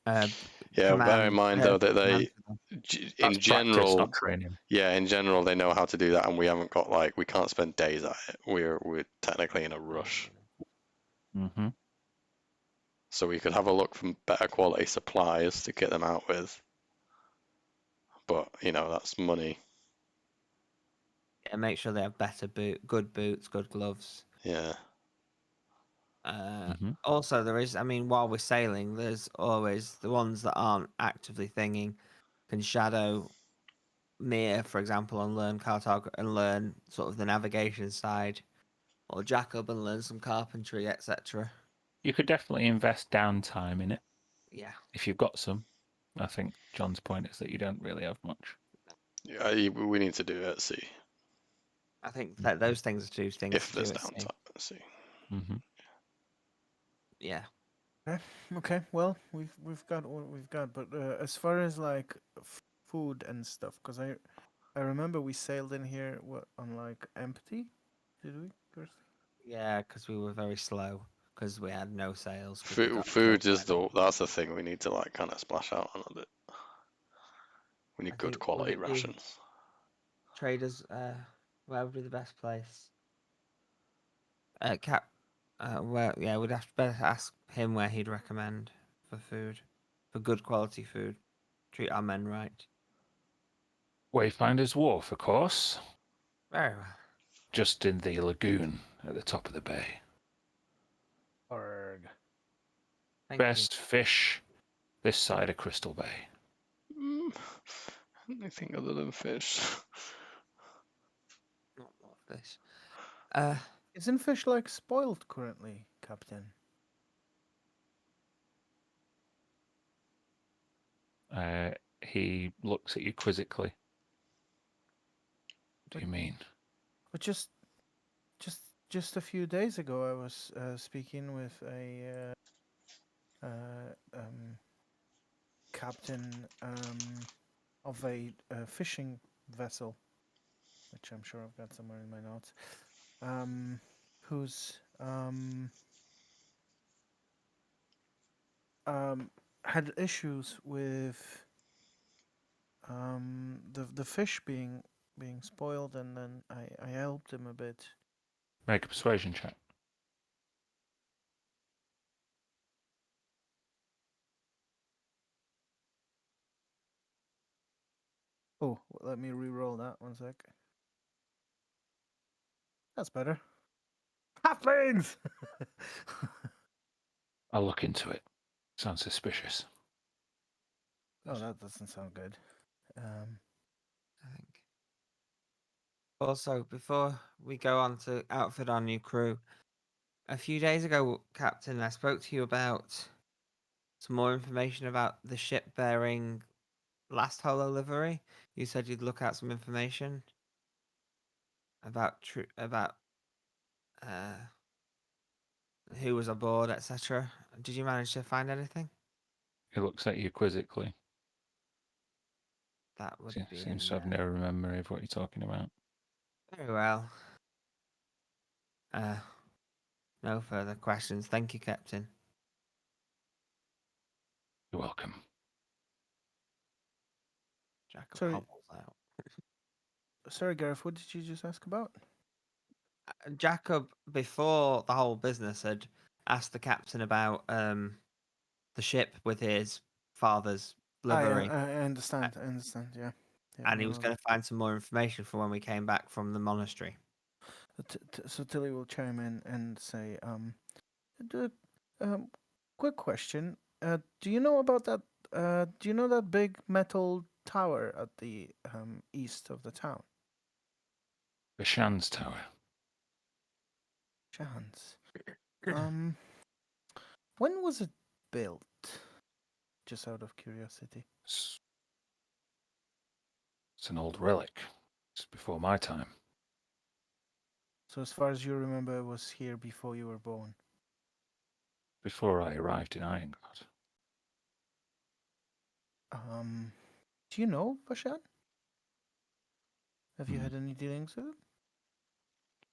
Yeah, bear in mind though that they, in That's practice, general, not training. yeah, in general they know how to do that, and we haven't got like we can't spend days at it. We're technically in a rush, Mm-hmm. so we could have a look for better quality supplies to kit them out with. But that's money. Yeah, make sure they have good boots, good gloves. Yeah. Mm-hmm. Also, there is, while we're sailing, there's always the ones that aren't actively thinging can shadow Mia, for example, and learn and learn sort of the navigation side, or Jacob and learn some carpentry, etc. You could definitely invest downtime in it Yeah, if you've got some. I think John's point is that you don't really have much. Yeah, we need to do it at sea I think that those things are two things if to there's do at sea. downtime at sea. Mm-hmm. Yeah, Okay, well, we've got what we've got, but as far as like food and stuff, because I remember we sailed in here on like empty, did we, Kirsty? yeah, because we were very slow because we had no sails. 'cause we got Food killed is by- that's the thing we need to like kind of splash out on a bit. We need I good think, would quality it be rations. traders? Where would be the best place? Cap. Where? Yeah, we'd have to better ask him where he'd recommend for food, for good quality food. Treat our men right. Wayfinder's Wharf, of course. Very well. Just in the lagoon at the top of the bay. Arg. Thank Best fish this side of Crystal Bay. Anything other than fish? you. Not more fish. Isn't fish like spoiled currently, Captain? He looks at you quizzically. What do you mean? But just a few days ago, I was speaking with a captain of a fishing vessel, which I'm sure I've got somewhere in my notes, who's had issues with the fish being spoiled, and then I helped him a bit. Make a persuasion check. Oh, let me re-roll that 1 sec. That's better. Halflings! I'll look into it. Sounds suspicious. Oh, that doesn't sound good. I think. Also, before we go on to outfit our new crew, a few days ago, Captain, I spoke to you about some more information about the ship bearing last holo livery. You said you'd look out some information about uh, who was aboard, etc. Did you manage to find anything? He looks at you quizzically. That would be Seems to have no memory of what you're talking about. very well. No further questions. Thank you, Captain. You're welcome. Jacob Sorry. hobbles out. Sorry, Gareth, what did you just ask about? Jacob, before the whole business, had asked the captain about the ship with his father's livery, I understand. I understand. Yeah. and he was going to find some more information for when we came back from the monastery. So Tilly will chime in and say, the, quick question. Do you know about that? Do you know that big metal tower at the east of the town? The Shan's Tower. Chance. When was it built? Just out of curiosity. It's an old relic. It's before my time. So as far as you remember, it was here before you were born. before I arrived in Irongard. Do you know Bashan? Have you Hmm. had any dealings with him?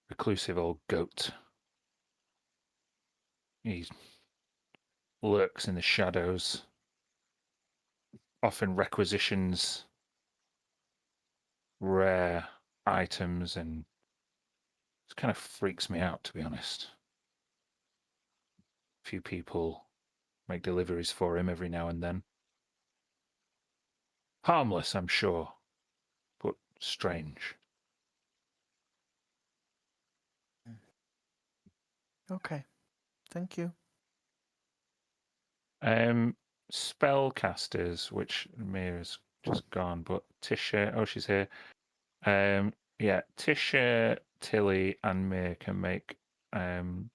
Reclusive old goat. He lurks in the shadows, often requisitions rare items, and it kind of freaks me out, to be honest. A few people make deliveries for him every now and then. Harmless, I'm sure, but strange. Okay, thank you. Spellcasters, which Mia's just gone, but Tisha, oh, she's here. Yeah, Tisha, Tilly, and Mia can make an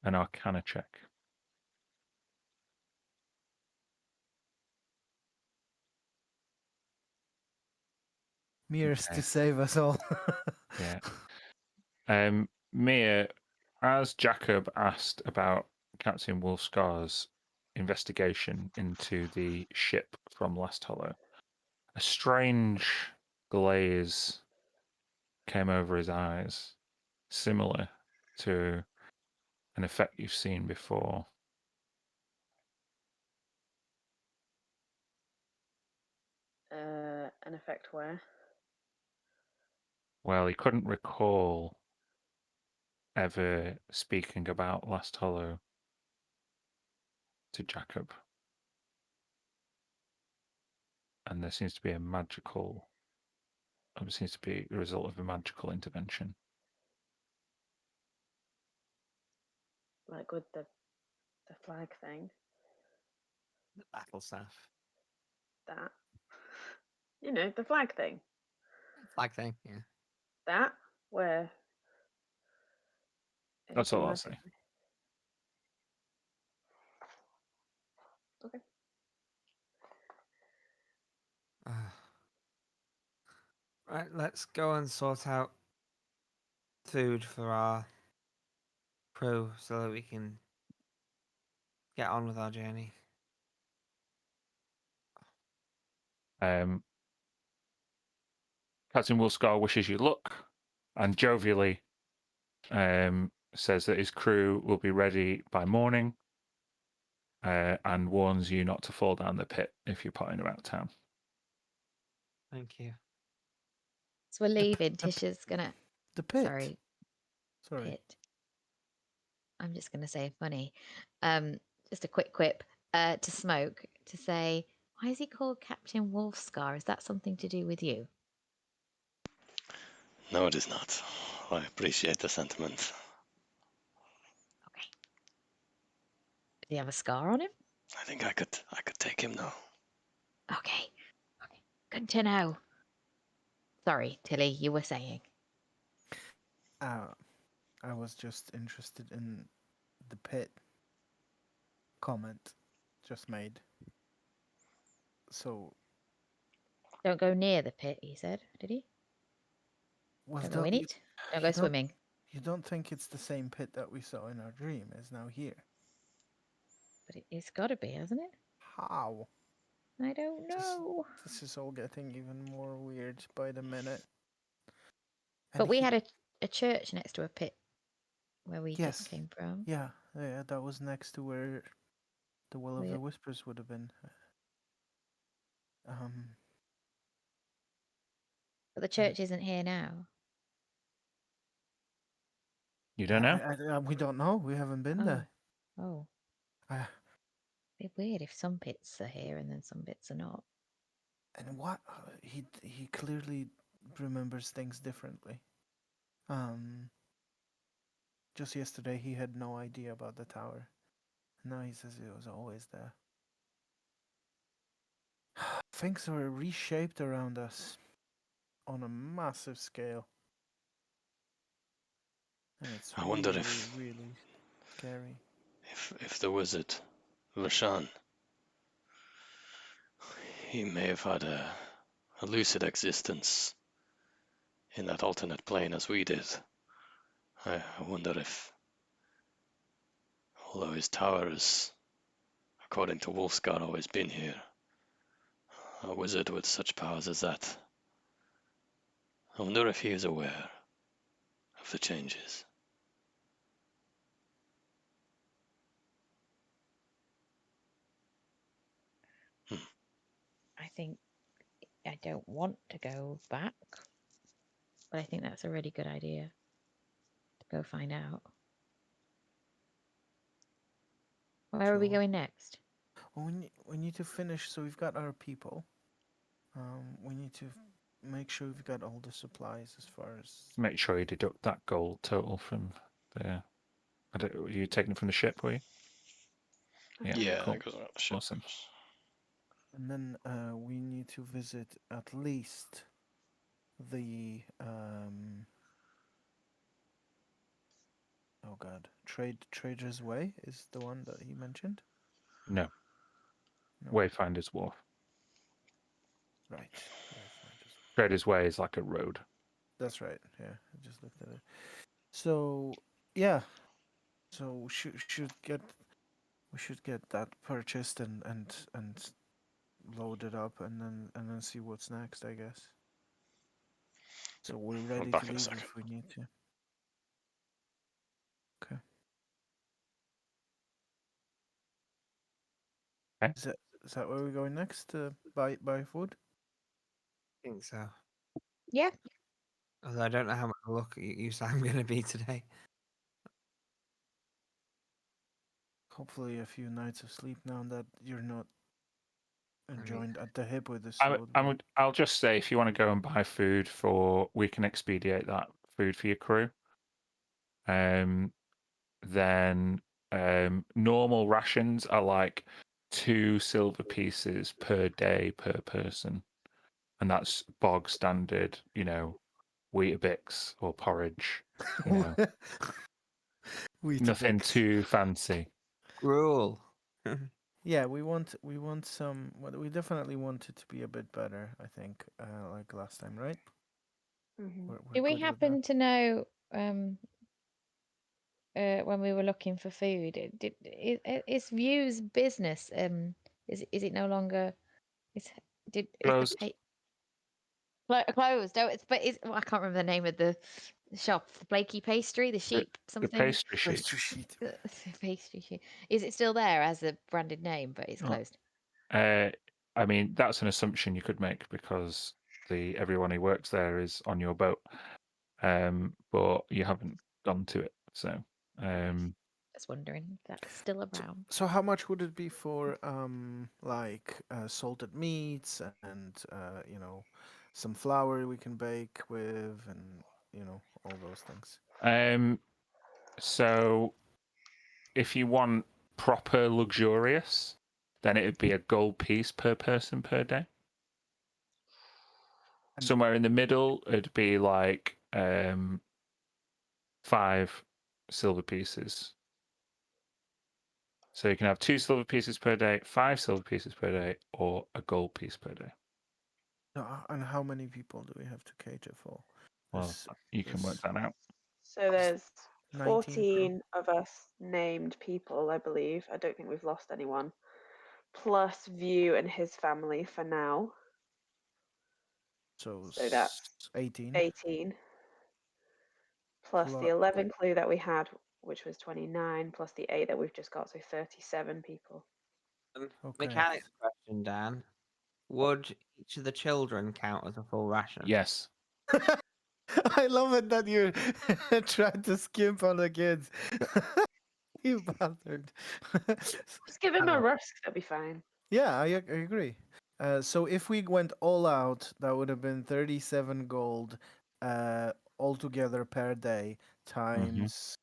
Arcana check. Mirrors Okay. to save us all. Yeah. Mia, as Jacob asked about Captain Wolfscar's investigation into the ship from Last Hollow, a strange glaze came over his eyes, similar to an effect you've seen before. An effect where? Well, he couldn't recall ever speaking about Last Hollow to Jacob. And there seems to be a result of a magical intervention. Like with the flag thing. The battle staff. That. You know, the flag thing. Flag thing, yeah. That where That's all anything I'll say. magically. Okay. Right, let's go and sort out food for our crew so that we can get on with our journey. Captain Wolfscar wishes you luck and jovially says that his crew will be ready by morning and warns you not to fall down the pit if you're potting about town. Thank you. So we're p- leaving. the p- Tisha's gonna. The pit. Sorry, Sorry. pit. I'm just gonna say funny. Just a quick quip to Smoke to say, why is he called Captain Wolfscar? Is that something to do with you? No, it is not. I appreciate the sentiment. Okay. Does he have a scar on him? I think I could take him now. Okay. Okay. Good to know. Sorry, Tilly, you were saying. I was just interested in the pit comment just made. So Don't go near the pit, he said. Did he? Don't go in it. Don't go swimming. You don't think it's the same pit that we saw in our dream is now here? But it's got to be, hasn't it? How? I don't know. This is all getting even more weird by the minute. But we had a church next to a pit where we Yes. just came from. Yeah, that was next to where the Well of the Whispers would have been. But the church isn't here now. You don't know? We don't know. We haven't been there. Oh. It'd be weird if some bits are here and then some bits are not. And what he clearly remembers things differently. Just yesterday he had no idea about the tower. Now he says it was always there. Things are reshaped around us on a massive scale. And it's I wonder really, if really scary. If the wizard, Vashan, he may have had a lucid existence in that alternate plane as we did. I wonder if Although his tower has, according to Wolfscar, always been here. A wizard with such powers as that. I wonder if he is aware of the changes. I think I don't want to go back, but I think that's a really good idea to go find out. Where are we So- going next? Well, we need to finish. So we've got our people. We need to make sure we've got all the supplies as far as. Make sure you deduct that gold total from the. Were you taking it from the ship, were you? Yeah, Yeah, cool. it goes around the ship. Awesome. And then we need to visit at least the oh god, Trader's Way is the one that he mentioned. No. No. Wayfinder's Wharf. Right. Wayfinder's. Trader's Way is like a road. That's right. Yeah, I just looked at it. So yeah, so we should get that purchased and loaded up, and then see what's next, I guess. So we're ready back to in a leave second. if we need to. Okay. Okay. Is that where we're going next? To buy food? I think so. Yeah. Although I don't know how much luck use I'm going to be today. Hopefully a few nights of sleep now that you're not mean, joined at the hip with the sword. I'll just say if you want to go and buy food we can expedite that food for your crew. Then normal rations are like 2 silver pieces per day per person, and that's bog standard, Weetabix or porridge, nothing Weetabix. too fancy. Gruel. Yeah, we want some. Well, we definitely want it to be a bit better. I think, like last time, right? Mhm. We're Do we good with happen to know when we were looking for food? Is View's business is it no longer is is Closed. the closed? Oh, I can't remember the name of the shop. The Blakey Pastry, the sheep The something. pastry sheet. Pastry sheet. Pastry sheet. Is it still there as a branded name, but it's Oh. closed? I mean, that's an assumption you could make because everyone who works there is on your boat, but you haven't gone to it, so. Just wondering if that's still around. So how much would it be for like salted meats and some flour we can bake with, and all those things? So if you want proper luxurious, then it'd be a gold piece per person per day. And- Somewhere in the middle, it'd be like 5 silver pieces. So you can have 2 silver pieces per day, 5 silver pieces per day, or a gold piece per day. And how many people do we have to cater for? Well, This- you can work this that out. So there's 19 14 of us named people, I believe. I don't think we've lost anyone. Plus View and his family for now. So that's 18. 18. Plus the Plus- 11 clue that we had, which was 29, plus the 8 that we've just got, so 37 people. Okay. Mechanics question, Dan. Would each of the children count as a full ration? Yes. I love it that you tried to skimp on the kids. You bastard. Just give him a rusk, that'll be fine. Yeah, I agree. So if we went all out, that would have been 37 gold altogether per day times,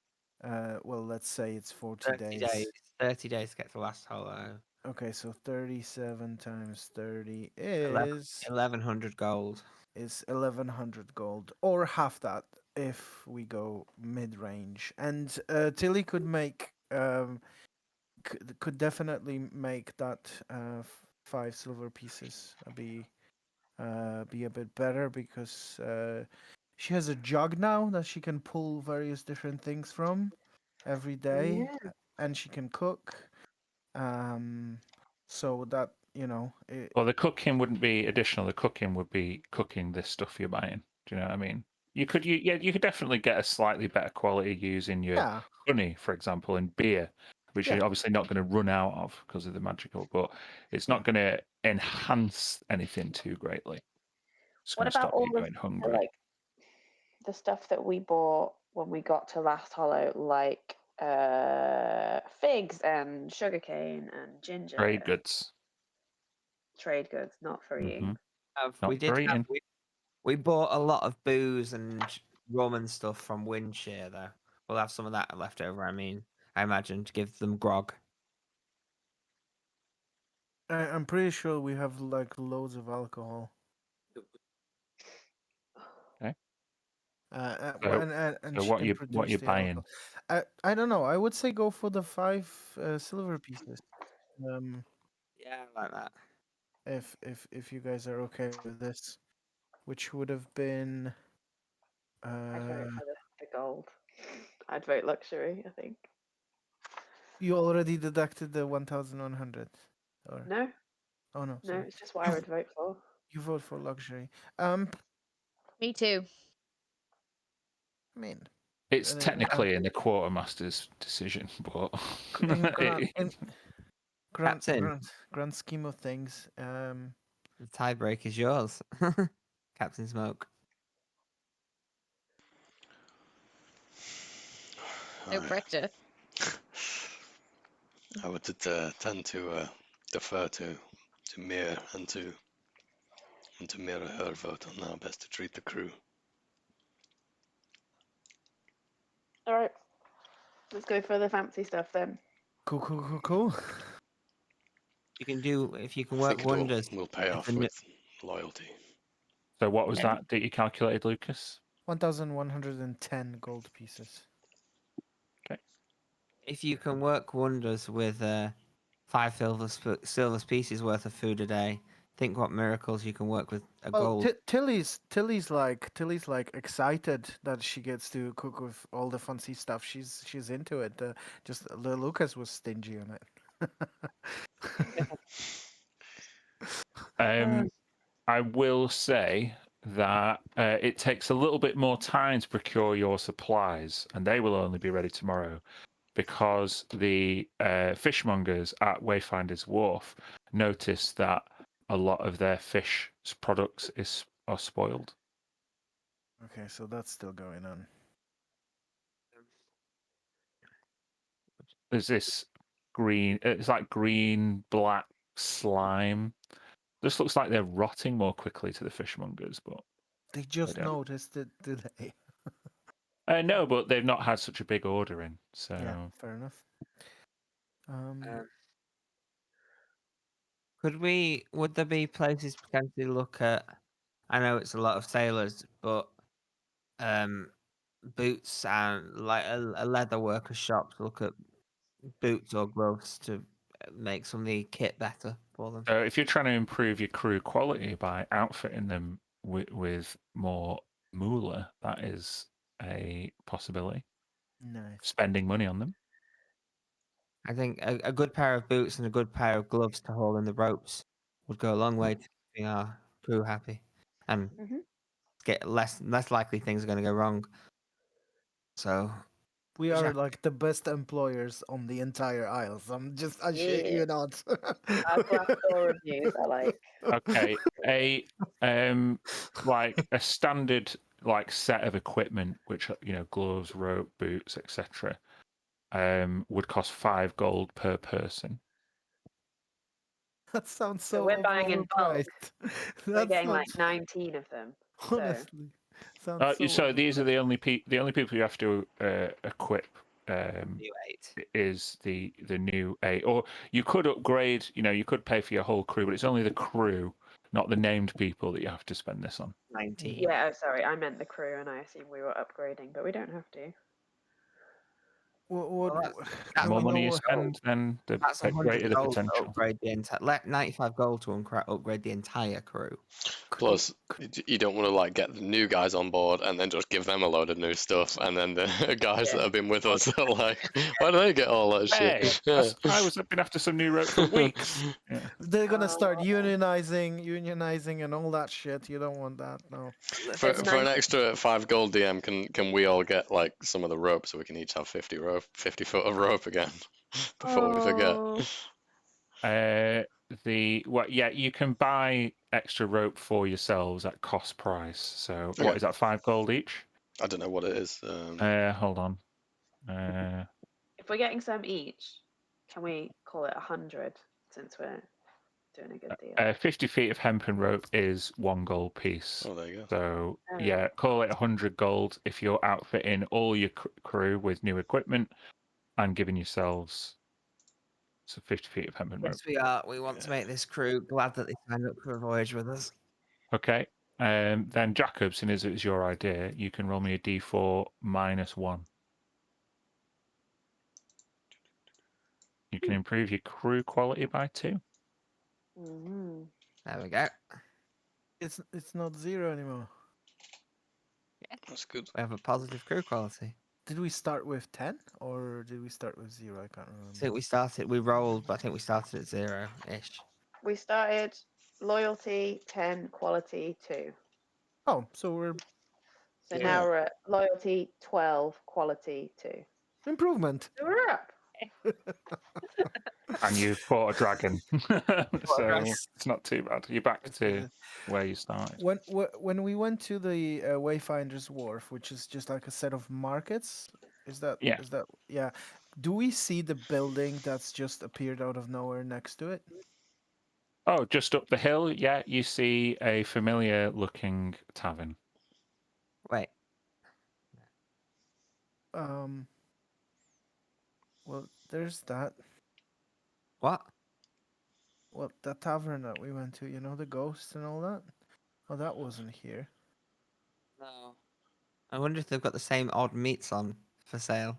well, let's say it's 40 30 days. days. 30 days to get to last hollow. Okay, so 37 times 30 is 1100 gold. 1100 gold, or half that if we go mid-range. And Tilly could make could definitely make that 5 silver pieces be a bit better, because she has a jug now that she can pull various different things from every day. Yeah. and she can cook. So that Well, the cooking wouldn't be additional. The cooking would be cooking this stuff you're buying. Do you know what I mean? You could you could definitely get a slightly better quality using your yeah. honey, for example, and beer, which Yeah. you're obviously not going to run out of because of the magical, but it's not going to enhance anything too greatly. It's What going to about stop you all of going the, hungry. like the stuff that we bought when we got to Last Hollow, like figs and sugarcane and ginger? Trade goods. Trade goods, not for eating. Not We did for have, eating. we bought a lot of booze and rum and stuff from Windshare, though. We'll have some of that left over. I mean, I imagine to give them grog. I'm pretty sure we have like loads of alcohol. Okay. Well, and So she what can you produce the buying? alcohol. I don't know. I would say go for the 5 silver pieces. Yeah, like that. If you guys are okay with this, which would have been I'd vote for the gold. I'd vote luxury, I think. you already deducted the 1,100, or No, oh no, no, sorry. it's just what I would vote for. You vote for luxury. Me too. I mean, It's in- technically in the quartermaster's decision, but in grand Captain. grand scheme of things, The tiebreak is yours, Captain Smoke. No pressure. I would tend to defer to Mir and to mirror her vote on how best to treat the crew. All right, let's go for the fancy stuff then. cool. You can do if you can I work think it wonders. will pay with off the with loyalty. So what was Okay. that you calculated, Lucas? 1,110 gold pieces. If you can work wonders with 5 silver pieces worth of food a day, think what miracles you can work with a Well, gold. Tilly's like excited that she gets to cook with all the fancy stuff. She's into it. Just Lucas was stingy on it. I will say that it takes a little bit more time to procure your supplies, and they will only be ready tomorrow because the fishmongers at Wayfinder's Wharf noticed that a lot of their fish products are spoiled. Okay, so that's still going on. There's this green, it's like green, black slime. This looks like they're rotting more quickly to the fishmongers, but They just don't. noticed it today. No, but they've not had such a big order in, so Yeah, fair enough. Would there be places to potentially look at? I know it's a lot of sailors, but boots and like a leather worker shop to look at boots or gloves to make some of the kit better for them. So if you're trying to improve your crew quality by outfitting them with more moolah, that is a possibility. Nice. Spending money on them. I think a good pair of boots and a good pair of gloves to hold in the ropes would go a long way to keeping our crew happy and get less likely things are going to go wrong. So We Yeah. are like the best employers on the entire Isles. I shit you not. Our Glassdoor reviews are like, Okay, like a standard like set of equipment, which gloves, rope, boots, etc. Would cost 5 gold per person. That sounds so so we're buying in bulk. overpriced. We're That getting like sounds 19 of them. So honestly sounds so. So these are overpriced. the only people you have to equip. new 8. Is the new 8, or you could upgrade. You could pay for your whole crew, but it's only the crew, not the named people, that you have to spend this on. 19. yeah, oh, sorry, I meant the crew, and I assume we were upgrading, but we don't have to. What, that's- do that's More we money know you what- spend, then the That's 100 greater the gold to potential. upgrade the entire. 95 gold to upgrade the entire crew. Plus, you don't want to like get the new guys on board and then just give them a load of new stuff, and then the guys that Yeah. have been with us are like, why do they get all that Hey, shit? Yeah. I was looking after some new rope for weeks. Yeah. They're gonna start Oh. unionizing, and all that shit. You don't want that, no. For It's an 90 extra 5 gold DM, can we all get like some of the rope so we can each have 50 foot of rope again before we forget? Oh. Yeah, you can buy extra rope for yourselves at cost price. So Okay. what is that? 5 gold each? I don't know what it is. Hold on. If we're getting some each, can we call it 100 since we're doing a good deal? 50 feet of hempen rope is 1 gold piece. Oh, there you go. So Oh. yeah, call it 100 gold if you're outfitting all your crew with new equipment and giving yourselves 50 feet of hempen rope. Yes, we are. We want to make this crew glad that they signed up for a voyage with us. Okay. Then Jacob, since it was your idea, you can roll me a d4 -1. You can improve your crew quality by 2. Mm-hmm. There we go. It's not 0 anymore. That's good. We have a positive crew quality. Did we start with 10 or did we start with 0? I can't I remember. think we rolled, but I think we started at 0-ish. We started loyalty 10, quality 2. Oh, so we're So Yeah. now we're at loyalty 12, quality 2. improvement. So we're up. And you fought a dragon. So dragon. it's not too bad. You're back That's to good. where you started. When we went to the Wayfinder's Wharf, which is just like a set of markets, is that Yeah. yeah? Do we see the building that's just appeared out of nowhere next to it? Oh, just up the hill, yeah, you see a familiar looking tavern. Wait, Well, there's that. what? Well, that tavern that we went to, you know, the ghosts and all that. Oh, that wasn't here. No. I wonder if they've got the same odd meats on for sale.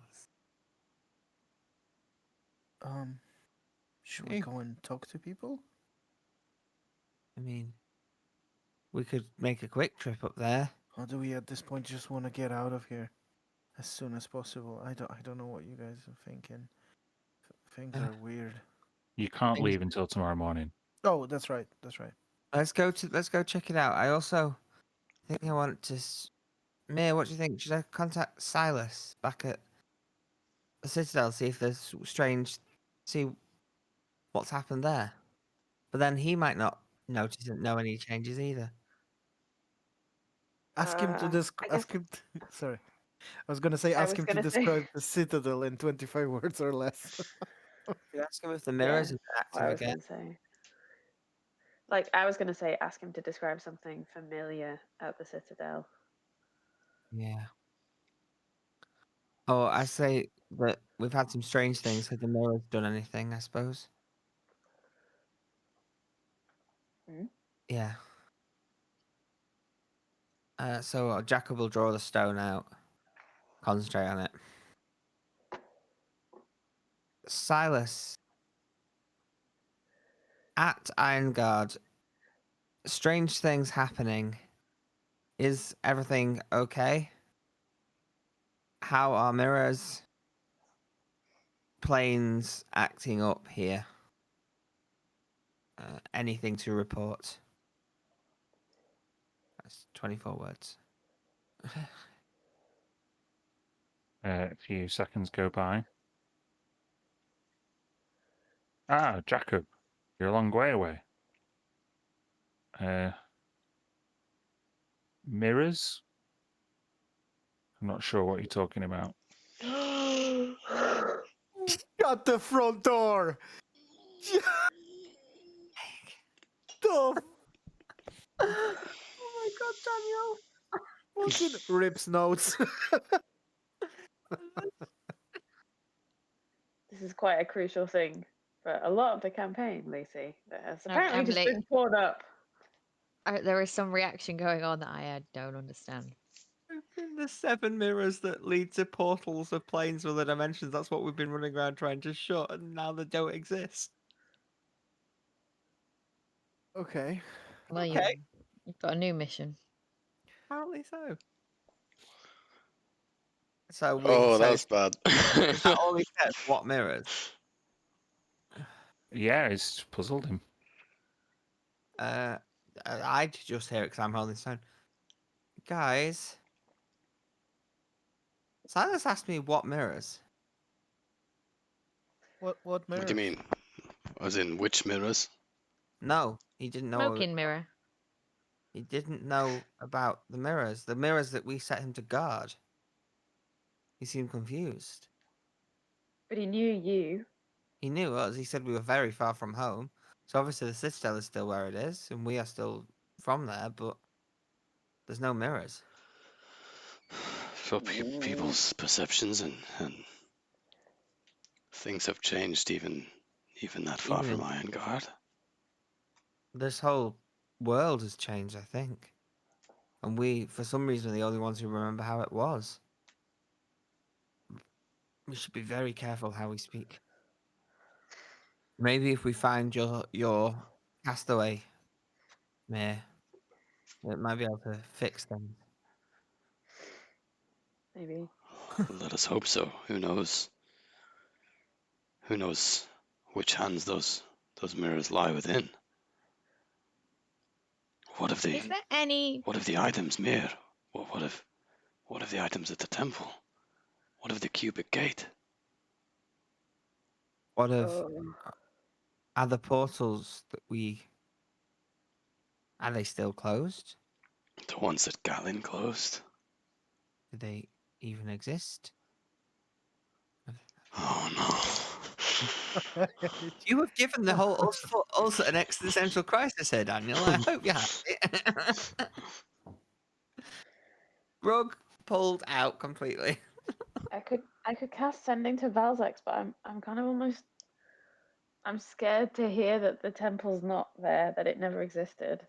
Should we Hey. go and talk to people? I mean, we could make a quick trip up there. Or do we at this point just want to get out of here as soon as possible? I don't know what you guys are thinking. Things are weird. You can't Things- leave until tomorrow morning. Oh, that's right. That's right. Let's go check it out. I also think I want to. Mia, what do you think? Should I contact Silas back at the Citadel, see if there's see what's happened there? But then he might not notice and know any changes either. Ask him to I ask guess- him. Sorry, I was gonna say I ask was him to gonna say- describe the Citadel in 25 words or less. Could ask him if the mirrors Yeah, are active what I was again. gonna say. Like I was gonna say, ask him to describe something familiar at the Citadel. Yeah. Oh, I say that we've had some strange things. Have the mirrors done anything? I suppose. Hmm? Yeah. So Jacob will draw the stone out. Concentrate on it. Silas. At Ironguard. Strange things happening. Is everything okay? How are mirrors? Planes acting up here? Anything to report? That's 24 words. A few seconds go by. Ah, Jacob, you're a long way away. Mirrors? I'm not sure what you're talking about. Shut the front door. The Oh my god, Daniel! fucking rips notes. This is quite a crucial thing for a lot of the campaign, Lucy. That has No, apparently just Emily- been torn up. There is some reaction going on that I don't understand. In the 7 mirrors that lead to portals of planes or other dimensions, that's what we've been running around trying to shut, and now they don't exist. Okay. Well, Okay. you've got a new mission. Apparently so. So Oh, so that's bad. is that all he said? What mirrors? Yeah, it's puzzled him. I just hear it because I'm holding the phone. Guys, Silas asked me what mirrors. What What mirrors? do you mean? As in which mirrors? No, he didn't know. Smoking mirror. He didn't know about the mirrors that we set him to guard. He seemed confused. But he knew you. He knew us. He said we were very far from home. So obviously the citadel is still where it is, and we are still from there, but there's no mirrors. So people's perceptions and things have changed even that far Even from Irongard. this whole world has changed, I think. And we, for some reason, are the only ones who remember how it was. We should be very careful how we speak. Maybe if we find your castaway mare, it might be able to fix things. Maybe. Let us hope so. Who knows? Who knows which hands those mirrors lie within? What if Is there any? the items mirror? What if the items at the temple? What if the cubic gate? What if Oh. are the portals that are they still closed? The ones that Galen closed? Do they even exist? Oh You have given the whole us an existential crisis here, Daniel. I hope you're happy. Rug pulled out completely. I could cast sending to Valzex, but I'm kind of almost I'm scared to hear that the temple's not there, that it never existed.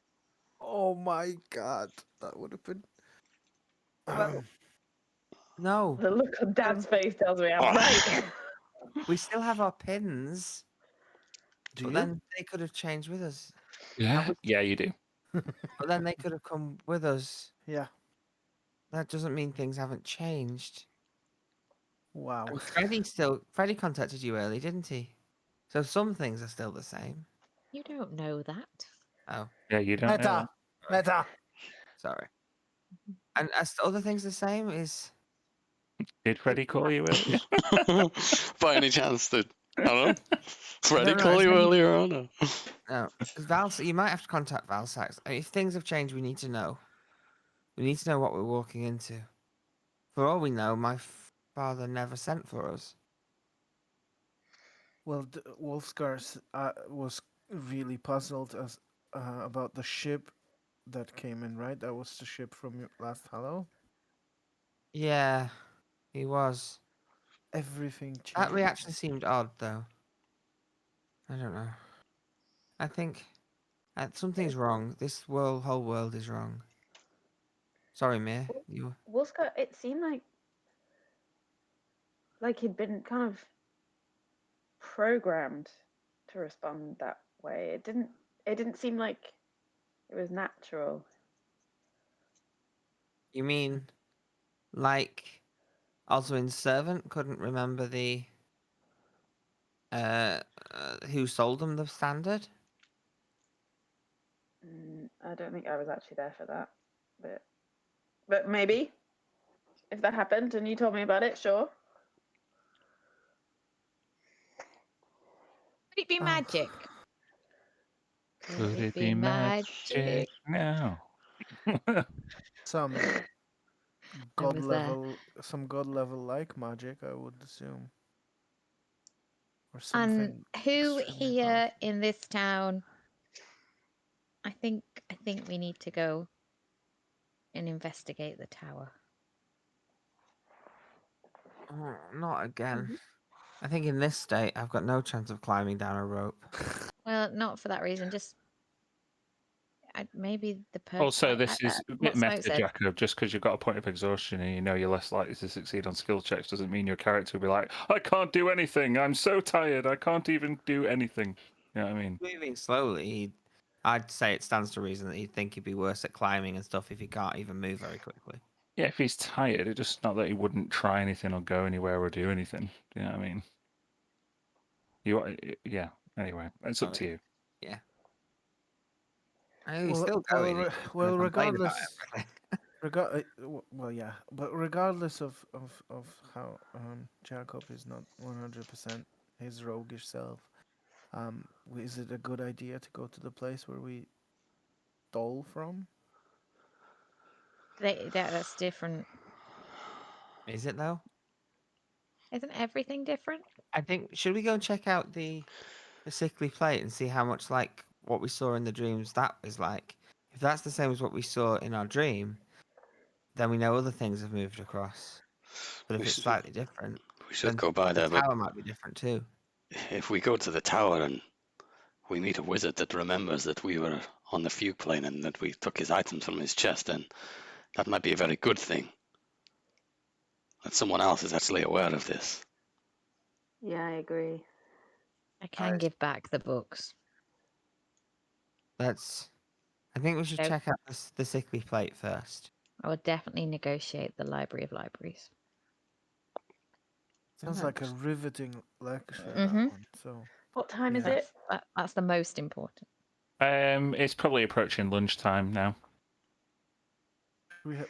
Oh my god, that would have been. Well, no, The look on Dad's face tells me I'm right. we still have our pins, Do but you? then they could have changed with us. Yeah, yeah, you do. But then they could have come with us. Yeah. That doesn't mean things haven't changed. Wow. And Freddie contacted you early, didn't he? So some things are still the same. You don't know that. Oh, Yeah, you don't know Meta. Meta. sorry. And as other things the same is that. Did Freddie call you earlier? no. By any chance, did I don't know? Freddie No, call it's you any- earlier on? Or? no. You might have to contact Valsax. If things have changed, we need to know. We need to know what we're walking into. For all we know, my father never sent for us. Well, Wolfscar was really puzzled about the ship that came in, right? That was the ship from your last Hello. Yeah, he was. Everything changed. That reaction seemed odd, though. I don't know. I think something's wrong. This whole world is wrong. Sorry, Mia. You. Wolska, it seemed like he'd been kind of programmed to respond that way. It didn't seem like it was natural. You mean, like, Oswin's servant couldn't remember the who sold them the standard? I don't think I was actually there for that, but maybe if that happened and you told me about it, sure. Could it be magic? Could it be magic now? Some Who was there? god level like magic, I would assume, or And something. who extremely here powerful. in this town? I think we need to go and investigate the tower. Oh, not again. Mhm. I think in this state, I've got no chance of climbing down a rope. Well, not for that reason. Just maybe the perk. Also, this is a bit what Smoke meta, said. Jacob. Just because you've got a point of exhaustion and you know you're less likely to succeed on skill checks doesn't mean your character will be like, I can't do anything. I'm so tired. I can't even do anything. You know what I mean? Moving slowly, I'd say it stands to reason that he'd think he'd be worse at climbing and stuff if he can't even move very quickly. Yeah, if he's tired, it's just not that he wouldn't try anything or go anywhere or do anything. You know what I mean? Yeah. Anyway, it's up to you. Yeah. Oh, he's still going. He's just gonna well, complain about regardless, everything. well, yeah, but regardless of how Jacob is not 100% his roguish self, is it a good idea to go to the place where we stole from? That's different. Is it though? Isn't everything different? I think should we go and check out the sickly plate and see how much like what we saw in the dreams that is like? If that's the same as what we saw in our dream, then we know other things have moved across. But if We it's should, slightly different, we should then go by the there, but tower might be different too. if we go to the tower and we meet a wizard that remembers that we were on the fugue plane and that we took his items from his chest, then that might be a very good thing. That someone else is actually aware of this. Yeah, I agree. I can give back the books. I think we should Nope. check out the sickly plate first. I will definitely negotiate the Library of Libraries. Sounds like a riveting lecture. Mhm. That one. So What time is Yeah. it? That's the most important. It's probably approaching lunchtime now.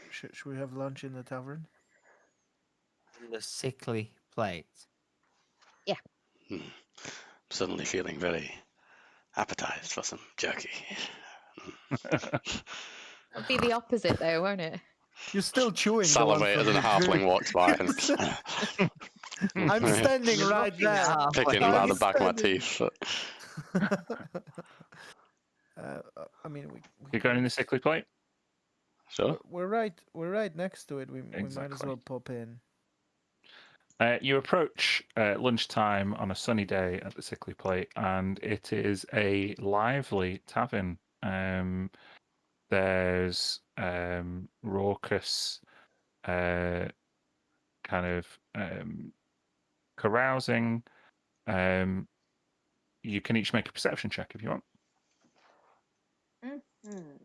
should we have lunch in the tavern? The sickly plate. I'm suddenly feeling very appetized for some jerky. It'll be the opposite, though, won't it? You're still chewing. Salivate as a halfling walks by and I'm standing right there. picking I'm around the back of my standing. teeth. I mean, You're going in the sickly plate? Sure. we're right next to it. We might as Exactly. well pop in. You approach lunchtime on a sunny day at the sickly plate, and it is a lively tavern. There's raucous kind of carousing. You can each make a perception check if you want. Mm-hmm.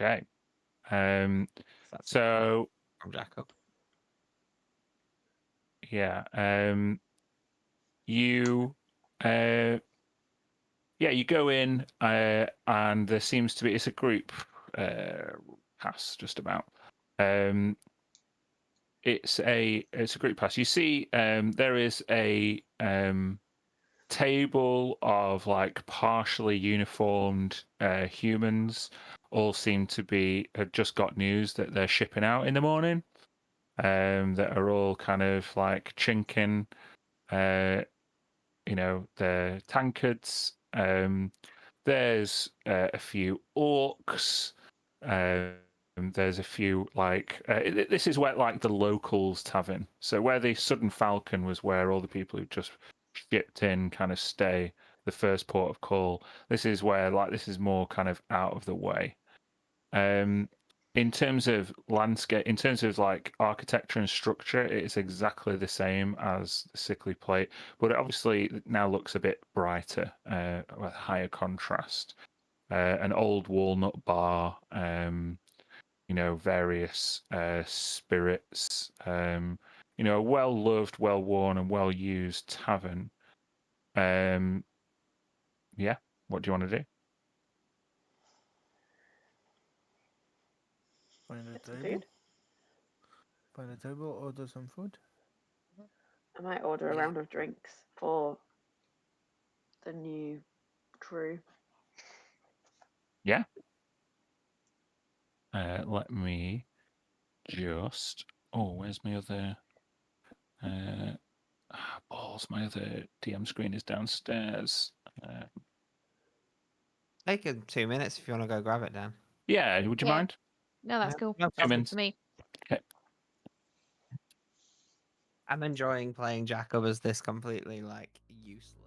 Okay. That's So from Jacob. yeah, you you go in and there seems to be it's a group pass just about. It's a group pass. You see, there is a table of like partially uniformed humans. All seem to be have just got news that they're shipping out in the morning. That are all kind of like chinking, their tankards. There's a few orcs. There's a few like this is where like the locals tavern. So where the Sudden Falcon was, where all the people who just shipped in kind of stay. The first port of call. This is where like this is more kind of out of the way. In terms of landscape, in terms of like architecture and structure, it's exactly the same as the sickly plate, but it obviously now looks a bit brighter, with higher contrast. An old walnut bar, various spirits, a well-loved, well-worn, and well-used tavern. Yeah, what do you want to do? Find a Get some table. food. Find a table. Order some food. I might order a round of drinks for the new crew. Yeah. Let me just. Oh, where's my other? Balls. My other DM screen is downstairs. Take 2 minutes if you want to go grab it, Dan. Yeah, would you Yeah. mind? No, that's Yeah, cool. no Sounds good problem. to me. Okay. I'm enjoying playing Jacob as this completely like useless.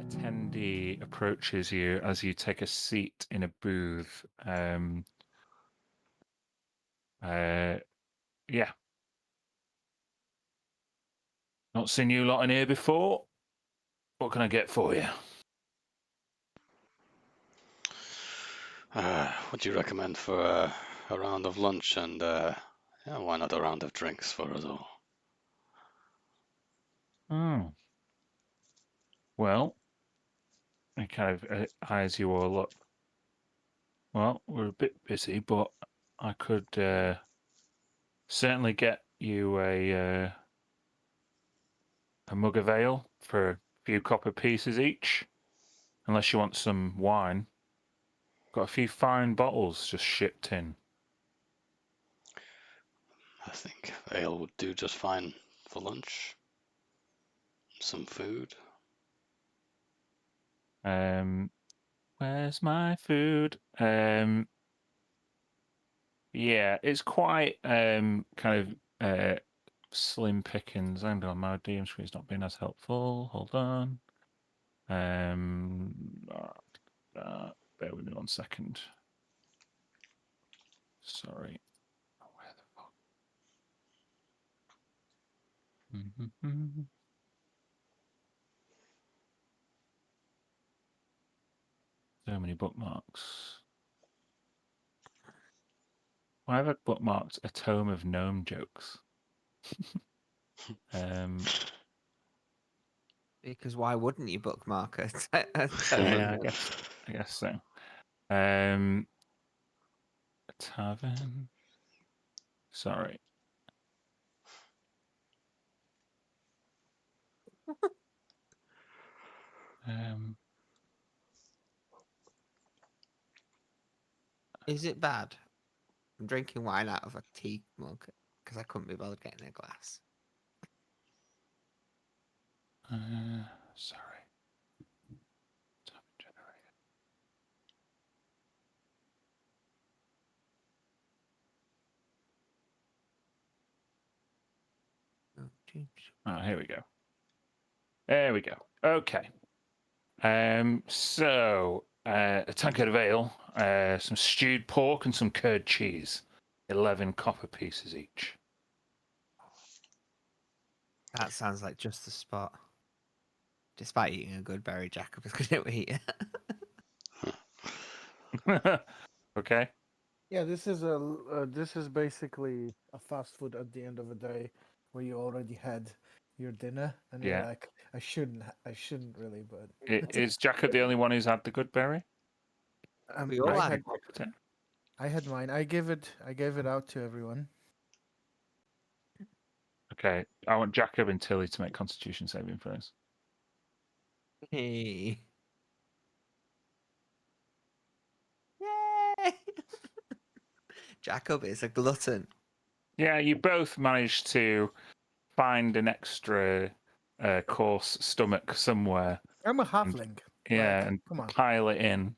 Attendee approaches you as you take a seat in a booth. Yeah. Not seen you lot in here before. What can I get for you? What do you recommend for a round of lunch and yeah, why not a round of drinks for us all? Oh. Well, he kind of eyes you all up. Well, we're a bit busy, but I could certainly get you a mug of ale for a few copper pieces each, unless you want some wine. Got a few fine bottles just shipped in. I think ale would do just fine for lunch. Some food. Where's my food? Yeah, it's quite kind of slim pickings. Hang on, my DM screen's not been as helpful. Hold on. Bear with me 1 second. Sorry. Oh, where the fuck? So many bookmarks. Why have I bookmarked a tome of gnome jokes? Because why wouldn't you bookmark it? A Yeah, I guess so. A tavern. Sorry. Is it bad? I'm drinking wine out of a tea mug because I couldn't be bothered getting a glass. Sorry. Tavern generator. Oh, here we go. There we go. Okay. So a tankard of ale, some stewed pork, and some curd cheese. 11 copper pieces each. That sounds like just the spot. Despite eating a good berry, Jacob is going to eat it. Okay. Yeah, this is basically a fast food at the end of the day, where you already had your dinner, and you're Yeah. like, I shouldn't really, but Is Jacob the only one who's had the good berry? We all had I had mine. I gave it out to everyone. Okay. I want Jacob and Tilly to make Constitution saving throws. Hey. Yay! Jacob is a glutton. Yeah, you both managed to find an extra course stomach somewhere. I'm a halfling. Yeah, Like, and come on. pile it in.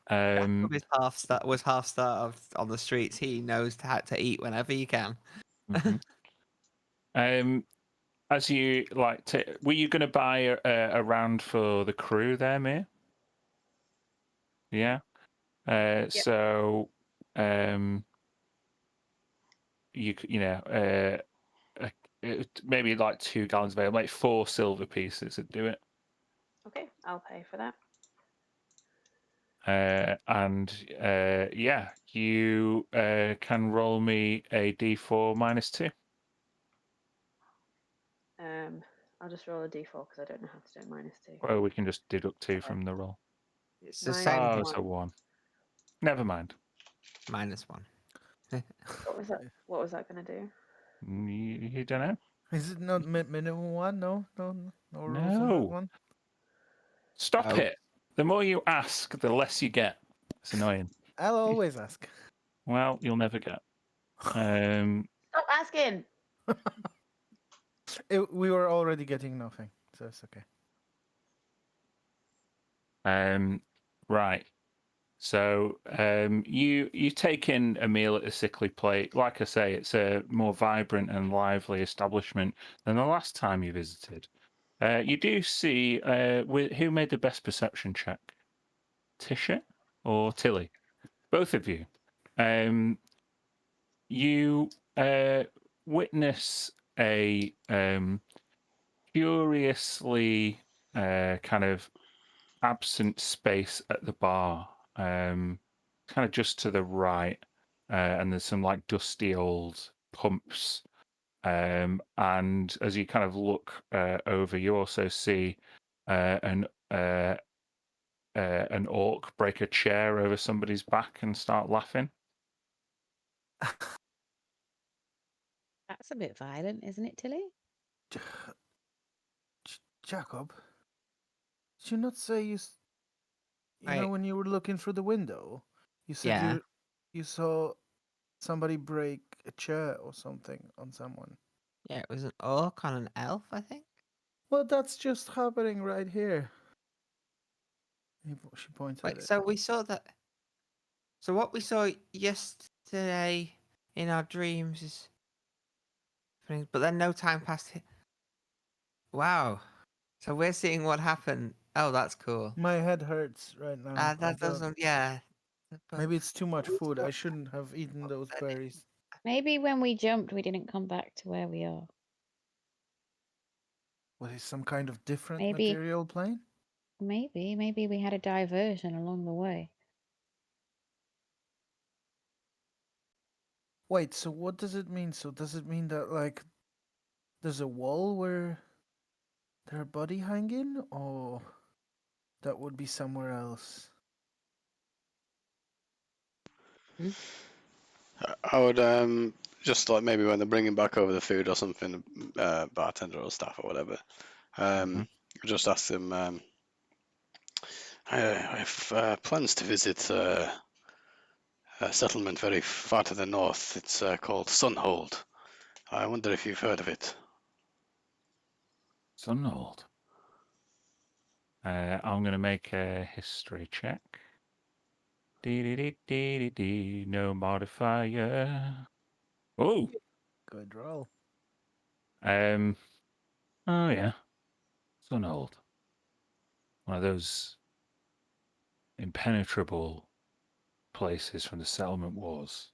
Jacob is half starved on the streets. He knows how to eat whenever he can. As you like, were you going to buy a round for the crew there, Mir? Yeah. So, maybe like 2 gallons of ale, like 4 silver pieces would do it. Okay, I'll pay for that. And yeah, you can roll me a d4 minus 2. I'll just roll a d4 because I don't know how to do -2. Well, we can just deduct 2 from the roll. It's the Minus same. Oh, thing. it's a 1. Never mind. -1. What was that? What was that going to do? You don't know? Is it not minimum one? No rules on that No. one. Stop it. The more you ask, the less you get. It's annoying. I'll always ask. Well, you'll never get. Stop asking. We were already getting nothing, so it's okay. Right. So you take in a meal at the Sickly Plate. Like I say, it's a more vibrant and lively establishment than the last time you visited. You do see who made the best perception check? Tisha or Tilly? Both of you. You witness a curiously kind of absent space at the bar, kind of just to the right, and there's some like dusty old pumps. And as you kind of look over, you also see an orc break a chair over somebody's back and start laughing. That's a bit violent, isn't it, Tilly? Jacob, did you not say you know when you were looking through the window, you said you saw somebody break a chair or something on someone? Yeah, it was an orc on an elf, I think. Well, that's just happening right here. She pointed at it. So we saw that. So what we saw yesterday in our dreams is, but then no time passed. Wow. So we're seeing what happened. Oh, that's cool. My head hurts right now. I That don't- doesn't. Yeah. But Maybe it's too much food. I shouldn't have eaten those berries. Maybe when we jumped, we didn't come back to where we are. Was it some kind of different Maybe. material plane? Maybe we had a diversion along the way. Wait, so what does it mean? So does it mean that like there's a wall where their body hanging, or that would be somewhere else? I would just like maybe when they're bringing back over the food or something, bartender or staff or whatever, just ask them if plans to visit a settlement very far to the north. It's called Sunhold. I wonder if you've heard of it. Sunhold. I'm going to make a history check. Dee, no modifier. Oh, Good roll. oh yeah, Sunhold. One of those impenetrable places from the settlement wars.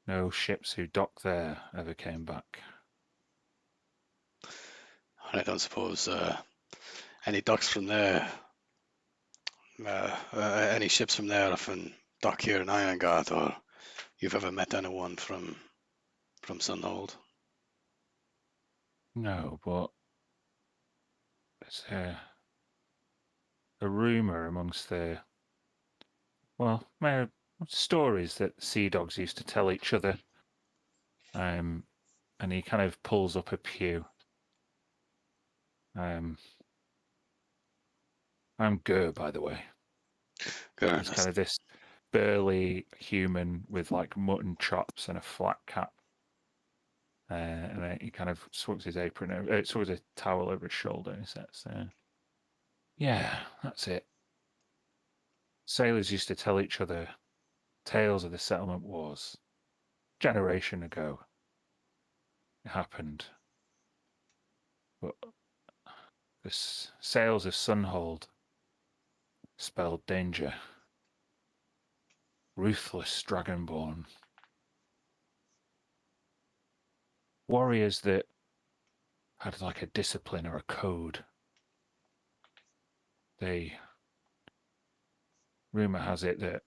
No ships who docked there ever came back. I don't suppose any docks from there, any ships from there often dock here in Irongard, or you've ever met anyone from Sunhold? No, but there's a rumor amongst the stories that sea dogs used to tell each other. And he kind of pulls up a pew. I'm Gur, by the way. He's kind of this burly human with like mutton chops and a flat cap. And then he kind of swings his apron, swings a towel over his shoulder, and he says, "Yeah, that's it. Sailors used to tell each other tales of the settlement wars. Generation ago, it happened. But the sails of Sunhold spelled danger. Ruthless dragonborn. Warriors that had like a discipline or a code. Rumor has it that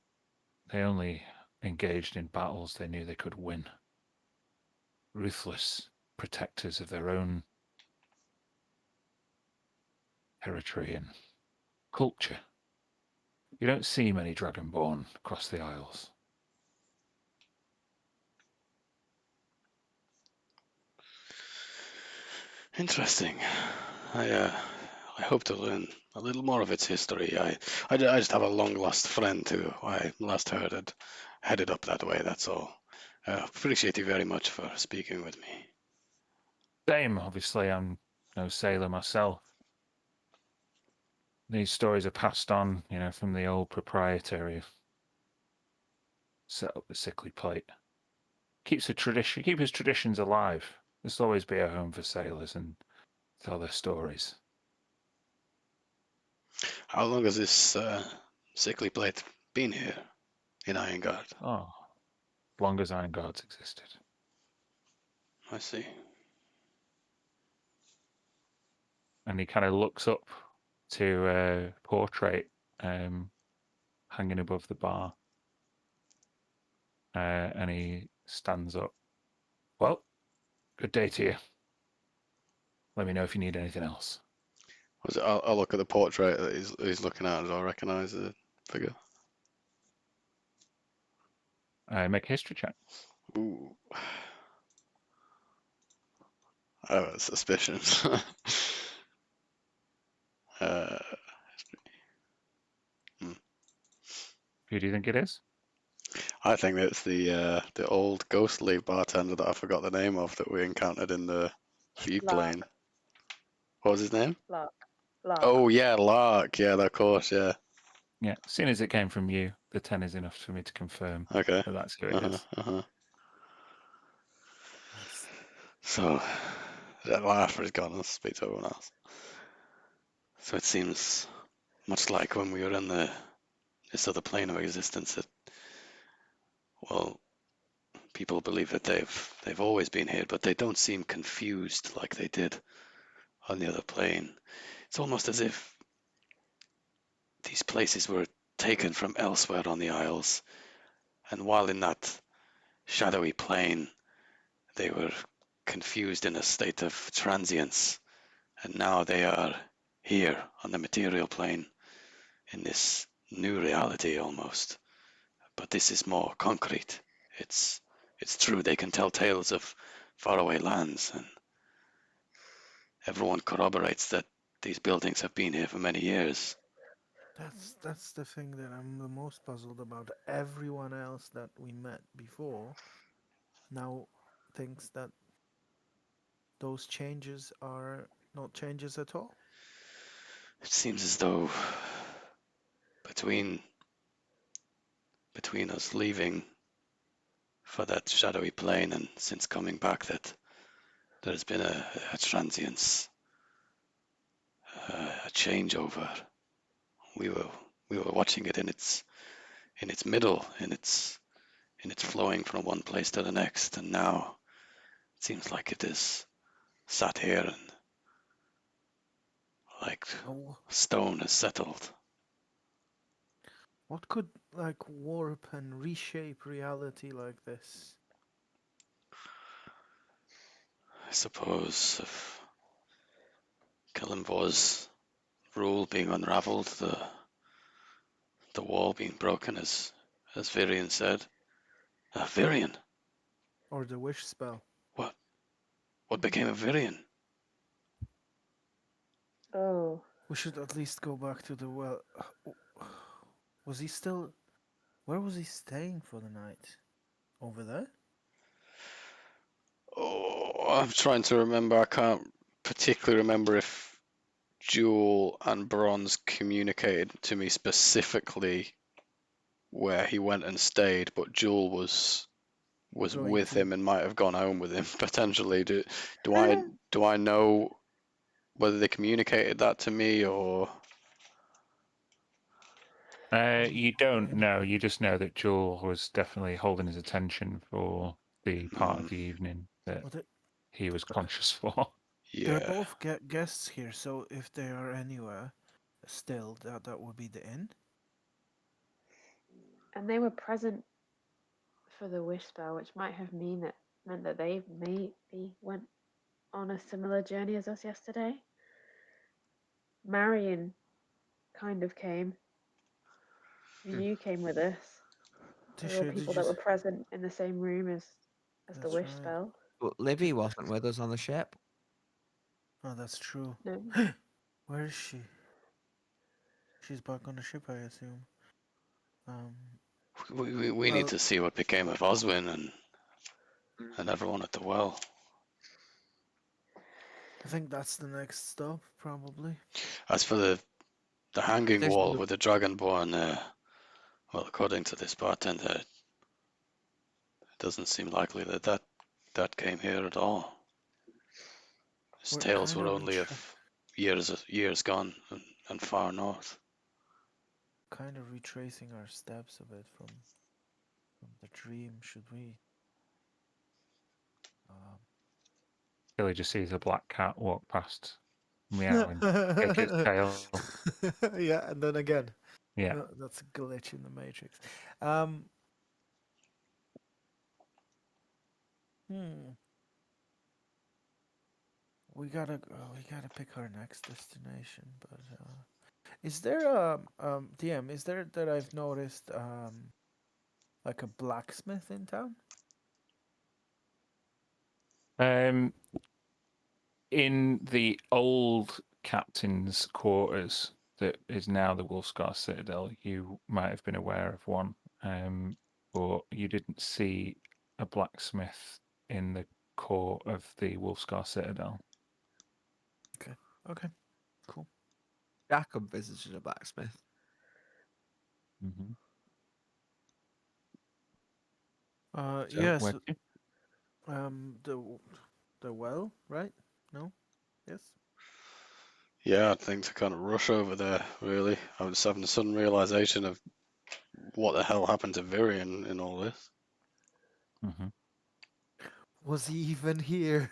they only engaged in battles they knew they could win. Ruthless protectors of their own territory and culture. You don't see many dragonborn across the Isles. Interesting. I hope to learn a little more of its history. I just have a long-lost friend who I last heard had headed up that way, that's all. Appreciate you very much for speaking with me. Same, obviously, I'm no sailor myself. These stories are passed on, from the old proprietary. Set up the sickly plate. Keeps his traditions alive. There'll always be a home for sailors and tell their stories. How long has this sickly plate been here in Irongard? Oh, as long as Irongard's existed. I see. And he kind of looks up to a portrait hanging above the bar. And he stands up. Well, good day to you. Let me know if you need anything else. I'll look at the portrait that he's looking at. Do I recognise the figure? Make a history check. Ooh. I have a suspicion. Who do you think it is? I think it's the old ghostly bartender that I forgot the name of that we encountered in the feed plane. What was his name? Lark. Oh yeah, Lark. Yeah, of course. Yeah. Yeah, seeing as it came from you, the 10 is enough for me to confirm Okay. that that's who it is. Nice. So that laugh is gone. Let's speak to everyone else. So it seems much like when we were in this other plane of existence that, well, people believe that they've always been here, but they don't seem confused like they did on the other plane. It's almost as if these places were taken from elsewhere on the Isles, and while in that shadowy plane, they were confused in a state of transience, and now they are here on the material plane in this new reality almost. But this is more concrete. It's true, they can tell tales of faraway lands, and everyone corroborates that these buildings have been here for many years. That's the thing that I'm the most puzzled about. Everyone else that we met before now thinks that those changes are not changes at all. It seems as though between us leaving for that shadowy plane and since coming back that there's been a transience, a changeover. We were watching it in its middle, in its flowing from one place to the next, and now it seems like it is sat here and like Oh, stone has settled. what could like warp and reshape reality like this? I suppose if Kelenvor's rule being unravelled, the wall being broken, as Virion said. Virion? Or the wish spell? What became of Virion? Oh, We should at least go back to the well. Was he still? Where was he staying for the night? Over there? Oh, I'm trying to remember. I can't particularly remember if Jewel and Bronze communicated to me specifically where he went and stayed, but Jewel was Going with to- him and might have gone home with him potentially. Do I know whether they communicated that to me or? You don't know. You just know that Joel was definitely holding his attention for the part of the evening that Well, he was conscious for. they're Yeah. both guests here, so if they are anywhere, still that would be the inn. and they were present for the wish spell, which might have meant that they maybe went on a similar journey as us yesterday. Marion kind of came. You came with us. They were all Tisha, did people you? that were present in the same room as the That's wish right. spell. But Livy wasn't with us on the ship. Oh, that's true. No. Where is she? She's back on the ship, I assume. We need Well, to see what became of Oswin and everyone at the well. I think that's the next stop, probably. As for the hanging There's wall no- with the Dragonborn, well, according to this bartender, it doesn't seem likely that came here at all. His We're tales kind were of only of years gone and far north. kind of retracing our steps a bit from the dream. Should we? Billy just sees a black cat walk past, meowing, kick its tail. Yeah, and then again. Yeah. That's a glitch in the matrix. Hmm. We gotta pick our next destination, but is there DM? Is there that I've noticed like a blacksmith in town? In the old captain's quarters that is now the Wolfscar Citadel, you might have been aware of one, but you didn't see a blacksmith in the core of the Wolfscar Citadel. Okay, cool. Jacob visited a blacksmith. Mm-hmm. So Yes. where to? The well, right? No. Yes. Yeah, I think to kind of rush over there, really. I was having a sudden realization of what the hell happened to Virion in all this. Hmm. Was he even here?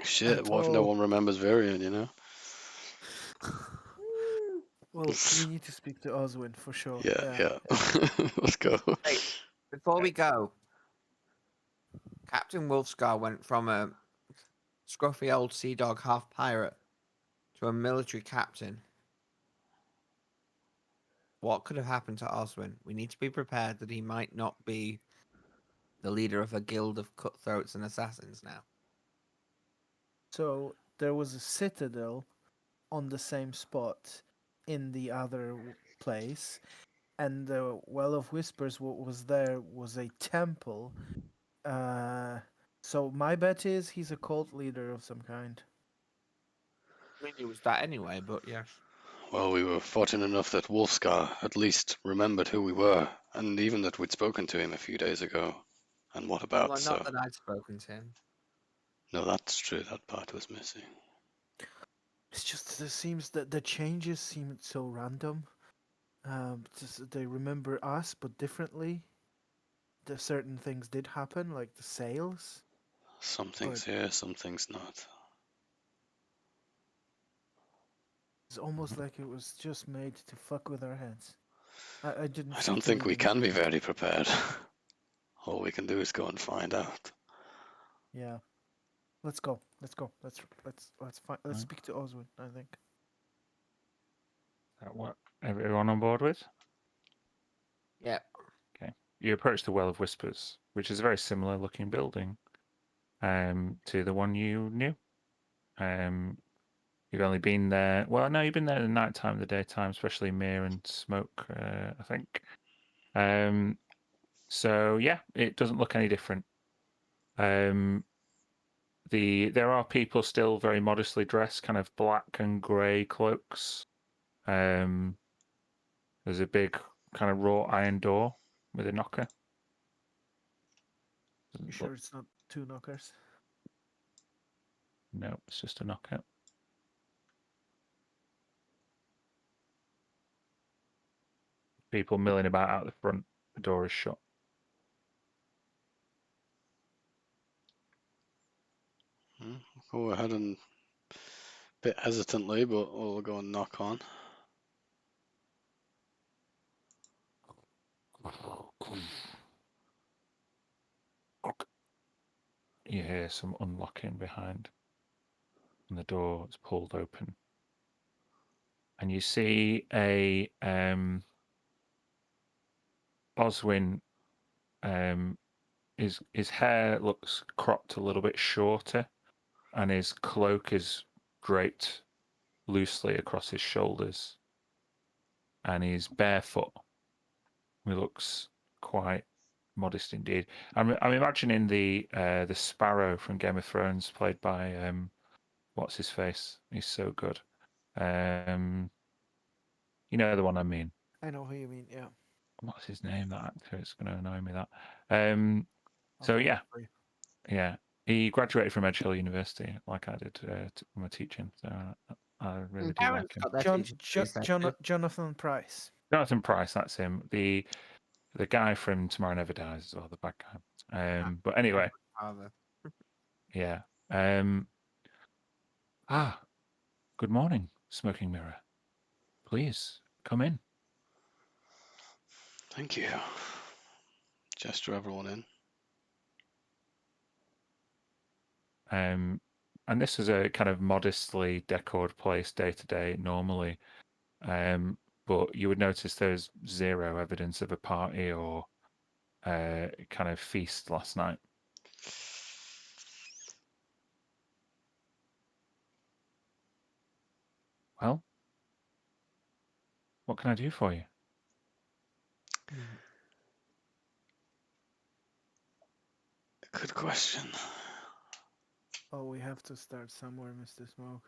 Shit, At what if no all. one remembers Virion, you know? Well, we need to speak to Oswin for sure. Yeah, Yeah. yeah. Let's go. Hey, before we go, Captain Wolfscar went from a scruffy old sea dog half pirate to a military captain. What could have happened to Oswin? We need to be prepared that he might not be the leader of a guild of cutthroats and assassins now. So there was a citadel on the same spot in the other place, and the Well of Whispers, what was there was a temple. So my bet is he's a cult leader of some kind. I mean, it was that anyway, but yes. Well, we were fortunate enough that Wolfscar at least remembered who we were, and even that we'd spoken to him a few days ago. And what about, Well, so? not that I'd spoken to him. No, that's true, that part was missing. It's just it seems that the changes seem so random. They remember us, but differently. The certain things did happen, like the sales. Some things But here, some things not. it's almost like it was just made to fuck with our heads. I didn't I see don't it think we leading can to be it. very prepared. All we can do is go and find out. Yeah. Let's go. Let's go. Let's speak to Oswin, I think. That what everyone on board with? Yeah. Okay. You approach the Well of Whispers, which is a very similar looking building to the one you knew. You've only been there. Well, no, you've been there in the night time, the daytime, especially Mir and Smoke, I think. So yeah, it doesn't look any different. There are people still very modestly dressed, kind of black and grey cloaks. There's a big kind of wrought iron door with a knocker. You Doesn't sure look, it's not two knockers? no, it's just a knocker. People milling about out the front. The door is shut. Go ahead and, a bit hesitantly, but we'll go and knock on. You hear some unlocking behind, and the door is pulled open. And you see a Oswin. His hair looks cropped a little bit shorter, and his cloak is draped loosely across his shoulders, and he's barefoot. He looks quite modest indeed. I'm imagining the Sparrow from Game of Thrones, played by what's his face? He's so good. You know the one I mean. I know who you mean, yeah. What's his name? That actor. It's going to annoy me. That. I'll So find yeah, it for you. yeah. He graduated from Edge Hill University, like I did from my teaching. So I really do like Parents him. got their teachers these days too. Jonathan Price. Jonathan Price, that's him. The guy from Tomorrow Never Dies as well, the bad guy. But anyway, Father. yeah. Good morning, Smoking Mirror. Please come in. Thank you. Gesture everyone in. And this is a kind of modestly decorated place day to day normally. But you would notice there's zero evidence of a party or kind of feast last night. Well, what can I do for you? Good question. Oh, we have to start somewhere, Mr. Smoke.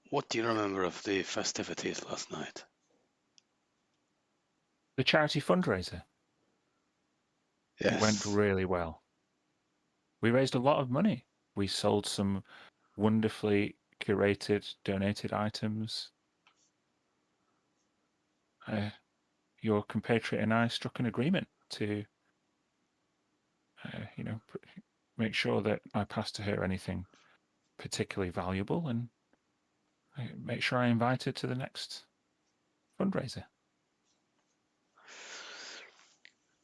What do you remember of the festivities last night? The charity fundraiser. Yes. It went really well. We raised a lot of money. We sold some wonderfully curated, donated items. Your compatriot and I struck an agreement to, make sure that I pass to her anything particularly valuable and make sure I invite her to the next fundraiser.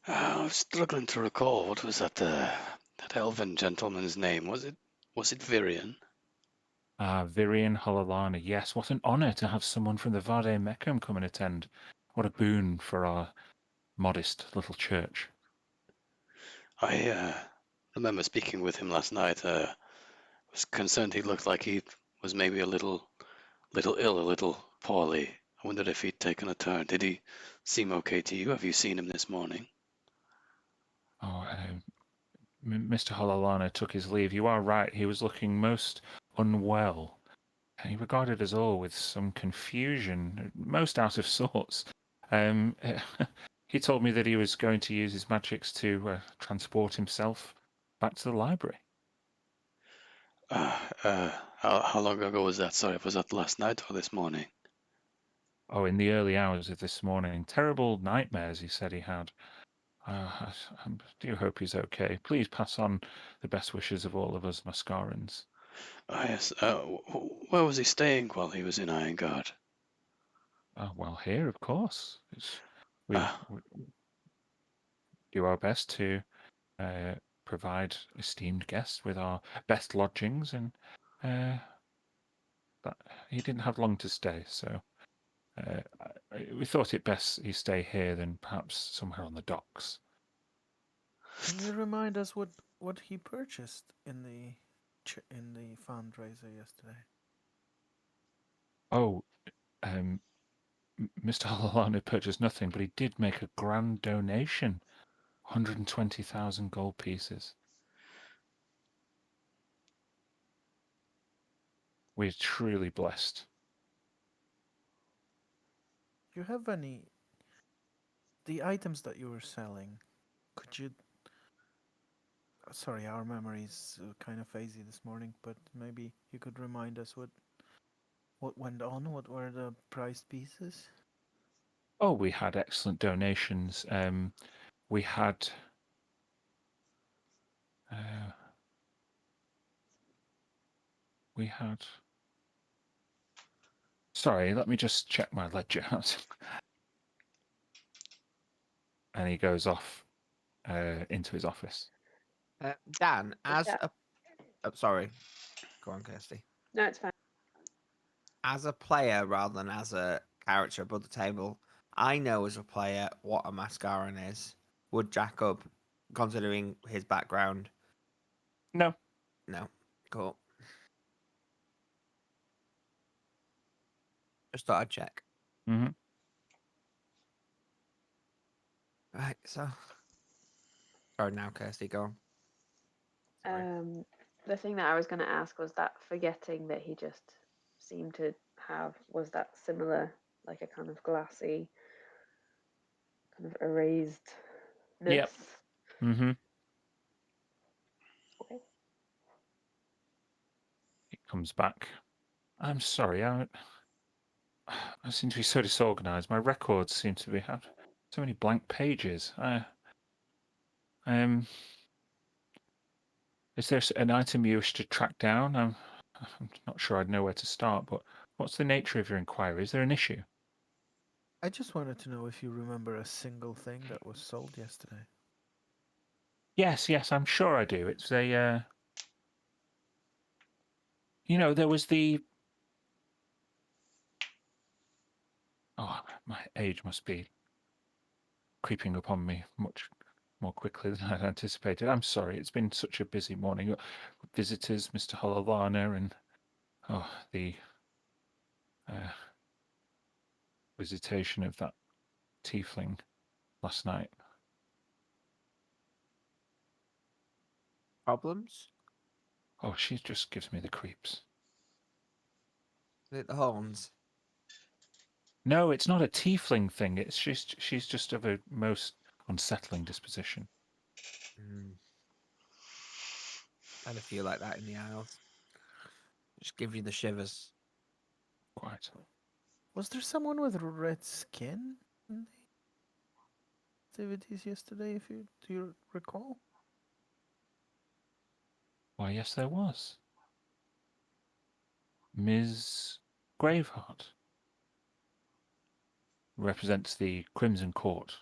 I was struggling to recall, what was that elven gentleman's name? Was it Virion? Virion Holalana, yes. What an honour to have someone from the Vade Mecum come and attend. What a boon for our modest little church. I remember speaking with him last night. Was concerned he looked like he was maybe a little ill, a little poorly. I wondered if he'd taken a turn. Did he seem okay to you? Have you seen him this morning? Oh, Mr. Holalana took his leave. You are right, he was looking most unwell. He regarded us all with some confusion, most out of sorts. He told me that he was going to use his magics to transport himself back to the library. How long ago was that? Sorry, was that last night or this morning? Oh, in the early hours of this morning. Terrible nightmares, he said he had. I do hope he's okay. Please pass on the best wishes of all of us Mascarans. Yes. Where was he staying while he was in Irongard? Well, here, of course. We do our best to provide esteemed guests with our best lodgings, and but he didn't have long to stay, so we thought it best he stay here than perhaps somewhere on the docks. Can you remind us what he purchased in the fundraiser yesterday? Oh, Mr. Holalana purchased nothing, but he did make a grand donation, 120,000 gold pieces. We're truly blessed. Do you have the items that you were selling? Could you? Sorry, our memory's kind of hazy this morning, but maybe you could remind us what went on. What were the prized pieces? Oh, we had excellent donations. We had Sorry, let me just check my ledger out. And he goes off into his office. Dan, as Yeah. sorry, go on, Kirsty. No, it's fine. As a player rather than as a character above the table, I know as a player what a Mascaran is. Would Jacob, considering his background? No. No. Cool. Just thought I'd check. Mm-hmm. Right, so. Sorry, now, Kirsty, go on. Sorry. The thing that I was going to ask was that forgetting that he just seemed to have, was that similar, like a kind of glassy, kind of erased. Yep. Mm-hmm. Okay. He comes back. I'm sorry, I seem to be so disorganized. My records seem to have so many blank pages. Is there an item you wish to track down? I'm not sure I'd know where to start, but what's the nature of your inquiry? Is there an issue? I just wanted to know if you remember a single thing that was sold yesterday. Yes, I'm sure I do. It's a, there was the. Oh, my age must be creeping upon me much more quickly than I'd anticipated. I'm sorry, it's been such a busy morning. Visitors, Mr. Holalana, and the visitation of that tiefling last night. Problems? Oh, she just gives me the creeps. Is it the horns? No, it's not a tiefling thing. It's just she's just of a most unsettling disposition. Had a few like that in the Isles. Just give you the shivers. Quite. Was there someone with red skin in the activities yesterday? Do you recall? Why, yes, there was. Ms. Graveheart represents the Crimson Court.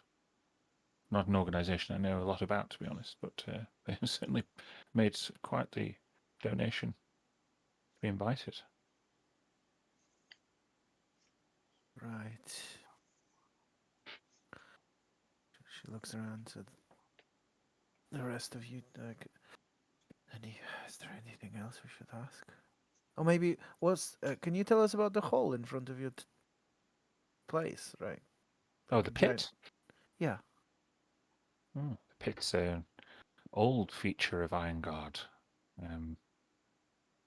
Not an organisation I know a lot about, to be honest, but they certainly made quite the donation to be invited. Right. She looks around to the rest of you. Like, is there anything else we should ask? Or maybe can you tell us about the hole in front of your place? Right. Oh, the giant- pit? Yeah. The pit's an old feature of Irongard.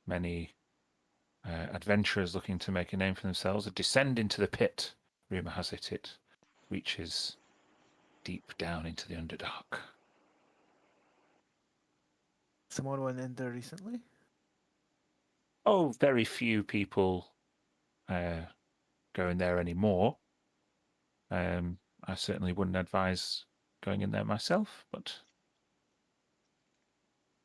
Many adventurers looking to make a name for themselves descend into the pit. Rumour has it, it reaches deep down into the Underdark. Someone went in there recently? Oh, very few people go in there anymore. I certainly wouldn't advise going in there myself, but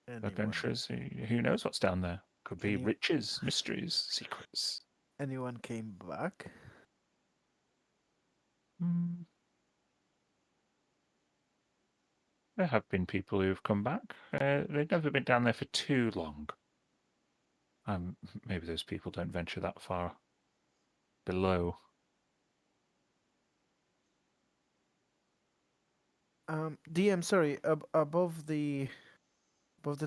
adventurers, who knows what's down there? Could be riches, mysteries, secrets. Anyone came back? There have been people who've come back. They've never been down there for too long. Maybe those people don't venture that far below. DM, sorry, above the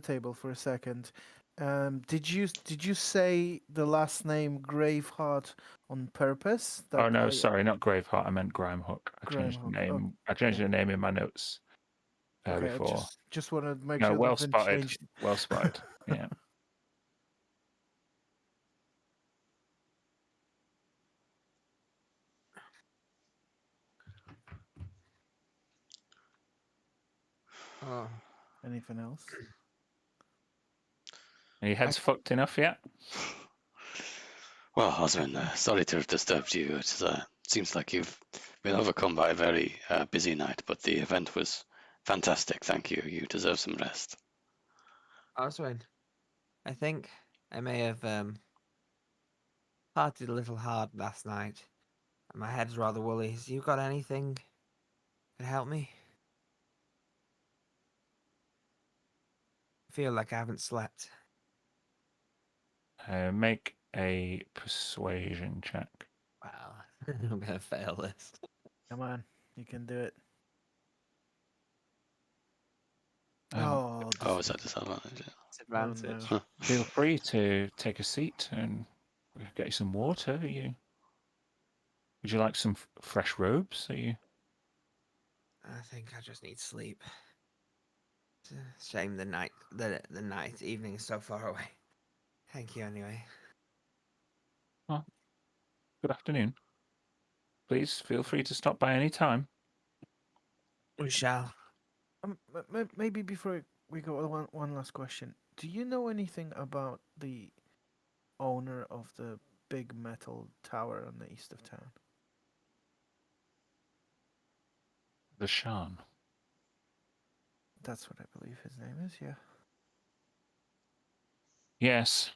table for a second. Did you say the last name Graveheart on purpose? Oh no, sorry, not Graveheart. I meant Grimehook. I changed the Grimehook, name. I changed the name in my notes Okay, before. I just wanted to make No, sure well nothing spotted. changed. Well spotted. Yeah. Oh. Anything else? Are your heads fucked enough yet? Well, Oswin, sorry to have disturbed you. It seems like you've been overcome by a very busy night, but the event was fantastic. Thank you. You deserve some rest. Oswin, I think I may have partied a little hard last night. And my head's rather woolly. Has you got anything that can help me? I feel like I haven't slept. Make a persuasion check. Wow, I'm gonna fail this. Come on, you can do it. Oh, is that disadvantage? Disadvantage. no. Feel free to take a seat and we'll get you some water. Would you like some fresh robes? I think I just need sleep. It's a shame the evening is so far away. Thank you anyway. Well, good afternoon. Please feel free to stop by any time. We shall. Maybe before we go, one last question. Do you know anything about the owner of the big metal tower on the east of town? The Shan. That's what I believe his name is, yeah. Yes.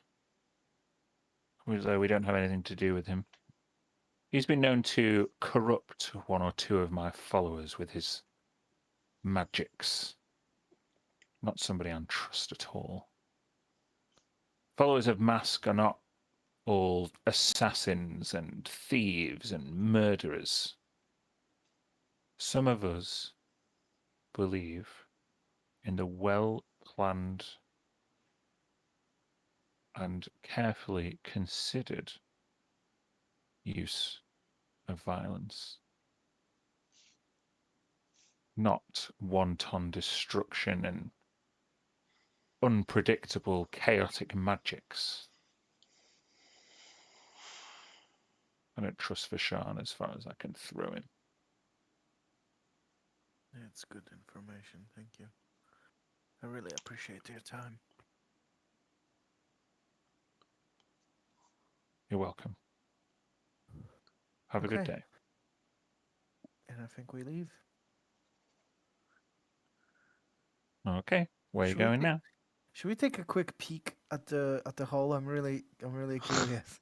Though we don't have anything to do with him. He's been known to corrupt one or two of my followers with his magics. Not somebody I trust at all. Followers of Mask are not all assassins and thieves and murderers. Some of us believe in the well-planned and carefully considered use of violence. Not wanton destruction and unpredictable, chaotic magics. I don't trust Vishan as far as I can throw him. It's good information, thank you. I really appreciate your time. You're welcome. Have a good Okay. day. And I think we leave. Okay. Where are you Should we going take- now? Should we take a quick peek at the hall? I'm really curious.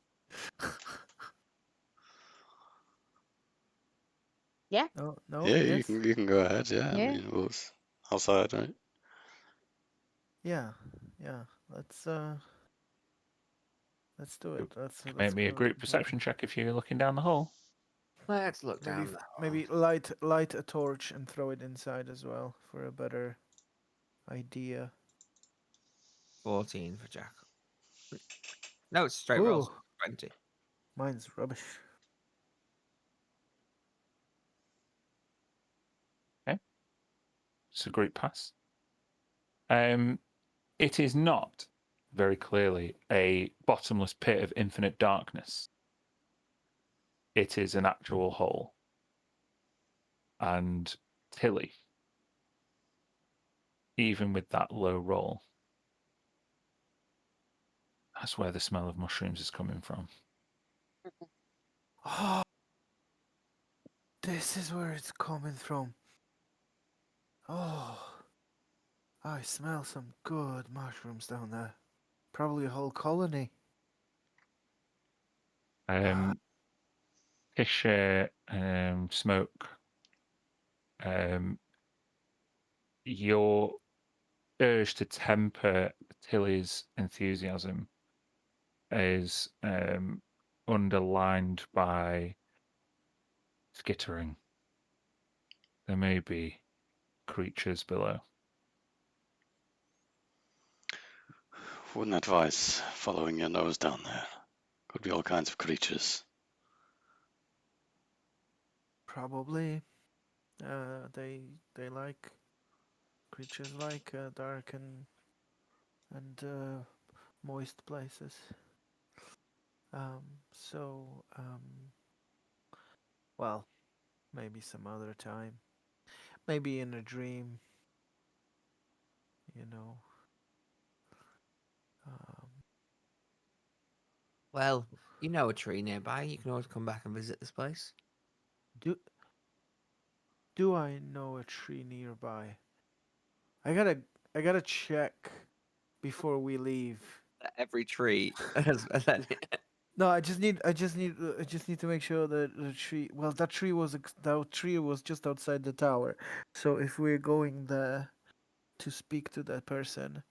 Yeah. No. Yeah, Yes. you can go ahead. Yeah, I Yeah. mean, it was outside, right? Yeah. Let's do it. Let's Make me a go group do perception it. check if you're looking down the hall. Let's look down there. Maybe light a torch and throw it inside as well for a better idea. 14 for Jack. No, it's straight Ooh. rolls. 20. Mine's rubbish. It's a group pass. It is not very clearly a bottomless pit of infinite darkness. It is an actual hole. And Tilly, even with that low roll, that's where the smell of mushrooms is coming from. Oh, this is where it's coming from. Oh, I smell some good mushrooms down there. Probably a whole colony. Tisha, Smoke, your urge to temper Tilly's enthusiasm is underlined by skittering. There may be creatures below. Wouldn't advise following your nose down there. Could be all kinds of creatures. Probably. They like creatures like dark and moist places. Well, maybe some other time. Maybe in a dream. You know. Well, you know a tree nearby. You can always come back and visit this place. Do I know a tree nearby? I gotta check before we leave. Every tree. No, I just need to make sure that the tree. Well, that tree was just outside the tower. So if we're going there to speak to that person,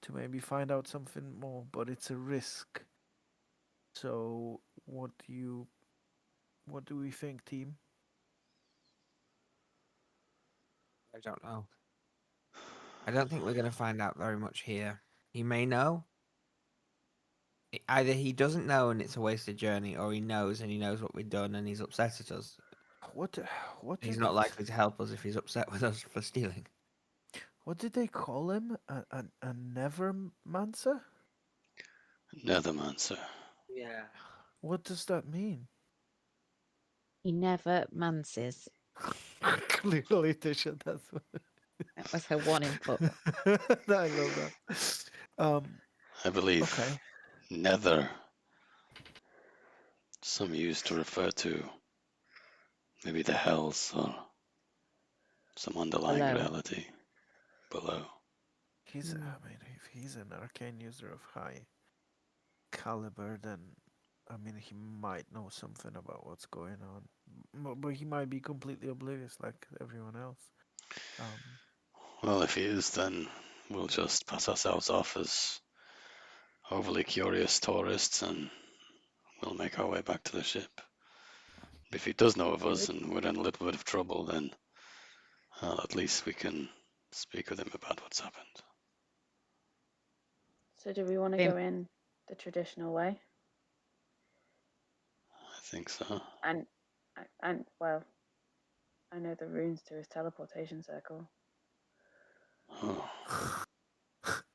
to maybe find out something more, but it's a risk. So what do we think, team? I don't know. I don't think we're going to find out very much here. He may know. Either he doesn't know and it's a wasted journey, or he knows and he knows what we've done and he's upset at us. What He's did not likely to help us if he's upset with us for stealing. What did they call him? A nevermancer? Nethermancer. Yeah. What does that mean? He never manses. Clearly, Tisha, that's what. That was her one input. I love that. I believe Okay. nether. Some used to refer to maybe the hells or some underlying Below. reality below. I mean, if he's an arcane user of high caliber, then I mean, he might know something about what's going on, but he might be completely oblivious like everyone else. Well, if he is, then we'll just pass ourselves off as overly curious tourists and we'll make our way back to the ship. If he does know of us and we're in a little bit of trouble, then at least we can speak with him about what's happened. So do we want to Bim. go in the traditional way? I think so. And well, I know the runes to his teleportation circle. Oh,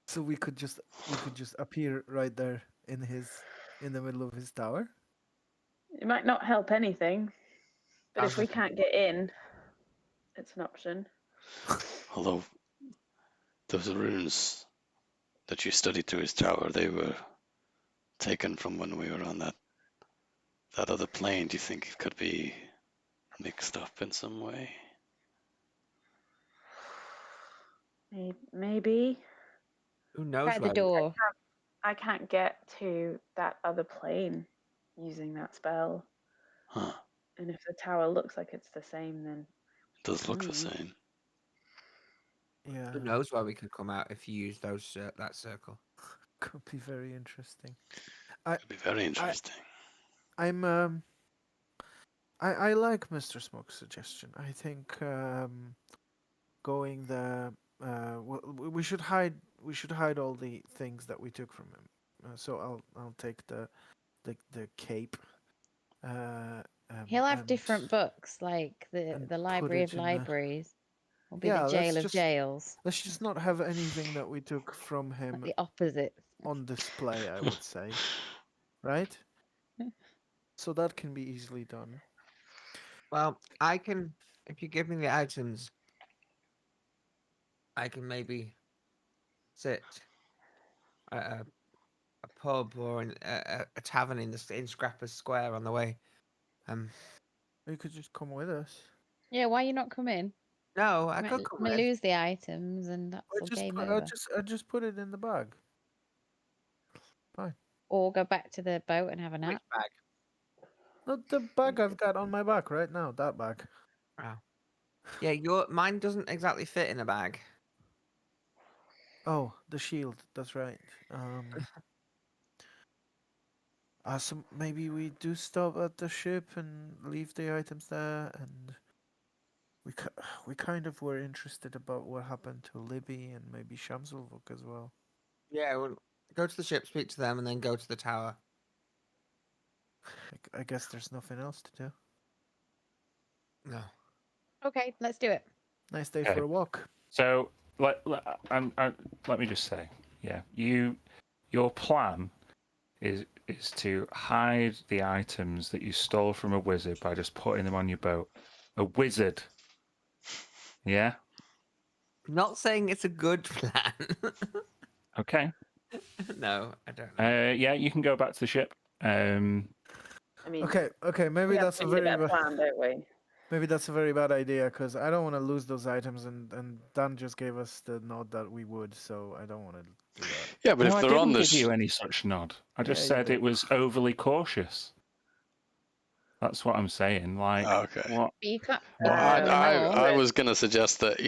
So we could just appear right there in the middle of his tower. It might not help anything, but if we can't get in, it's an option. although those runes that you studied to his tower, they were taken from when we were on that that other plane, do you think it could be mixed up in some way? Maybe. Who knows Try the where? door. I can't get to that other plane using that spell. Huh. And if the tower looks like it's the same, then It does look the Mm. same. Yeah, Who knows where we could come out if you use those that circle? could be very interesting. Could be very interesting. I'm I like Mr. Smoke's suggestion. I think going the we should hide all the things that we took from him. So I'll take the cape. He'll have and- different books, like and the put Library it of in the- Libraries. Will be Yeah, the Jail let's of just- Jails. Let's just not have anything that we took from Like him the opposite. on display, I would say. Right? So that can be easily done. Well, I can. If you give me the items, I can maybe sit at a pub or a tavern in Scrappers Square on the way. You could just come with us. Yeah, why you not come in? No, I could come with. lose the items, and that's all game over. I just put it in the bag. Or go back to the boat and have a Which nap. bag? Not the bag I've got on my back right now. That bag. Wow. Yeah, mine doesn't exactly fit in a bag. Oh, the shield. That's right. So maybe we do stop at the ship and leave the items there, and we kind of were interested about what happened to Libby and maybe Shamsulvuk as well. Yeah, we'll go to the ship, speak to them, and then go to the tower. I guess there's nothing else to do. No. Okay, let's do it. Nice day Okay. for a walk. So let me just say, yeah, your plan is to hide the items that you stole from a wizard by just putting them on your boat. A wizard. Yeah? Not saying it's a good plan. Okay. No, I don't know. Yeah, you can go back to the ship. I mean, Okay, maybe we have that's a to very that plan, don't we? maybe that's a very bad idea because I don't want to lose those items, and Dan just gave us the nod that we would, so I don't want to do that. Yeah, but No, if I they're didn't on the give you any such nod. I just Yeah, you said did. it was overly cautious. That's what I'm saying. Like, Okay. what? But you can't. Well, I was going to suggest that,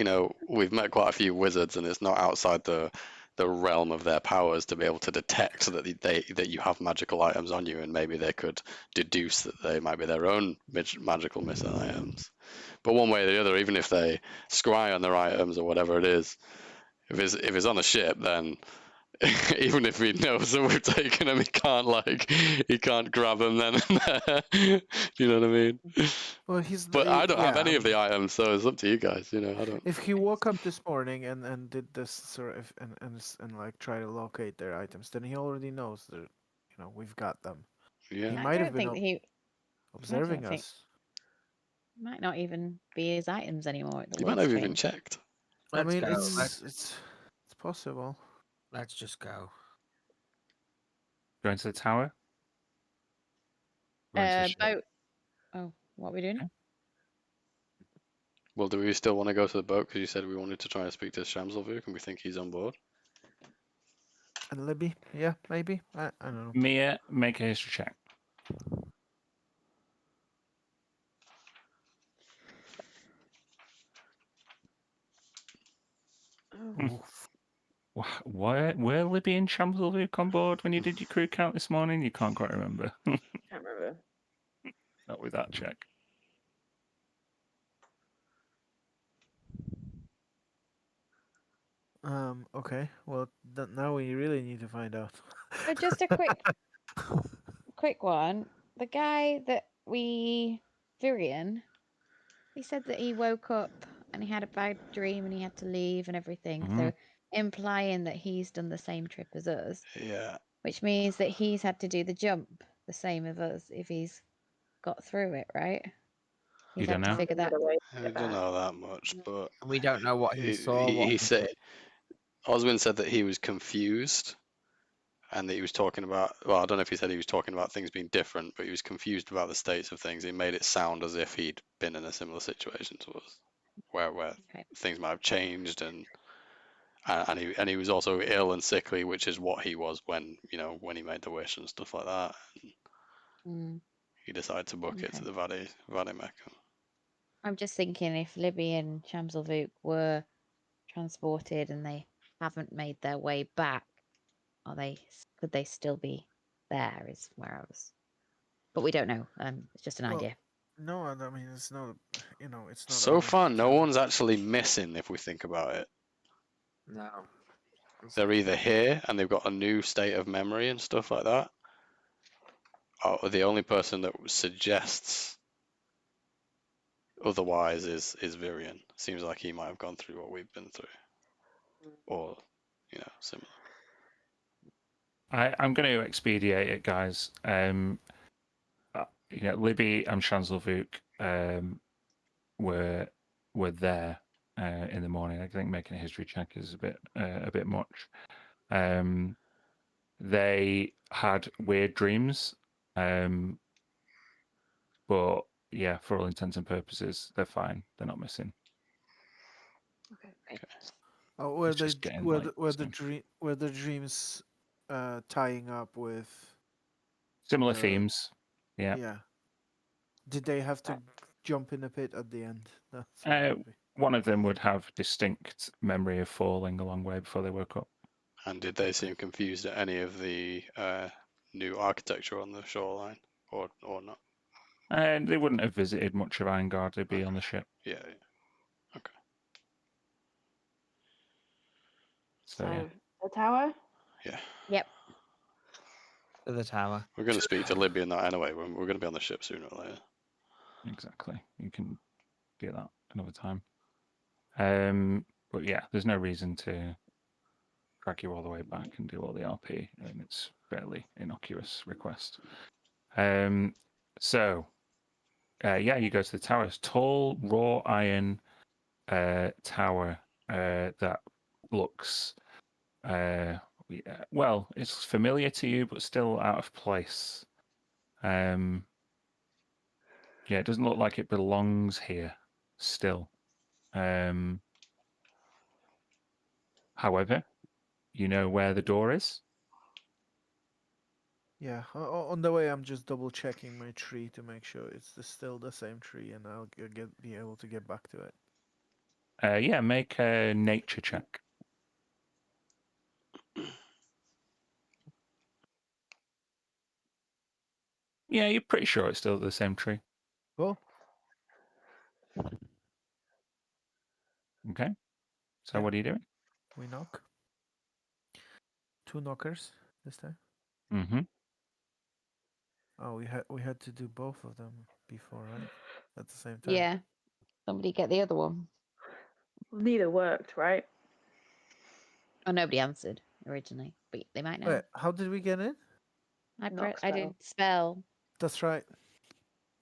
we've met quite a few wizards and it's not outside the realm of their powers to be able to detect that you have magical items on you, and maybe they could deduce that they might be their own magical missing items. But one way or the other, even if they scry on their items or whatever it is, if it's on a ship, then even if he knows that we've taken him, he can't grab him then and there. You know what I mean? Well, But I don't have any of the items, so it's up to you guys. I don't. If he woke up this morning and did this sort of and like try to locate their items, then he already knows that we've got them. Yeah. He I might have don't been think he observing think- us. might not even be his items anymore. The You might world's not have even changed. checked. I Let's mean, go. it's possible. Let's just go. Going to the tower? Going to the ship? Boat. Oh, what are we doing? Okay. Well, do we still want to go to the boat? Because you said we wanted to try and speak to Shamsulvuk, and we think he's on board. And Libby, yeah, maybe. I don't know. Mia, make a history check. Oh, Were Libby and Shamsulvuk on board when you did your crew count this morning? You can't quite remember. can't remember. Not with that check. Okay. Well, now we really need to find out. So just a quick one. The guy that Virion, he said that he woke up and he had a bad dream and he had to leave and everything. So implying that he's done the same trip as us, Yeah. which means that he's had to do the jump the same as us if he's got through it, right? You He's don't had to know? figure that. Another way to I get don't back. know that much, but We don't know what he saw. What he he said. did. Oswin said that he was confused, and that he was talking about, well, I don't know if he said he was talking about things being different, but he was confused about the states of things. He made it sound as if he'd been in a similar situation to us, where Okay. things might have changed, and he was also ill and sickly, which is what he was when he made the wish and stuff like that. Mm. He decided to book it to Okay. the Vademecum. I'm just thinking if Libby and Shamselvuk were transported and they haven't made their way back, could they still be there? Is where I was. But we don't know. It's just an Well, idea. no, I mean it's not. It's not. So far, no 100%. one's actually missing if we think about it. No. They're either here and they've got a new state of memory and stuff like that, or the only person that suggests otherwise is Virion. Seems like he might have gone through what we've been through, or similar. I'm going to expedite it, guys. Libby and Shanzelvuk were there in the morning. I think making a history check is a bit much. They had weird dreams, but yeah, for all intents and purposes, they're fine. They're not missing. Okay. Oh, were It's they just getting were late, were the dreams tying up with similar the themes. Yeah. yeah? Did they have to jump in a pit at the end? That's what would be. One of them would have distinct memory of falling a long way before they woke up. And did they seem confused at any of the new architecture on the shoreline, or not? And they wouldn't have visited much of Eingard. They'd be on the ship. Yeah. Okay. So So yeah. the tower. Yeah. Yep. To the tower. We're going to speak to Libby and that anyway. We're going to be on the ship sooner or later. Exactly. You can do that another time. But yeah, there's no reason to drag you all the way back and do all the RP. And it's fairly innocuous request. So yeah, you go to the tower. It's tall, raw iron tower that looks well, it's familiar to you, but still out of place. Yeah, it doesn't look like it belongs here still. However, you know where the door is. Yeah, on the way I'm just double checking my tree to make sure it's still the same tree, and I'll be able to get back to it. Yeah, make a nature check. Yeah, you're pretty sure it's still the same tree. Cool. Okay. So Yeah. what are you doing? We knock. 2 knockers this time. Mm-hmm. Oh, we had to do both of them before, right? At the same time. Yeah. Somebody get the other one. Neither worked, right? Oh, nobody answered originally, but they might now. Wait, how did we get in? Knock I did spell. That's right.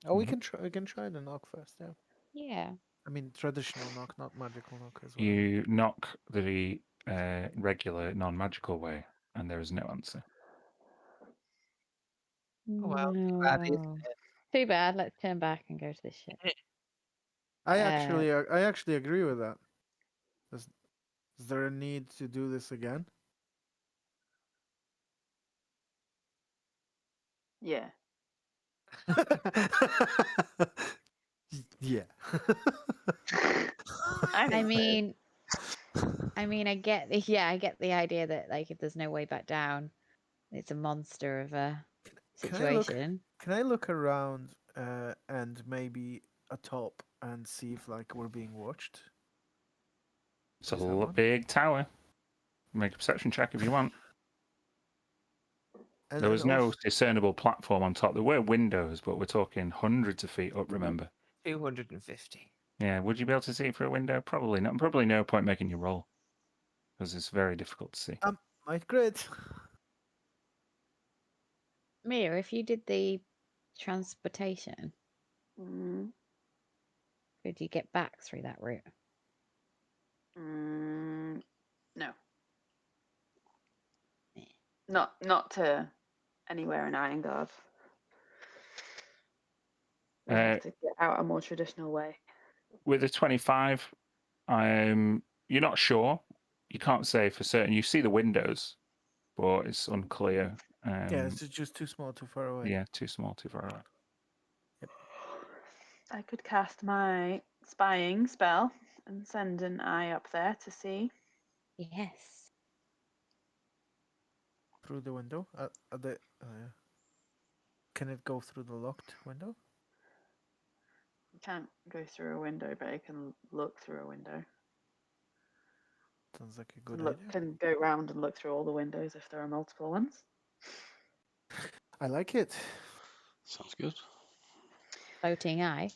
Oh, we Mhm. can try. We can try the knock first. Yeah. Yeah. I mean, traditional knock, not magical knock as well. You knock the regular non-magical way, and there is no answer. Oh, well, too bad, isn't No. it? Too bad. Let's turn back and go to the ship. I actually agree with that. Is there a need to do this again? Yeah. Yeah. I I think mean, I get the idea that like if there's no way back down, it's a monster of a situation. Can I look around and maybe atop and see if like we're being watched? It's a By someone? big tower. Make a perception check if you want. And There was and no also- discernible platform on top. There were windows, but we're talking hundreds of feet up, remember? 250. Yeah, would you be able to see through a window? Probably not. Probably no point making you roll, because it's very difficult to see. might crit. Mia, if you did the transportation, could you get back through that route? no. Not to anywhere in Irongard. We Uh, have to get out a more traditional way. with a 25, you're not sure. You can't say for certain. You see the windows, but it's unclear. Yeah, it's just too small, too far away. Yeah, too small, too far away. I could cast my spying spell and send an eye up there to see. Yes. Through the window? Can it go through the locked window? You can't go through a window, but it can look through a window. Sounds like a good Can idea. can go round and look through all the windows if there are multiple ones. I like it. Sounds good. Floating eye.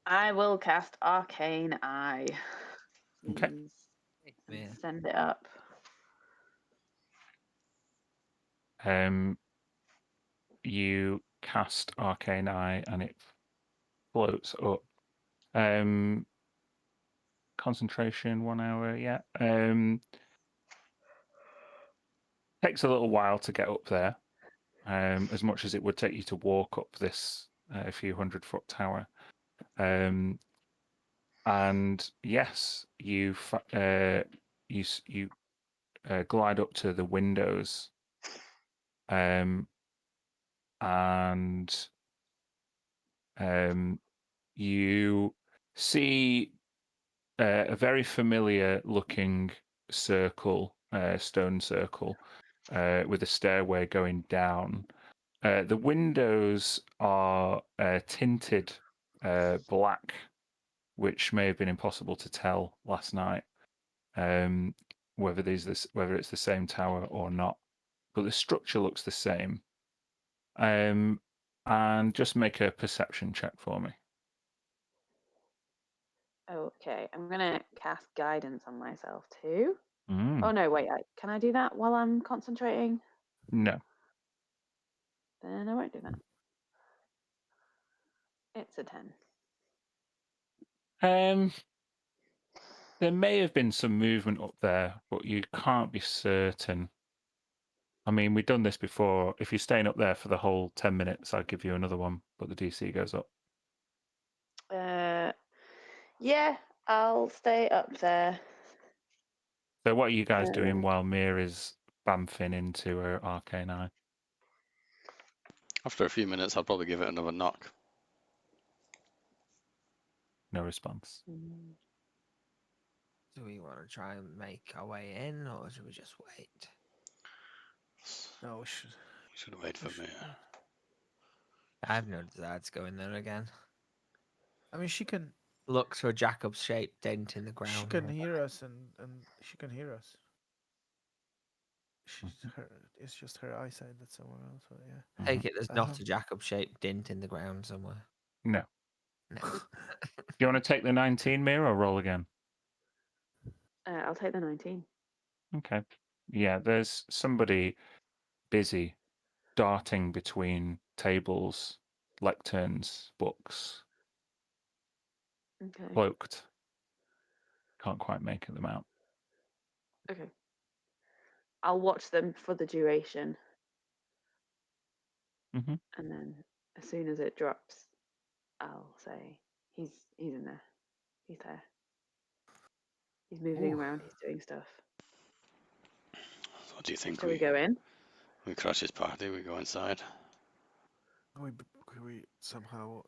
I will cast Arcane Eye. Okay. Please. And Yeah. send it up. You cast Arcane Eye and it floats up. Concentration 1 hour. Yeah. Takes a little while to get up there. As much as it would take you to walk up this few 100-foot tower. And yes, you glide up to the windows, and you see a very familiar looking circle, stone circle, with a stairway going down. The windows are tinted black, which may have been impossible to tell last night, whether it's the same tower or not. But the structure looks the same. And just make a perception check for me. Okay, I'm gonna cast guidance on myself too. Mm, Oh no, wait, can I do that while I'm concentrating? no. Then I won't do that. It's a 10. There may have been some movement up there, but you can't be certain. I mean, we've done this before. If you're staying up there for the whole 10 minutes, I'll give you another one, but the DC goes up. Yeah, I'll stay up there. So what are you guys doing while Mir is bamfing into her Arcane Eye? After a few minutes, I'll probably give it another knock. No response. Do we want to try and make our way in, or should we just wait? No, we should. We should wait for me. I have no desire to go in there again. I mean, she can Look through a Jacob-shaped dent in the ground. she can hear us, and she can hear us. It's just her eyesight that's somewhere else. So yeah. Take it there's not a Jacob-shaped dent in the ground somewhere. No. No. Do you want to take the 19, Mir, or roll again? I'll take the 19. Okay. Yeah, there's somebody busy darting between tables, lecterns, books, Okay. cloaked. Can't quite make them out. Okay. I'll watch them for the duration. Mm-hmm. And then as soon as it drops, I'll say, he's in there. He's there. He's moving around, he's doing stuff. So what do you think? Shall we go in? We crash his party, we go inside. We somehow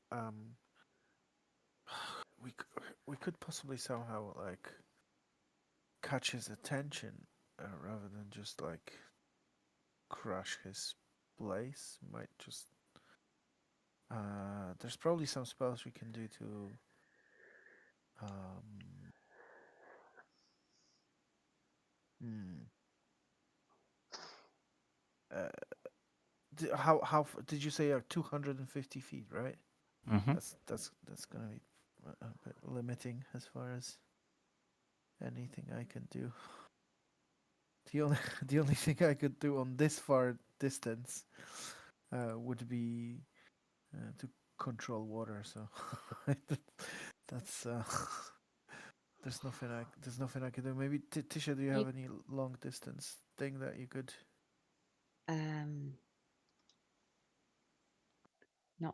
we could possibly somehow like catch his attention rather than just like crush his place. Might just there's probably some spells we can do to how did you say 250 feet, right? Mm-hmm. That's gonna be a bit limiting as far as anything I can do. The only thing I could do on this far distance would be to control water. So that's there's nothing I can do. Maybe Tisha, do you have any long distance thing that you could? Not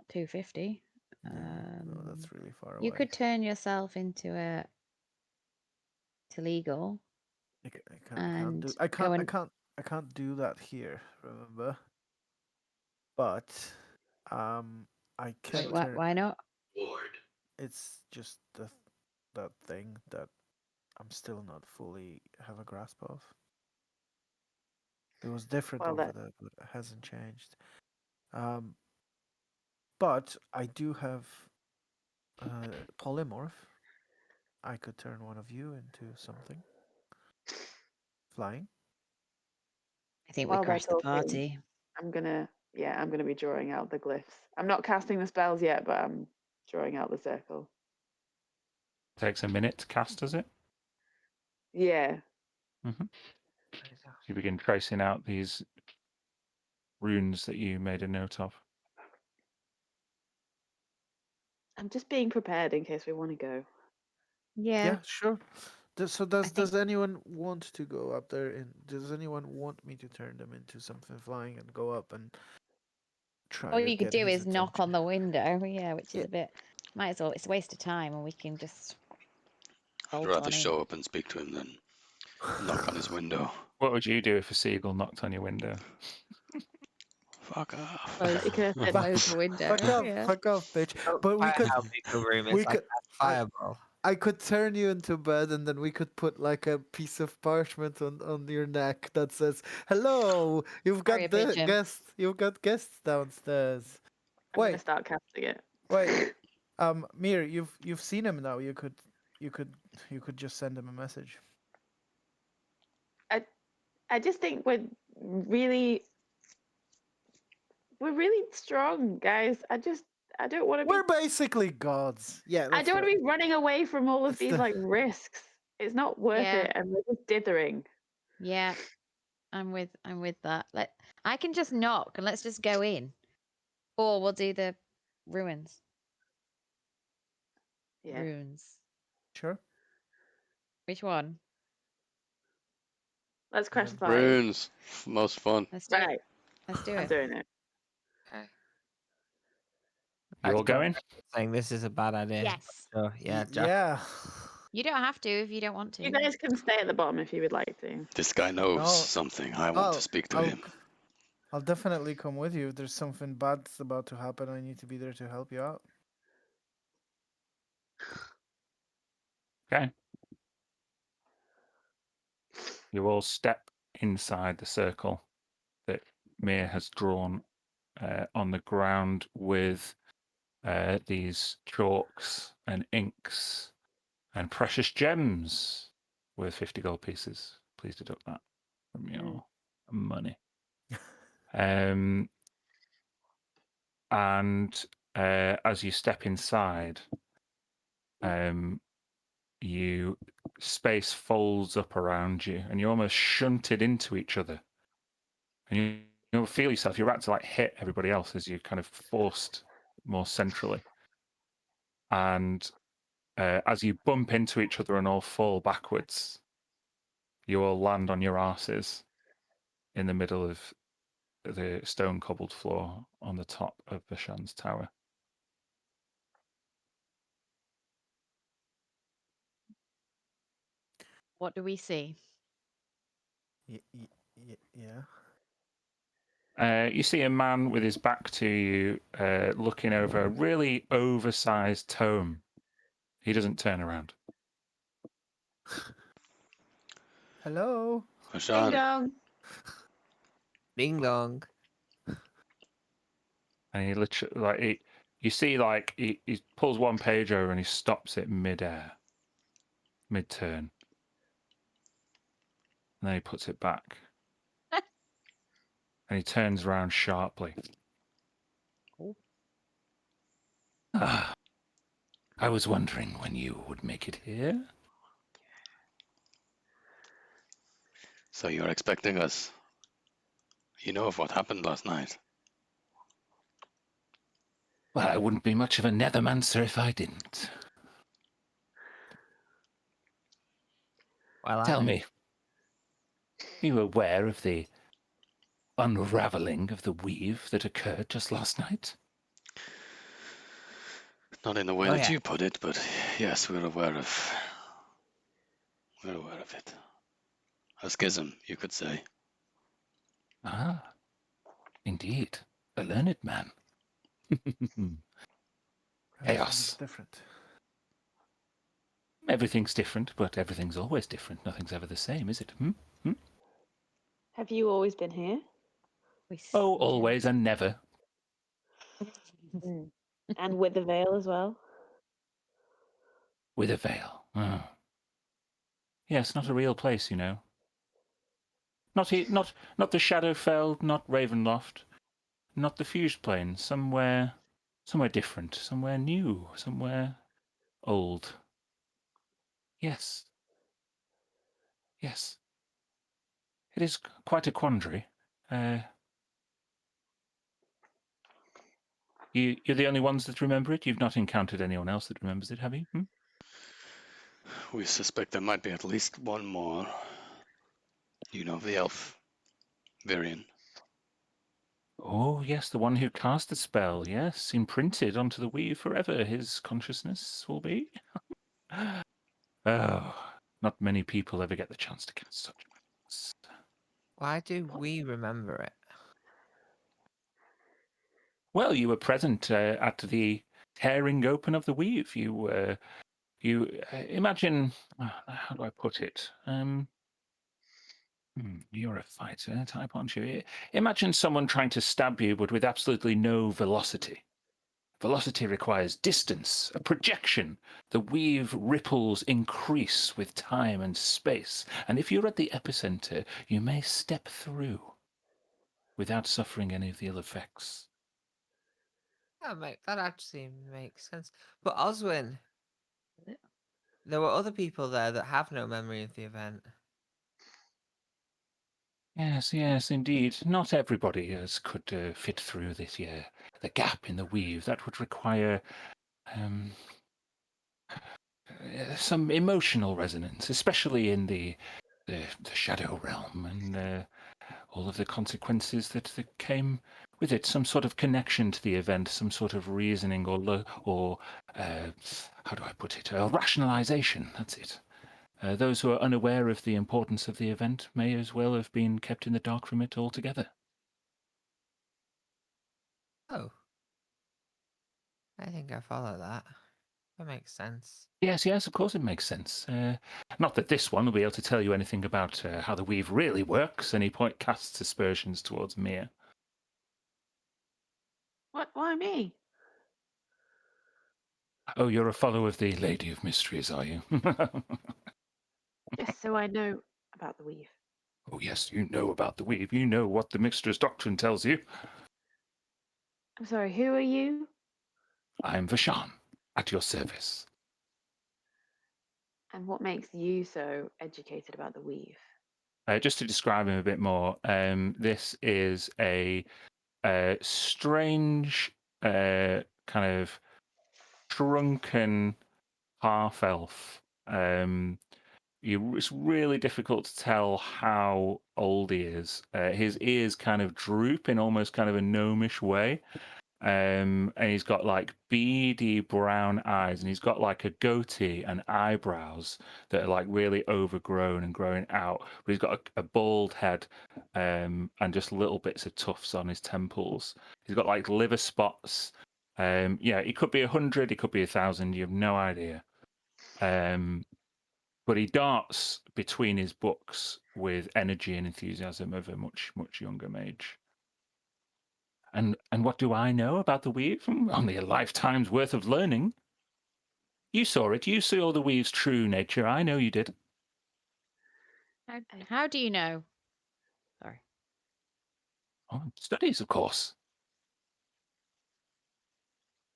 250. No, that's really far away. You could turn yourself into a legal. I can't do. I can't do that here. Remember. But, I can Wait, turn. why not? It's just that thing that I'm still not fully have a grasp of. It was different Well, over that there, but it hasn't changed. But I do have polymorph. I could turn one of you into something. Flying. I think we while they're crashed the talking, party. I'm gonna be drawing out the glyphs. I'm not casting the spells yet, but I'm drawing out the circle. Takes a minute to cast, does it? Yeah. Mm-hmm. You begin tracing out these runes that you made a note of. I'm just being prepared in case we want to go. Yeah. Sure. Does anyone want to go up there? And does anyone want me to turn them into something flying and go up and try All to you could get do his is knock on attention? the window. Yeah, which Yeah. is a bit. Might as well. It's a waste of time, and we can just I'd bolt rather on in. show up and speak to him than knock on his window. What would you do if a seagull knocked on your window? Fuck off. Close, You could have said, close the window. Yeah. Fuck off, bitch. Oh, But we could, how big the room is. we I could, cast I, fireball. I could turn you into bed, and then we could put like a piece of parchment on your neck that says, "Hello, you've Carrier got the pigeon. guests. You've got guests downstairs." I'm gonna Wait, start casting it. wait. Mir, you've seen him now. You could just send him a message. I just think we're really strong, guys. I don't want to be. We're basically gods. Yeah, I that's don't want right. to be running away from all of It's these the- like risks. It's not worth Yeah. it, and we're just dithering. Yeah. I'm with that. I can just knock and let's just go in. Or we'll do the ruins. Yeah. Runes. Sure. Which one? Let's crash the Runes. party. Runes. Most fun. Let's do it. Right. Let's do I'm it. doing it. Okay. You all Actually, going? saying this is a bad idea. Yes. So yeah, Jack. Yeah. You don't have to if you don't want to. You guys can stay at the bottom if you would like to. This guy knows No. something. I want to speak to him. I'll definitely come with you. If there's something bad's about to happen, I need to be there to help you out. Okay. You all step inside the circle that Mir has drawn on the ground with these chalks and inks and precious gems worth 50 gold pieces. Please deduct that from your money. And as you step inside, you space folds up around you, and you're almost shunted into each other. And you'll feel yourself. You're about to like hit everybody else as you're kind of forced more centrally. And as you bump into each other and all fall backwards, you all land on your arses in the middle of the stone cobbled floor on the top of Bashan's tower. What do we see? Yeah. You see a man with his back to you, looking over a really oversized tome. He doesn't turn around. Hello. Ding Hashan, dong. Ding dong. And he literally, you see, he pulls one page over and he stops it mid-air, mid-turn. And then he puts it back. And he turns around sharply. Cool. Ah, I was wondering when you would make it here. so you're expecting us. You know of what happened last night. Well, I wouldn't be much of a nethermancer if I didn't. Well, Tell me, are you aware of the unraveling of the weave that occurred just last night? Not in the way Oh, that yeah. you put it, but yes, we're aware of it. A schism, you could say. Ah, indeed. A learned man. Everything Chaos. is different. Everything's different, but everything's always different. Nothing's ever the same, is it? Have you always been here? Oh, always and never. And with the veil as well? With a veil. Oh. Yes, not a real place, you know. Not the Shadowfell, not Ravenloft, not the Fused Plane. Somewhere different, somewhere new, somewhere old. Yes. Yes. It is quite a quandary. You're the only ones that remember it? You've not encountered anyone else that remembers it, have you? We suspect there might be at least one more. You know, the elf, Virion. Oh, yes, the one who cast the spell, yes, imprinted onto the weave forever, his consciousness will be. Oh, not many people ever get the chance to cast such spells. Why do we remember it? Well, you were present at the tearing open of the weave. You imagine, how do I put it? You're a fighter type, aren't you? Imagine someone trying to stab you, but with absolutely no velocity. Velocity requires distance, a projection. The weave ripples increase with time and space, and if you're at the epicenter, you may step through without suffering any of the ill effects. That actually makes sense. But Oswin, there were other people there that have no memory of the event. Yes, indeed. Not everybody could fit through the gap in the weave. That would require some emotional resonance, especially in the shadow realm and all of the consequences that came with it. Some sort of connection to the event, some sort of reasoning or how do I put it? Rationalization. That's it. Those who are unaware of the importance of the event may as well have been kept in the dark from it altogether. Oh. I think I follow that. That makes sense. Yes, of course it makes sense. Not that this one will be able to tell you anything about how the weave really works, and he casts aspersions towards Mia. What? Why me? Oh, you're a follower of the Lady of Mysteries, are you? Just so I know about the weave. Oh, yes, you know about the weave. You know what the Mistress Doctrine tells you. I'm sorry, who are you? I'm Vashan, at your service. And what makes you so educated about the weave? Just to describe him a bit more, this is a strange, kind of shrunken half-elf. It's really difficult to tell how old he is. His ears kind of droop in almost kind of a gnomish way. And he's got like beady brown eyes, and he's got like a goatee and eyebrows that are like really overgrown and growing out. But he's got a bald head, and just little bits of tufts on his temples. He's got like liver spots. Yeah, he could be 100, he could be 1,000. You have no idea. But he darts between his books with energy and enthusiasm of a much younger mage. And what do I know about the weave? Only a lifetime's worth of learning. You saw it. You saw the weave's true nature. I know you did. How do you know? Sorry. Oh, studies, of course.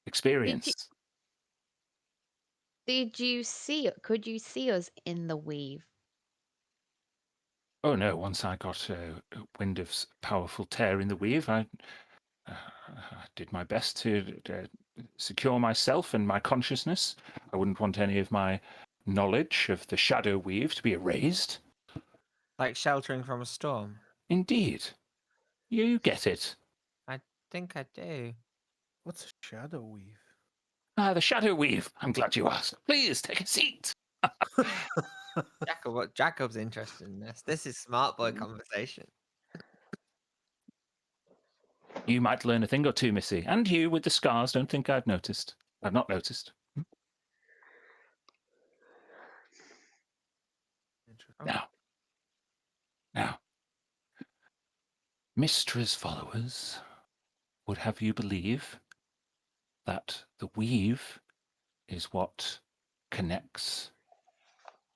Experience. Did you see? Could you see us in the weave? Oh no! Once I got wind of powerful tear in the weave, I did my best to secure myself and my consciousness. I wouldn't want any of my knowledge of the shadow weave to be erased. Like sheltering from a storm. Indeed. You get it. I think I do. What's a shadow weave? Ah, the shadow weave. I'm glad you asked. Please take a seat. Jacob's interested in this. This is smart boy Mm. conversation. You might learn a thing or two, Missy. And you, with the scars, don't think I've noticed. I've not noticed. Interesting. Now, Mystra's followers would have you believe that the weave is what connects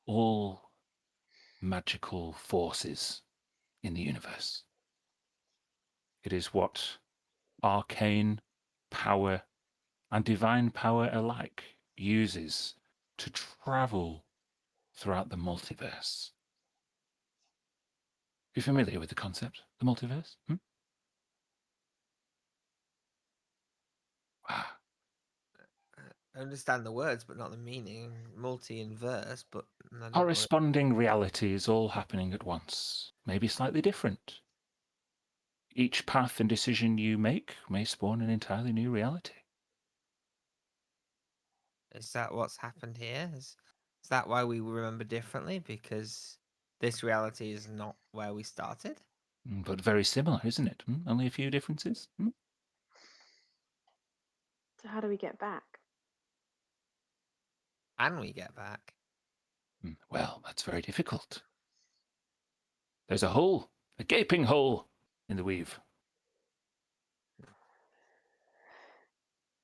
all magical forces in the universe. It is what arcane power and divine power alike uses to travel throughout the multiverse. You familiar with the concept, the multiverse? Ah, I understand the words, but not the meaning. Multi and verse, but I don't know what it- corresponding realities all happening at once, maybe slightly different. Each path and decision you make may spawn an entirely new reality. Is that what's happened here? Is that why we remember differently? Because this reality is not where we started? But very similar, isn't it? Only a few differences. So how do we get back? And we get back. Well, that's very difficult. There's a hole, a gaping hole in the weave.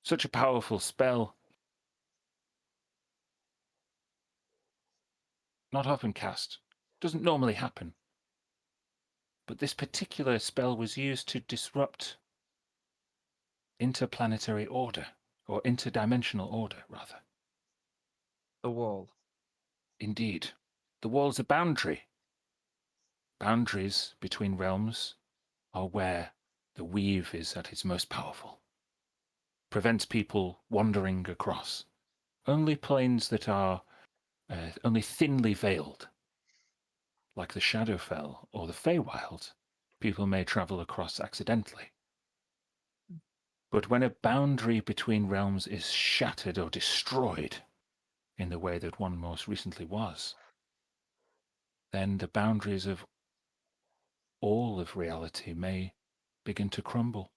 Such a powerful spell. Not often cast. Doesn't normally happen. But this particular spell was used to disrupt interplanetary order, or interdimensional order, rather. The wall. Indeed. The wall's a boundary. Boundaries between realms are where the weave is at its most powerful. Prevents people wandering across. Only planes that are only thinly veiled, like the Shadowfell or the Feywild, people may travel across accidentally. But when a boundary between realms is shattered or destroyed, in the way that one most recently was, then the boundaries of all of reality may begin to crumble.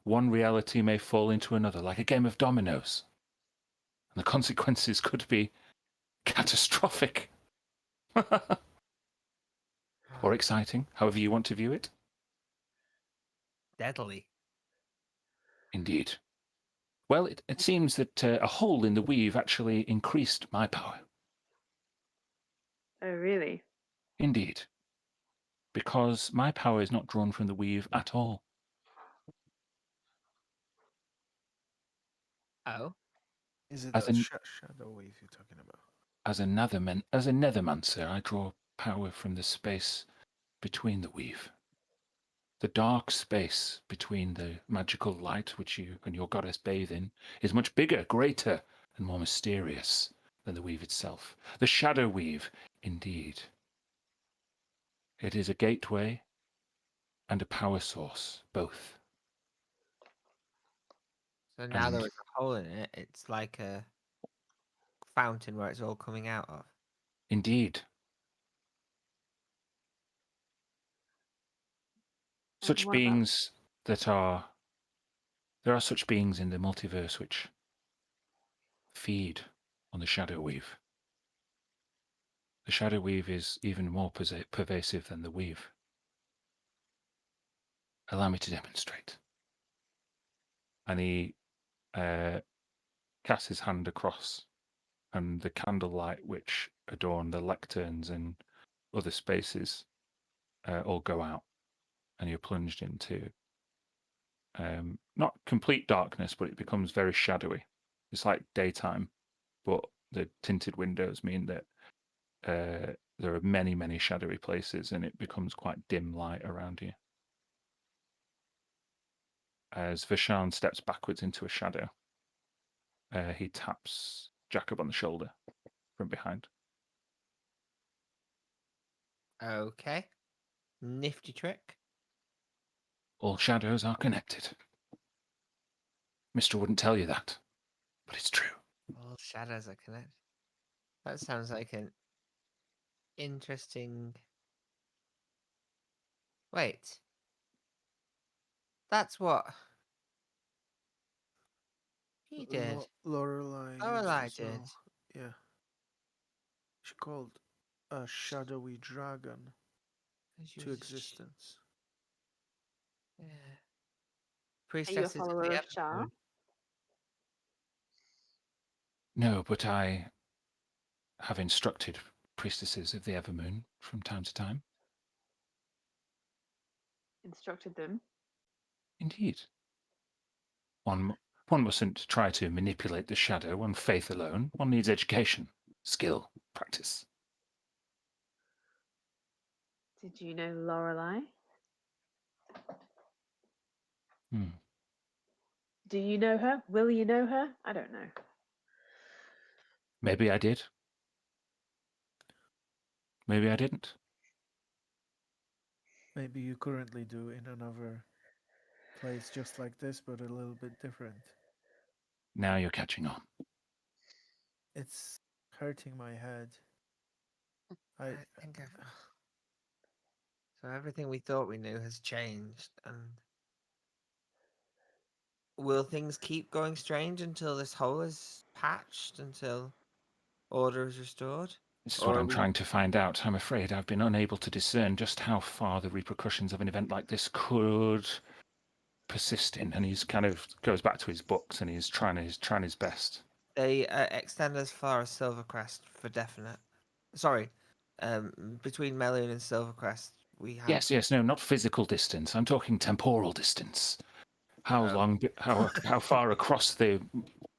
One reality may fall into another, like a game of dominoes. And the consequences could be catastrophic. Or exciting, however you want to view it. Deadly. Indeed. Well, it seems that a hole in the weave actually increased my power. Oh, really? Indeed. Because my power is not drawn from the weave at all. Oh. Is it As a a, shadow weave you're talking about? as a nethermancer, I draw power from the space between the weave. The dark space between the magical light which you and your goddess bathe in is much bigger, greater, and more mysterious than the weave itself. The shadow weave, indeed. It is a gateway and a power source, both. So now there And is a hole in it. It's like a fountain where it's all coming out of. indeed, And such what about beings that are. There are such beings in the multiverse which feed on the shadow weave. The shadow weave is even more pervasive than the weave. Allow me to demonstrate. And he casts his hand across, and the candlelight which adorn the lecterns and other spaces all go out, and you're plunged into not complete darkness, but it becomes very shadowy. It's like daytime, but the tinted windows mean that there are many, many shadowy places, and it becomes quite dim light around you. As Vishan steps backwards into a shadow, he taps Jacob on the shoulder from behind. Okay. Nifty trick. All shadows are connected. Mister wouldn't tell you that, but it's true. All shadows are connected. That sounds like an interesting. Wait. That's what he did. Lorelei used Lorelei as well. did. Yeah. She called a shadowy dragon to existence. Yeah. Are you a Priestesses of follower the of Shah? Evermoon. No, but I have instructed priestesses of the Evermoon from time to time. Instructed them. Indeed. One mustn't try to manipulate the shadow on faith alone. One needs education, skill, practice. Did you know Lorelei? Hmm. Do you know her? Will you know her? I don't know. Maybe I did. Maybe I didn't. Maybe you currently do in another place just like this, but a little bit different. Now you're catching on. It's hurting my head. I think I've... So everything we thought we knew has changed, and will things keep going strange until this hole is patched, until order is restored? This is Or what are I'm we- trying to find out. I'm afraid I've been unable to discern just how far the repercussions of an event like this could persist in. And he's kind of goes back to his books and he's trying his best. They extend as far as Silvercrest for definite. Sorry, between Melune and Silvercrest, we have. Yes, no, not physical distance. I'm talking temporal distance. How long? How far across the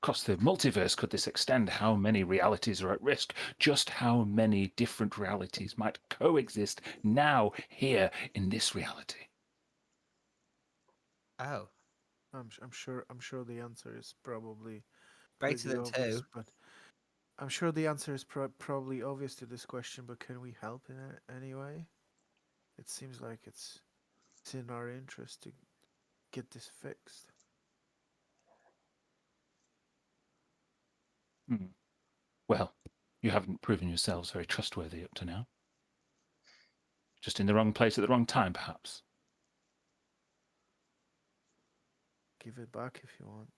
multiverse could this extend? How many realities are at risk? Just how many different realities might coexist now, here, in this reality? Oh, I'm sure the answer is probably greater pretty than obvious, two. but I'm sure the answer is probably obvious to this question. But can we help in it anyway? It seems like it's in our interest to get this fixed. Well, you haven't proven yourselves very trustworthy up to now. Just in the wrong place at the wrong time, perhaps. Give it back if you want.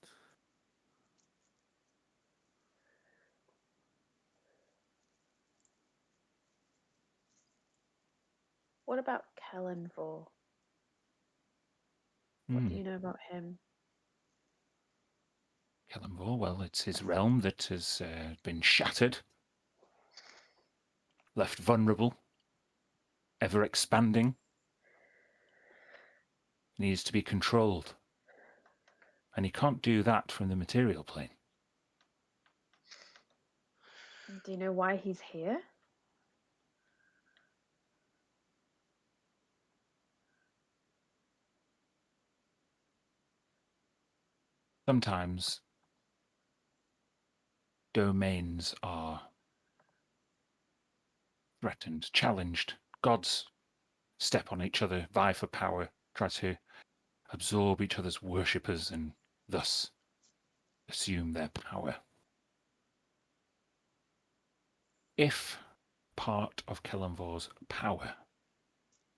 What about Kellenvor? What do you know about him? Kellenvor, well, it's his realm that has been shattered, left vulnerable, ever expanding, needs to be controlled. And he can't do that from the material plane. Do you know why he's here? Sometimes domains are threatened, challenged. Gods step on each other, vie for power, try to absorb each other's worshippers and thus assume their power. If part of Kellenvor's power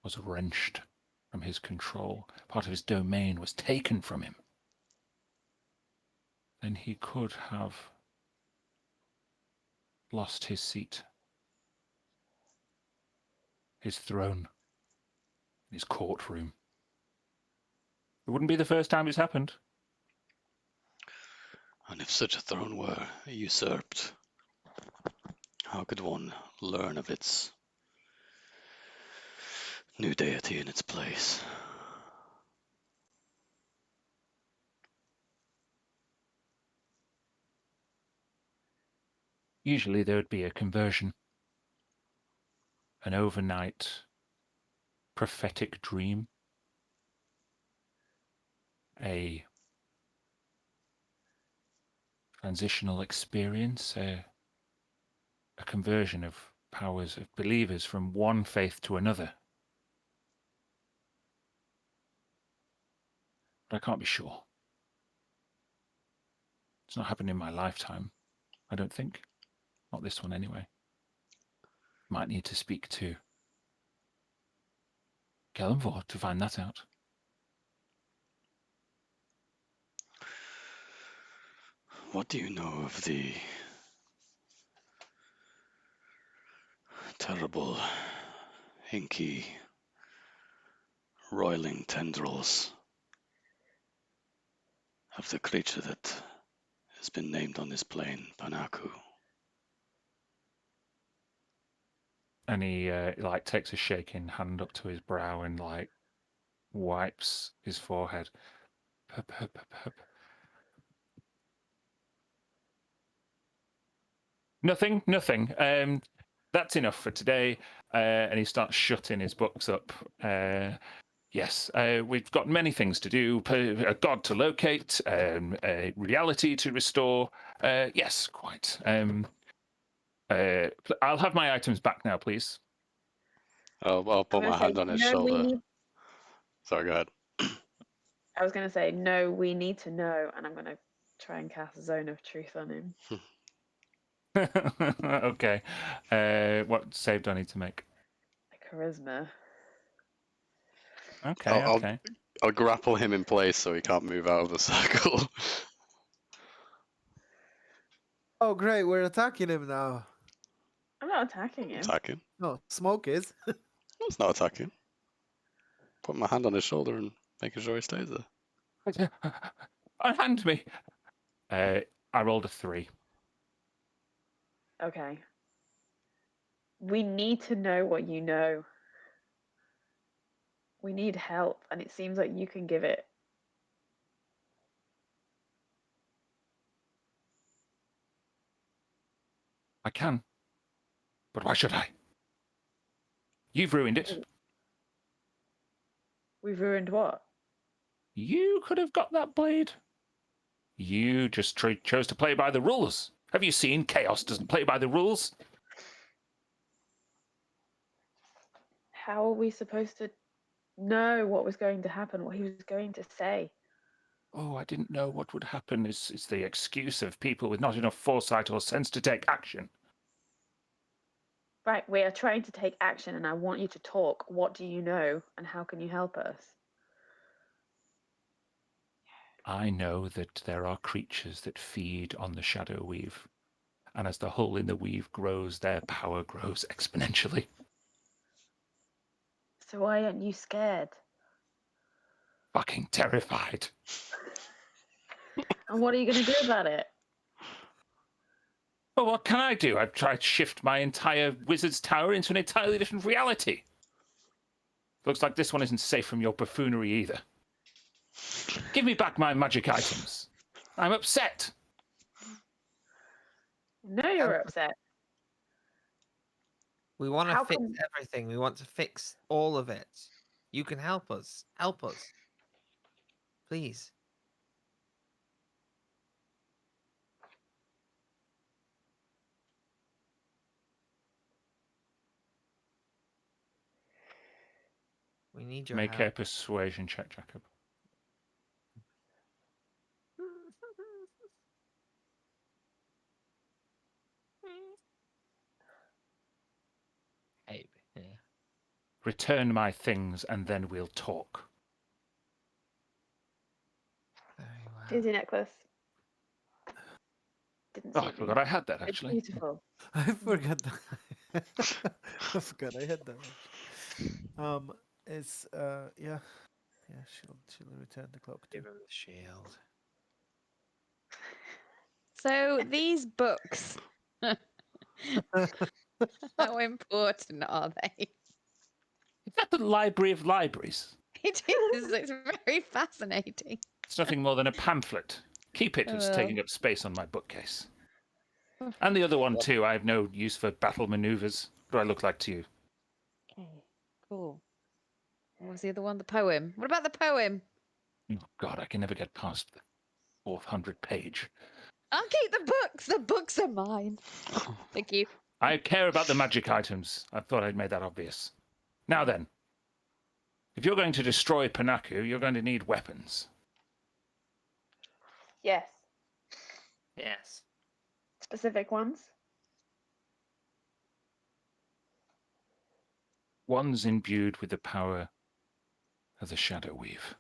was wrenched from his control, part of his domain was taken from him, then he could have lost his seat, his throne, his courtroom. It wouldn't be the first time it's happened. And if such a throne were usurped, how could one learn of its new deity in its place? Usually there would be a conversion, an overnight prophetic dream, a transitional experience, a conversion of powers of believers from one faith to another. but I can't be sure. It's not happened in my lifetime, I don't think. Not this one, anyway. Might need to speak to Kellenvor to find that out. What do you know of the terrible, inky, roiling tendrils of the creature that has been named on this plane, Panaku? And he like takes a shaking hand up to his brow and like wipes his forehead. Pup, pup, pup, pup. Nothing. That's enough for today. And he starts shutting his books up. Yes, we've got many things to do. A god to locate, a reality to restore. Yes, quite. I'll have my items back now, please. I'll put I'm my gonna say, hand on his no, we shoulder. need. Sorry, go ahead. I was going to say, no, we need to know, and I'm going to try and cast Zone of Truth on him. Okay. What save do I need to make? A charisma. Okay, okay. I'll grapple him in place so he can't move out of the circle. Oh, great. We're attacking him now. I'm not attacking him. Attacking? No, Smoke is. It's not attacking. Put my hand on his shoulder and making sure he stays there. Unhand me. I rolled a 3. Okay. We need to know what you know. We need help, and it seems like you can give it. I can. But why should I? You've ruined it. We've ruined what? You could have got that blade. You just chose to play by the rules. Have you seen Chaos doesn't play by the rules? How are we supposed to know what was going to happen, what he was going to say? Oh, I didn't know what would happen is the excuse of people with not enough foresight or sense to take action. Right, we are trying to take action, and I want you to talk. What do you know, and how can you help us? I know that there are creatures that feed on the shadow weave. And as the hole in the weave grows, their power grows exponentially. So why aren't you scared? Fucking terrified. And what are you going to do about it? Well, what can I do? I've tried to shift my entire wizard's tower into an entirely different reality. Looks like this one isn't safe from your buffoonery either. Give me back my magic items. I'm upset. No, you're upset. We want to How fix come- everything. We want to fix all of it. You can help us. Help us. Please. We need your Make help. a persuasion check, Jacob. Hey, yeah. Return my things and then we'll talk. Very well. Here's your necklace. Didn't Oh, see I me. forgot I had that, It's actually. beautiful. I forgot that. I forgot I had that. It's yeah, she'll return the cloak too. Give him the shield. So these books, how important are they? Is that the Library of Libraries? It is. It's very fascinating. It's nothing more than a pamphlet. Keep it. It's taking up space on my bookcase. And the other one, too. I have no use for battle maneuvers. What do I look like to you? Okay, cool. What was the other one? The poem. What about the poem? Oh, God, I can never get past the 400 page. I'll keep the books. The books are mine. Thank you. I care about the magic items. I thought I'd made that obvious. Now then, if you're going to destroy Panaku, you're going to need weapons. Yes. Yes. Specific ones? One's imbued with the power of the Shadow Weave.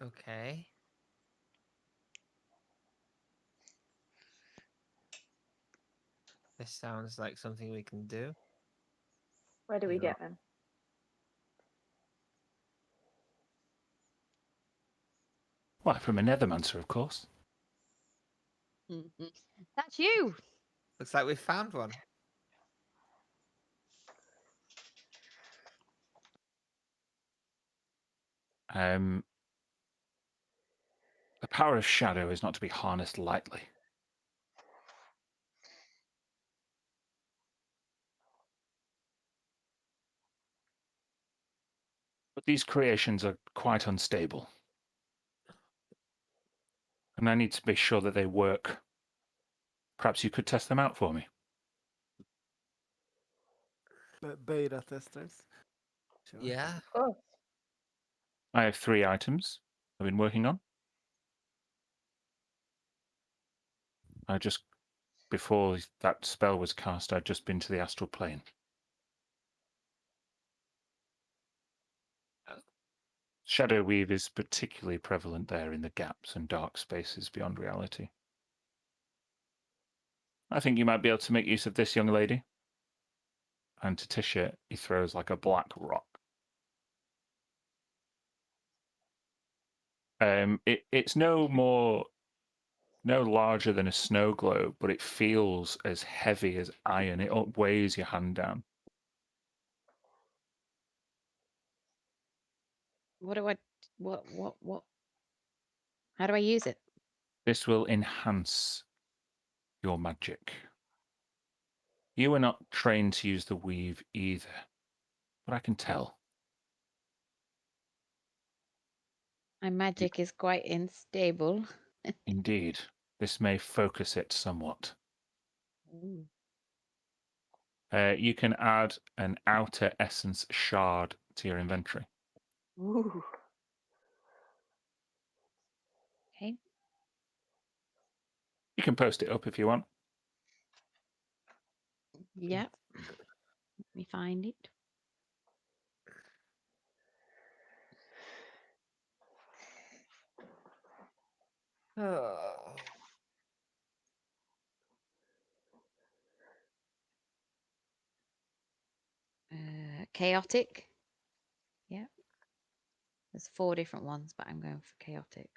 Okay. This sounds like something we can do. Where do we Yeah. get them? Why, from a Nethermancer, of course. That's you. Looks like we've found one. The power of shadow is not to be harnessed lightly. But these creations are quite unstable. And I need to be sure that they work. Perhaps you could test them out for me. Beta testers. Sure. Yeah. Of course. I have 3 items I've been working on. Before that spell was cast, I'd just been to the astral plane. Shadow Weave is particularly prevalent there in the gaps and dark spaces beyond reality. I think you might be able to make use of this, young lady. And to Tisha, he throws like a black rock. It's no larger than a snow globe, but it feels as heavy as iron. It weighs your hand down. What do I? What? How do I use it? This will enhance your magic. You are not trained to use the weave either, but I can tell. My magic is quite unstable. Indeed, this may focus it somewhat. Ooh. You can add an outer essence shard to your inventory. Ooh. Okay. You can post it up if you want. Yep. Let me find it. Oh. Chaotic. Yep. There's 4 different ones, but I'm going for chaotic.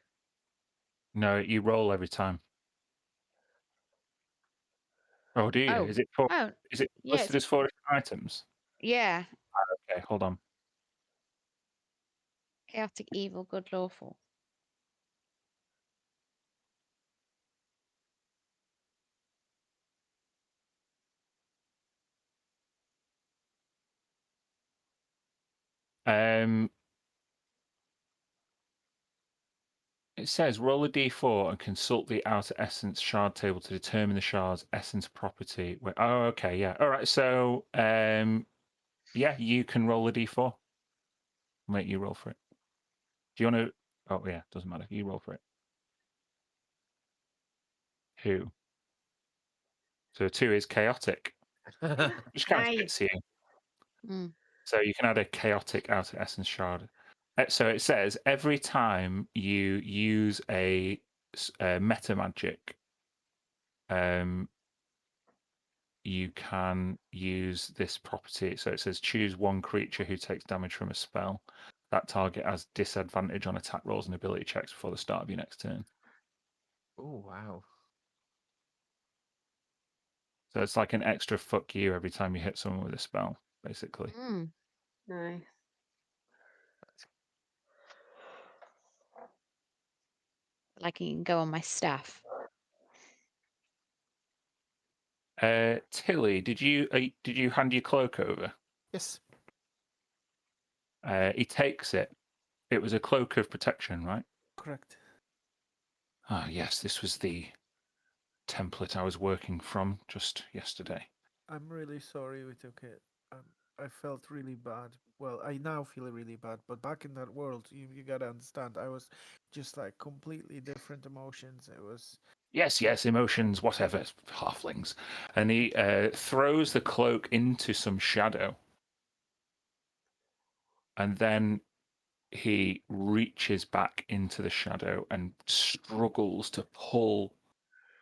No, you roll every time. Oh, do you? Oh. Is it four? Oh. Is it Yeah. listed as 4 items? Yeah. Okay, hold on. Chaotic, evil, good, lawful. It says roll a d4 and consult the outer essence shard table to determine the shard's essence property. Oh, okay, yeah. All right, so yeah, you can roll a d4. I'll make you roll for it. Do you want to? Oh, yeah, doesn't matter. You roll for it. 2. So 2 is chaotic, which kind of Nice. fits you. Mm. So you can add a chaotic outer essence shard. So it says every time you use a meta magic, you can use this property. So it says choose one creature who takes damage from a spell. That target has disadvantage on attack rolls and ability checks before the start of your next turn. Oh, wow. So it's like an extra fuck you every time you hit someone with a spell, basically. Mm. Nice. Like you can go on my staff. Tilly, did you hand your cloak over? Yes. He takes it. It was a cloak of protection, right? Correct. Ah, yes, this was the template I was working from just yesterday. I'm really sorry we took it. I felt really bad. Well, I now feel really bad, but back in that world, you gotta understand, I was just like completely different emotions. It was Yes, emotions, whatever, halflings. And he throws the cloak into some shadow. And then he reaches back into the shadow and struggles to pull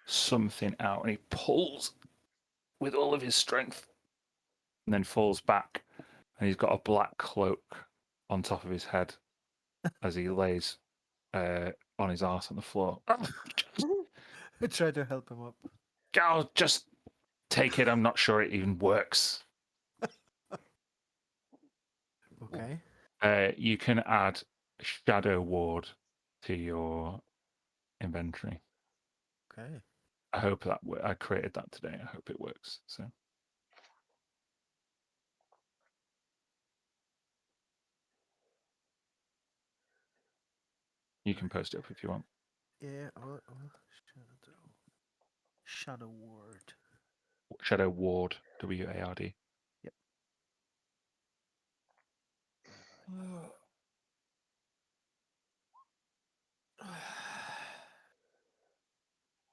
something out. And he pulls with all of his strength and then falls back. And he's got a black cloak on top of his head as he lays on his arse on the floor. I tried to help him up. I'll just take it. I'm not sure it even works. Okay. You can add Shadow Ward to your inventory. Okay. I hope that I created that today. I hope it works. So you can post it up if you want. Yeah, Shadow Ward. Shadow Ward, WARD. Yep.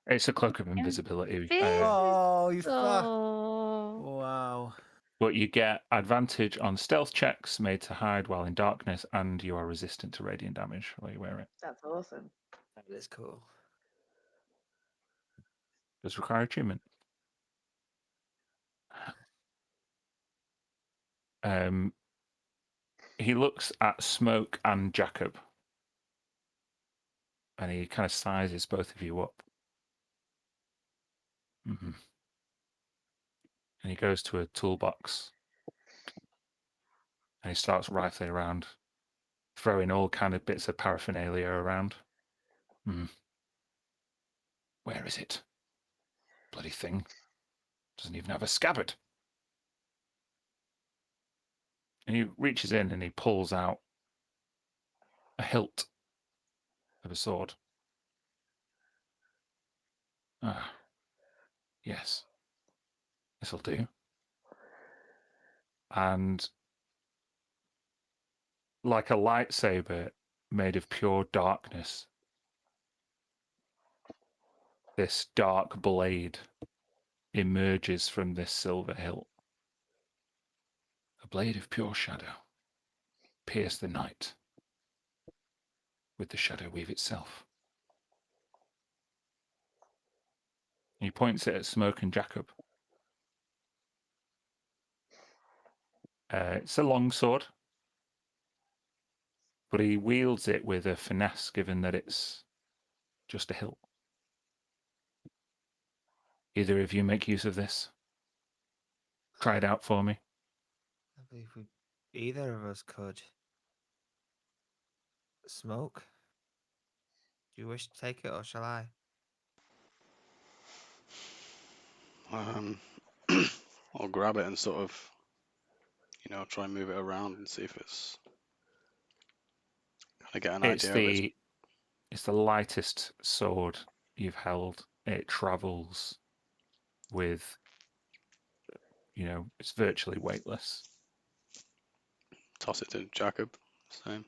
It's a cloak of invisibility. Oh, you fuck. Oh. Wow. But you get advantage on stealth checks made to hide while in darkness, and you are resistant to radiant damage while you wear it. That's awesome. That is cool. Does require attunement. He looks at Smoke and Jacob, and he kind of sizes both of you up. Mm-hmm. And he goes to a toolbox, and he starts rifling around, throwing all kind of bits of paraphernalia around. Where is it? Bloody thing. Doesn't even have a scabbard. And he reaches in and he pulls out a hilt of a sword. Ah, yes. This'll do. And like a lightsaber made of pure darkness, this dark blade emerges from this silver hilt. A blade of pure shadow. Pierce the night with the shadow weave itself. He points it at Smoke and Jacob. It's a long sword, but he wields it with a finesse, given that it's just a hilt. Either of you make use of this? Try it out for me. I believe either of us could. Smoke? Do you wish to take it or shall I? I'll grab it and sort of, try and move it around and see if it's kind of get an idea of its. It's the lightest sword you've held. It travels with, it's virtually weightless. Toss it to Jacob. Same.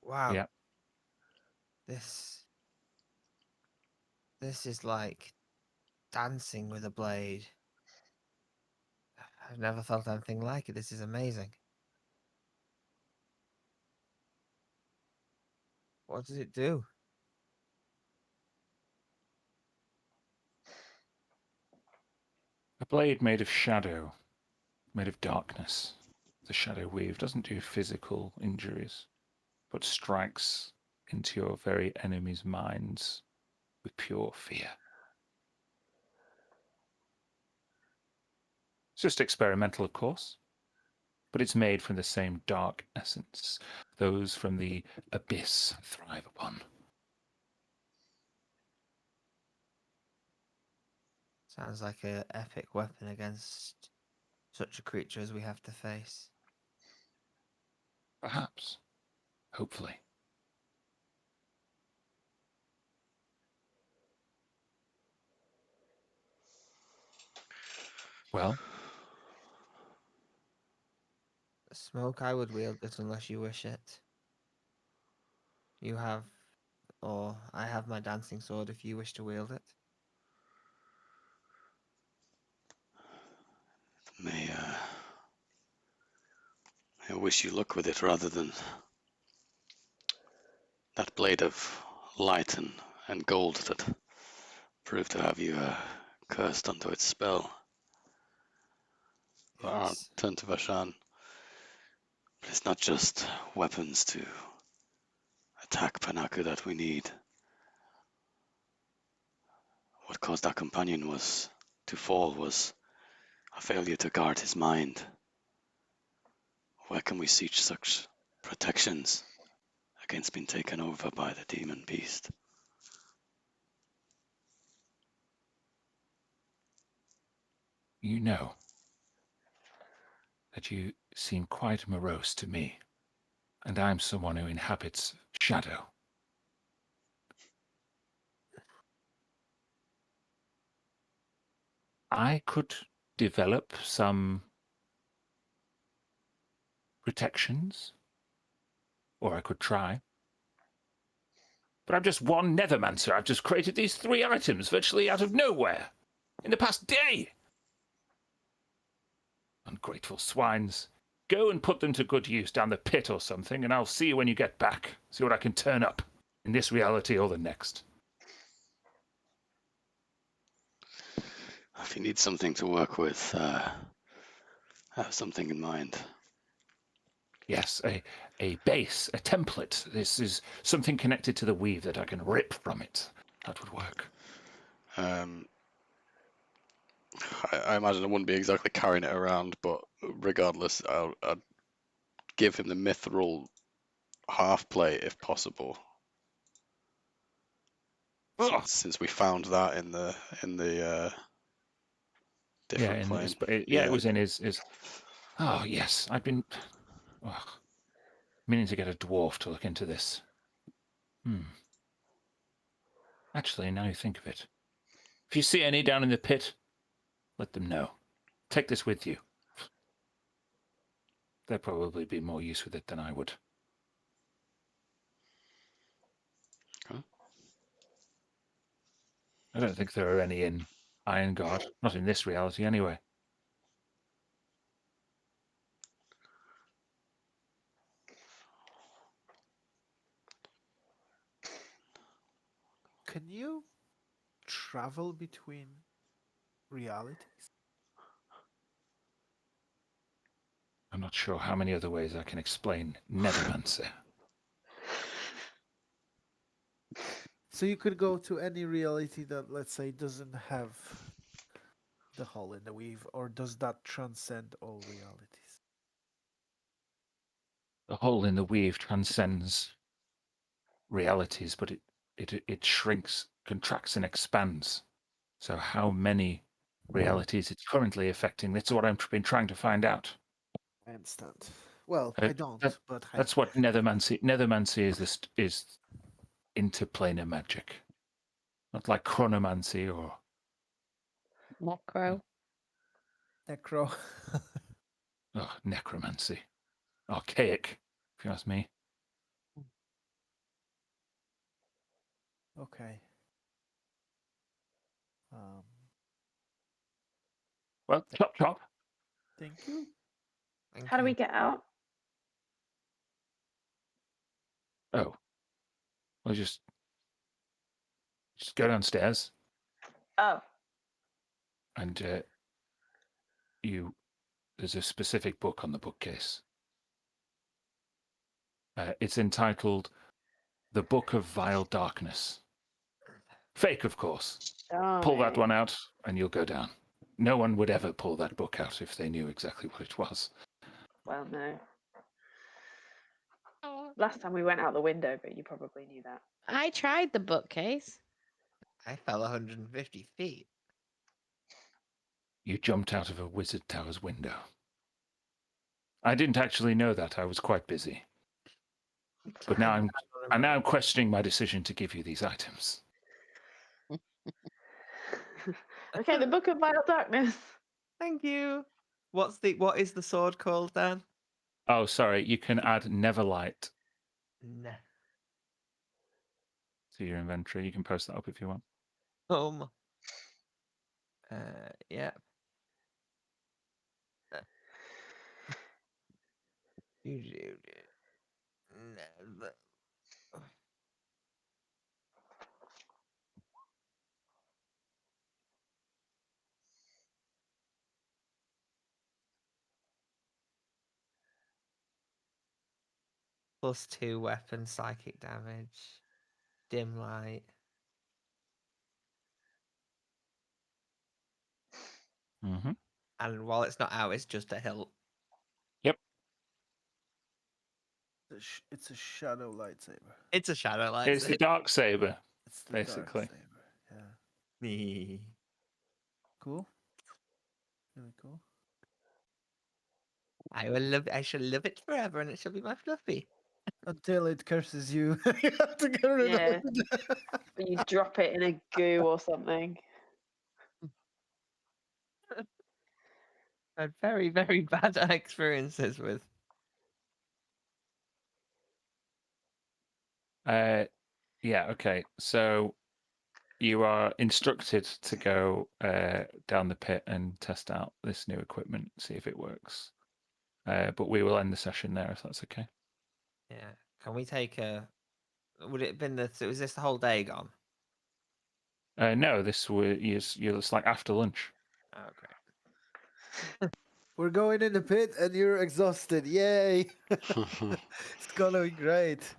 Wow. Yeah. This is like dancing with a blade. I've never felt anything like it. This is amazing. What does it do? A blade made of shadow, made of darkness. The shadow weave doesn't do physical injuries, but strikes into your very enemies' minds with pure fear. It's just experimental, of course, but it's made from the same dark essence those from the abyss thrive upon. Sounds like an epic weapon against such a creature as we have to face. Perhaps. Hopefully. Well, Smoke, I would wield it unless you wish it. You have, or I have my dancing sword if you wish to wield it. May I wish you luck with it rather than that blade of light and gold that proved to have you cursed under its spell. I'll Yes. turn to Vashan. But it's not just weapons to attack Panaku that we need. What caused our companion to fall was a failure to guard his mind. Where can we seek such protections against being taken over by the demon beast? You know that you seem quite morose to me, and I'm someone who inhabits shadow. I could develop some protections, or I could try. But I'm just one Nethermancer. I've just created these 3 items virtually out of nowhere in the past day. Ungrateful swines. Go and put them to good use down the pit or something, and I'll see you when you get back. See what I can turn up in this reality or the next. If you need something to work with, have something in mind. Yes, a base, a template. This is something connected to the weave that I can rip from it. That would work. I imagine I wouldn't be exactly carrying it around, but regardless, I'd give him the mithril half plate if possible. Since we found that in the different plane. It was in his. Oh yes, I've been meaning to get a dwarf to look into this. Actually, now you think of it, if you see any down in the pit, let them know. Take this with you. They'll probably be more use with it than I would. Okay. I don't think there are any in Ironguard. Not in this reality, anyway. Can you travel between realities? I'm not sure how many other ways I can explain Nethermancer. So you could go to any reality that, let's say, doesn't have the hole in the weave, or does that transcend all realities? The hole in the weave transcends realities, but it shrinks, contracts, and expands. So how many realities it's currently affecting? That's what I've been trying to find out. I understand. Well, I don't, but that's what Nethermancy is interplanar magic, not like chronomancy or Necro. Necro. necromancy. Archaic, if you ask me. Okay. Well, chop chop. Thank you. How do we get out? Oh, well, just go downstairs. Oh. And there's a specific book on the bookcase. It's entitled The Book of Vile Darkness. Fake, of course. Pull that one out and you'll go down. No one would ever pull that book out if they knew exactly what it was. Well, no. Last time we went out the window, but you probably knew that. I tried the bookcase. I fell 150 feet. You jumped out of a wizard tower's window. I didn't actually know that. I was quite busy. But now I'm questioning my decision to give you these items. Okay, the Book of Vile Darkness. Thank you. What is the sword called, Dan? Oh, sorry. You can add Neverlight Nah. to your inventory. You can post that up if you want. Yeah. Never. +2 weapon psychic damage. Dim light. Mm-hmm. And while it's not out, it's just a hilt. Yep. It's a shadow lightsaber. It's a shadow lightsaber. It's the dark saber. It's the Basically. dark saber. Yeah. Cool. Really cool. I shall love it forever, and it shall be my fluffy. Until it curses you. You have to get rid Yeah. of it. Or you drop it in a goo or something. Had very, very bad experiences with. Yeah, okay. So you are instructed to go down the pit and test out this new equipment, see if it works. But we will end the session there if that's okay. Yeah. Can we take a? Would it have been the? Was this the whole day gone? No, this was it's like after lunch. Okay. We're going in the pit and you're exhausted. Yay! It's gonna be great.